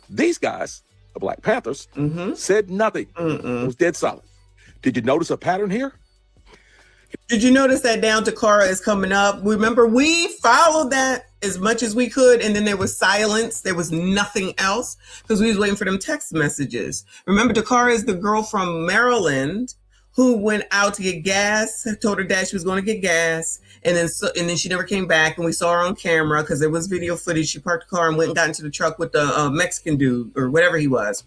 these guys, the Black Panthers, said nothing. It was dead silent. Did you notice a pattern here? Did you notice that Down to Cara is coming up? Remember, we followed that as much as we could, and then there was silence. There was nothing else because we was waiting for them text messages. Remember, Dakara is the girl from Maryland who went out to get gas, told her dad she was going to get gas, and then she never came back, and we saw her on camera because there was video footage. She parked the car and went and got into the truck with the Mexican dude or whatever he was.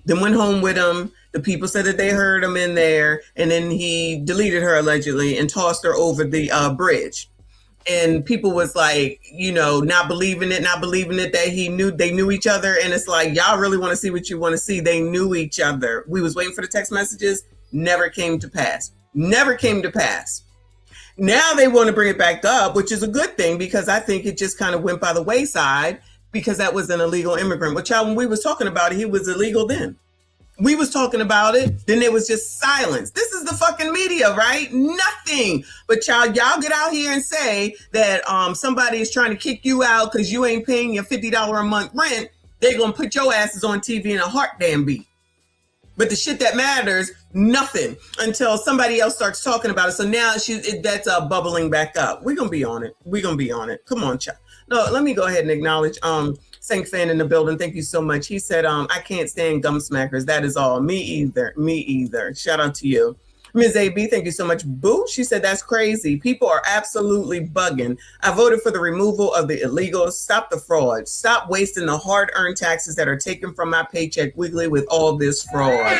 Then went home with him. The people said that they heard him in there, and then he deleted her allegedly and tossed her over the bridge. And people was like, you know, not believing it that they knew each other. And it's like, y'all really want to see what you want to see. They knew each other. We was waiting for the text messages. Never came to pass. Never came to pass. Now they want to bring it back up, which is a good thing because I think it just kind of went by the wayside because that was an illegal immigrant. But child, when we was talking about it, he was illegal then. We was talking about it, then there was just silence. This is the fucking media, right? Nothing. But y'all get out here and say that somebody is trying to kick you out because you ain't paying your $50 a month rent. They're going to put your asses on TV in a heart damn beat. But the shit that matters, nothing until somebody else starts talking about it. So now that's bubbling back up. We're going to be on it. We're going to be on it. Come on, child. No, let me go ahead and acknowledge Sank Fan in the building. Thank you so much. He said, I can't stand gum smackers. That is all. Me either. Shout out to you. Ms. AB, thank you so much. Boo, she said, that's crazy. People are absolutely bugging. I voted for the removal of the illegals. Stop the fraud. Stop wasting the hard-earned taxes that are taken from my paycheck weekly with all this fraud.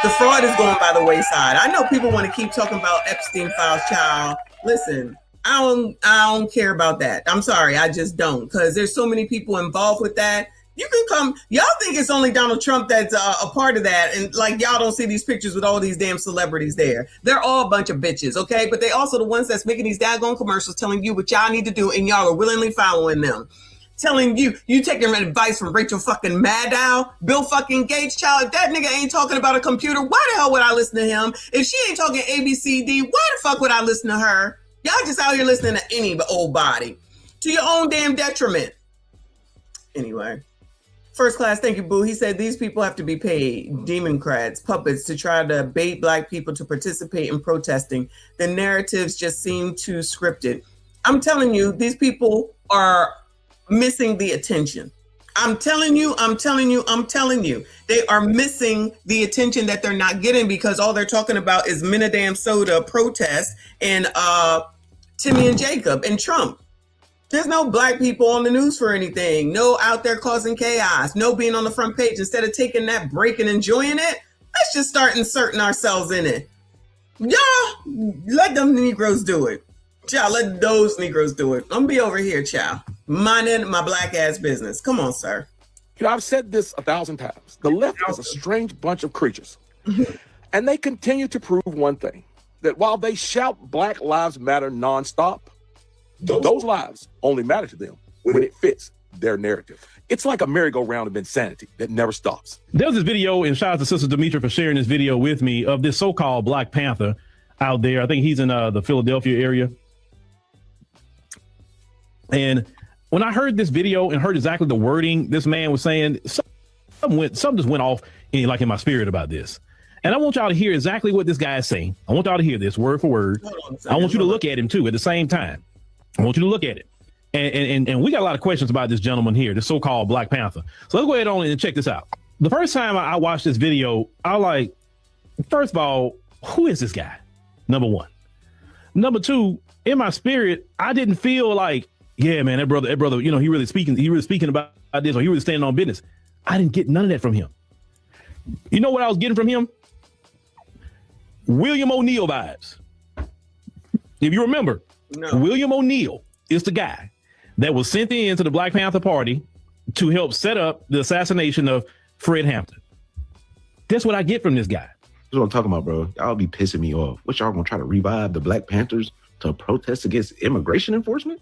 The fraud is going by the wayside. I know people want to keep talking about Epstein files, child. Listen, I don't care about that. I'm sorry, I just don't, because there's so many people involved with that. You can come. Y'all think it's only Donald Trump that's a part of that, and like y'all don't see these pictures with all these damn celebrities there. They're all a bunch of bitches, okay? But they also the ones that's making these daggone commercials, telling you what y'all need to do, and y'all are willingly following them. Telling you taking advice from Rachel fucking Maddow, Bill fucking Gates, child. If that nigga ain't talking about a computer, why the hell would I listen to him? If she ain't talking ABCD, why the fuck would I listen to her? Y'all just out here listening to any old body to your own damn detriment. Anyway, First Class, thank you, Boo. He said these people have to be paid, Democrats, puppets, to try to bait Black people to participate in protesting. The narratives just seem too scripted. I'm telling you, these people are missing the attention. I'm telling you. They are missing the attention that they're not getting because all they're talking about is Minadam Soda protest and Timmy and Jacob and Trump. There's no Black people on the news for anything. No out there causing chaos. No being on the front page. Instead of taking that break and enjoying it, let's just start inserting ourselves in it. Y'all, let them Negroes do it. Child, let those Negroes do it. I'm gonna be over here, child, minding my Black ass business. Come on, sir. You know, I've said this 1,000 times. The left is a strange bunch of creatures. And they continue to prove one thing, that while they shout Black Lives Matter nonstop, those lives only matter to them when it fits their narrative. It's like a merry-go-round of insanity that never stops. There was this video, and shout out to Sister Demetra for sharing this video with me, of this so-called Black Panther out there. I think he's in the Philadelphia area. And when I heard this video and heard exactly the wording this man was saying, something just went off in my spirit about this. And I want y'all to hear exactly what this guy is saying. I want y'all to hear this word for word. I want you to look at him too at the same time. I want you to look at it. And we got a lot of questions about this gentleman here, the so-called Black Panther. So let's go ahead on and check this out. The first time I watched this video, I was like, first of all, who is this guy? Number one. Number two, in my spirit, I didn't feel like, yeah, man, that brother, he really speaking about this, or he really standing on business. I didn't get none of that from him. You know what I was getting from him? William O'Neill vibes. If you remember, William O'Neill is the guy that was sent in to the Black Panther Party to help set up the assassination of Fred Hampton. That's what I get from this guy. That's what I'm talking about, bro. Y'all be pissing me off. What, y'all gonna try to revive the Black Panthers to protest against immigration enforcement?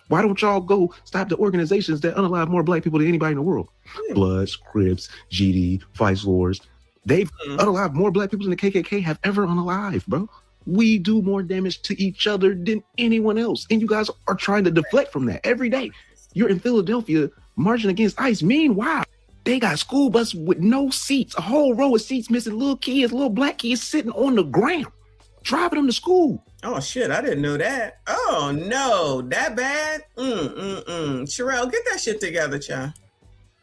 Why don't y'all go stop the organizations that unalive more Black people than anybody in the world? Bloods, Crips, GD, Vice Lords. They've unalived more Black people than the KKK have ever unalived, bro. We do more damage to each other than anyone else. And you guys are trying to deflect from that every day. You're in Philadelphia marching against ICE. Meanwhile, they got school buses with no seats, a whole row of seats missing, little kids, little Black kids sitting on the ground, driving them to school. Oh shit, I didn't know that. Oh no, that bad? Sherelle, get that shit together, child.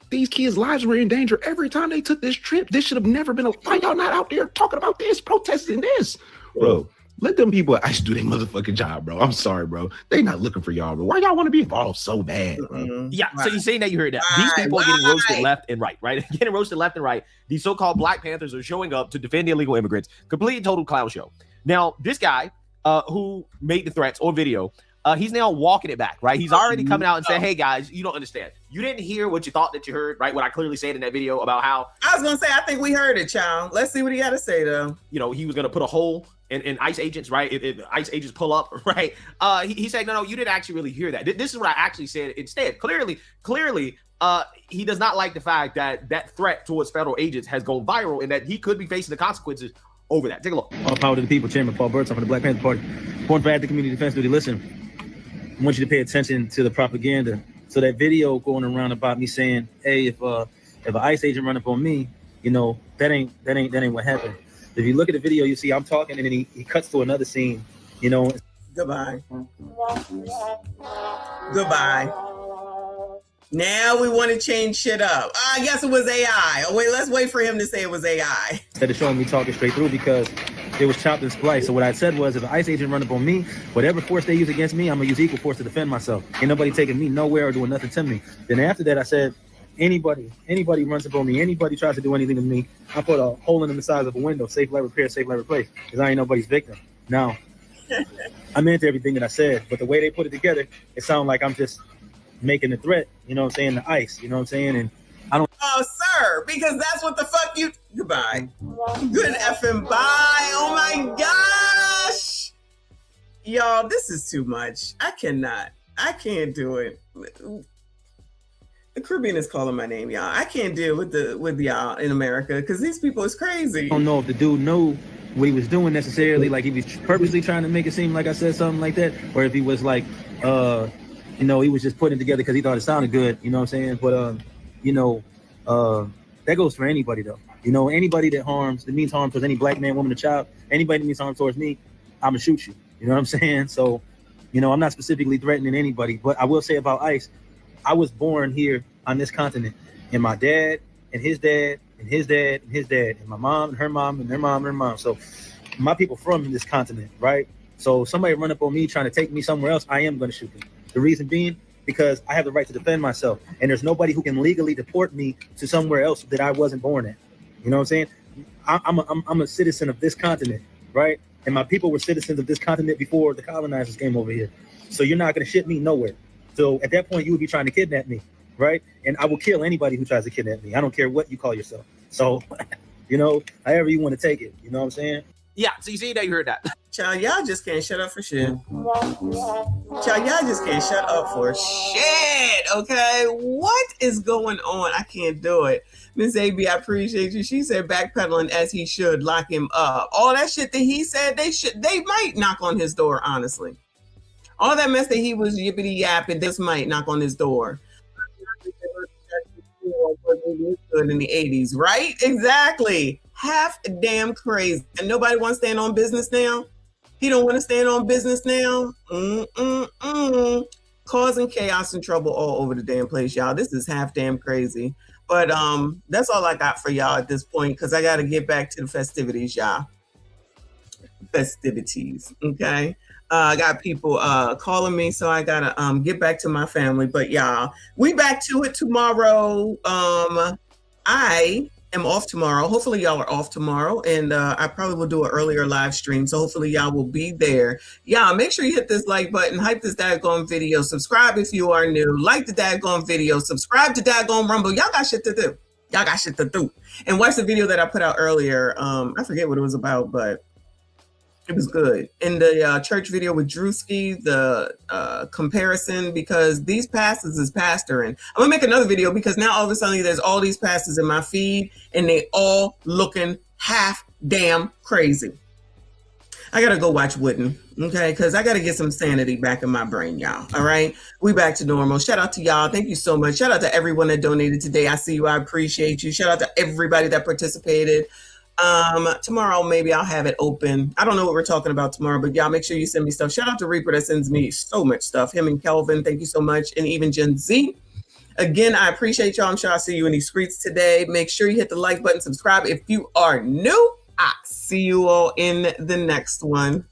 These kids' lives were in danger every time they took this trip. This should have never been why y'all not out there talking about this, protesting this? Bro, let them people at ICE do their motherfucking job, bro. I'm sorry, bro. They not looking for y'all, bro. Why y'all want to be involved so bad, bro? Yeah, so you're saying that you heard that. These people are getting roasted left and right, right? Getting roasted left and right. These so-called Black Panthers are showing up to defend the illegal immigrants. Complete and total clown show. Now, this guy who made the threats on video, he's now walking it back, right? He's already coming out and saying, hey, guys, you don't understand. You didn't hear what you thought that you heard, right? What I clearly said in that video about how... I was going to say, I think we heard it, child. Let's see what he got to say, though. You know, he was going to put a hole in ICE agents, right? If ICE agents pull up, right? He said, no, you didn't actually really hear that. This is what I actually said instead. Clearly, he does not like the fact that that threat towards federal agents has gone viral and that he could be facing the consequences over that. Take a look. All power to the people. Chairman Paul Burton from the Black Panther Party. Born for active community defense duty. Listen, I want you to pay attention to the propaganda. So that video going around about me saying, hey, if an ICE agent run up on me, you know, that ain't what happened. If you look at the video, you see I'm talking and then he cuts to another scene, you know. Goodbye. Goodbye. Now we want to change shit up. I guess it was AI. Oh, wait, let's wait for him to say it was AI. Instead of showing me talking straight through because it was chopped and spliced. So what I said was if an ICE agent run up on me, whatever force they use against me, I'm going to use equal force to defend myself. Ain't nobody taking me nowhere or doing nothing to me. Then after that, I said, anybody runs up on me, anybody tries to do anything to me, I put a hole in the size of a window, safe light repair, safe light replace, because I ain't nobody's victim. Now, I meant everything that I said, but the way they put it together, it sounded like I'm just making a threat, you know what I'm saying, to ICE, you know what I'm saying, and I don't... Oh, sir, because that's what the fuck you... Goodbye. Good effing bye. Oh, my gosh. Y'all, this is too much. I can't do it. The Caribbean is calling my name, y'all. I can't deal with y'all in America because these people is crazy. I don't know if the dude knew what he was doing necessarily, like he was purposely trying to make it seem like I said something like that, or if he was like, you know, he was just putting it together because he thought it sounded good, you know what I'm saying? But, you know, that goes for anybody, though. You know, anybody that means harm towards any Black man, woman, or child, anybody that means harm towards me, I'm going to shoot you. You know what I'm saying? So, you know, I'm not specifically threatening anybody, but I will say about ICE, I was born here on this continent, and my dad and his dad and his dad and his dad, and my mom and her mom and their mom and their mom. So my people from this continent, right? So if somebody run up on me trying to take me somewhere else, I am going to shoot them. The reason being, because I have the right to defend myself, and there's nobody who can legally deport me to somewhere else that I wasn't born in. You know what I'm saying? I'm a citizen of this continent, right? And my people were citizens of this continent before the colonizers came over here. So you're not going to ship me nowhere. So at that point, you would be trying to kidnap me, right? And I will kill anybody who tries to kidnap me. I don't care what you call yourself. So, you know, however you want to take it. You know what I'm saying? Yeah, so you see that you heard that. Child, y'all just can't shut up for shit. Child, y'all just can't shut up for shit, okay? What is going on? I can't do it. Miss AB, I appreciate you. She said backpedaling as he should, lock him up. All that shit that he said, they might knock on his door, honestly. All that mess that he was yippity yapping, this might knock on his door. In the 80s, right? Exactly. Half damn crazy. And nobody wants to stand on business now. He don't want to stand on business now. Causing chaos and trouble all over the damn place, y'all. This is half damn crazy. But that's all I got for y'all at this point, because I got to get back to the festivities, y'all. Festivities, okay? I got people calling me, so I gotta get back to my family. But y'all, we back to it tomorrow. I am off tomorrow. Hopefully y'all are off tomorrow, and I probably will do an earlier live stream. So hopefully y'all will be there. Y'all make sure you hit this like button, hype this daggone video, subscribe if you are new, like the daggone video, subscribe to daggone Rumble. Y'all got shit to do. Y'all got shit to do. And watch the video that I put out earlier. I forget what it was about, but it was good. In the church video with Drewski, the comparison, because these pastors is pastoring. I'm gonna make another video because now all of a sudden there's all these pastors in my feed and they all looking half damn crazy. I gotta go watch Wooden, okay? Because I gotta get some sanity back in my brain, y'all. All right, we back to normal. Shout out to y'all. Thank you so much. Shout out to everyone that donated today. I see you. I appreciate you. Shout out to everybody that participated. Tomorrow maybe I'll have it open. I don't know what we're talking about tomorrow, but y'all make sure you send me stuff. Shout out to Reaper that sends me so much stuff. Him and Kelvin, thank you so much. And even Gen Z. Again, I appreciate y'all. I'm sure I'll see you in these streets today. Make sure you hit the like button, subscribe if you are new. I see you all in the next one.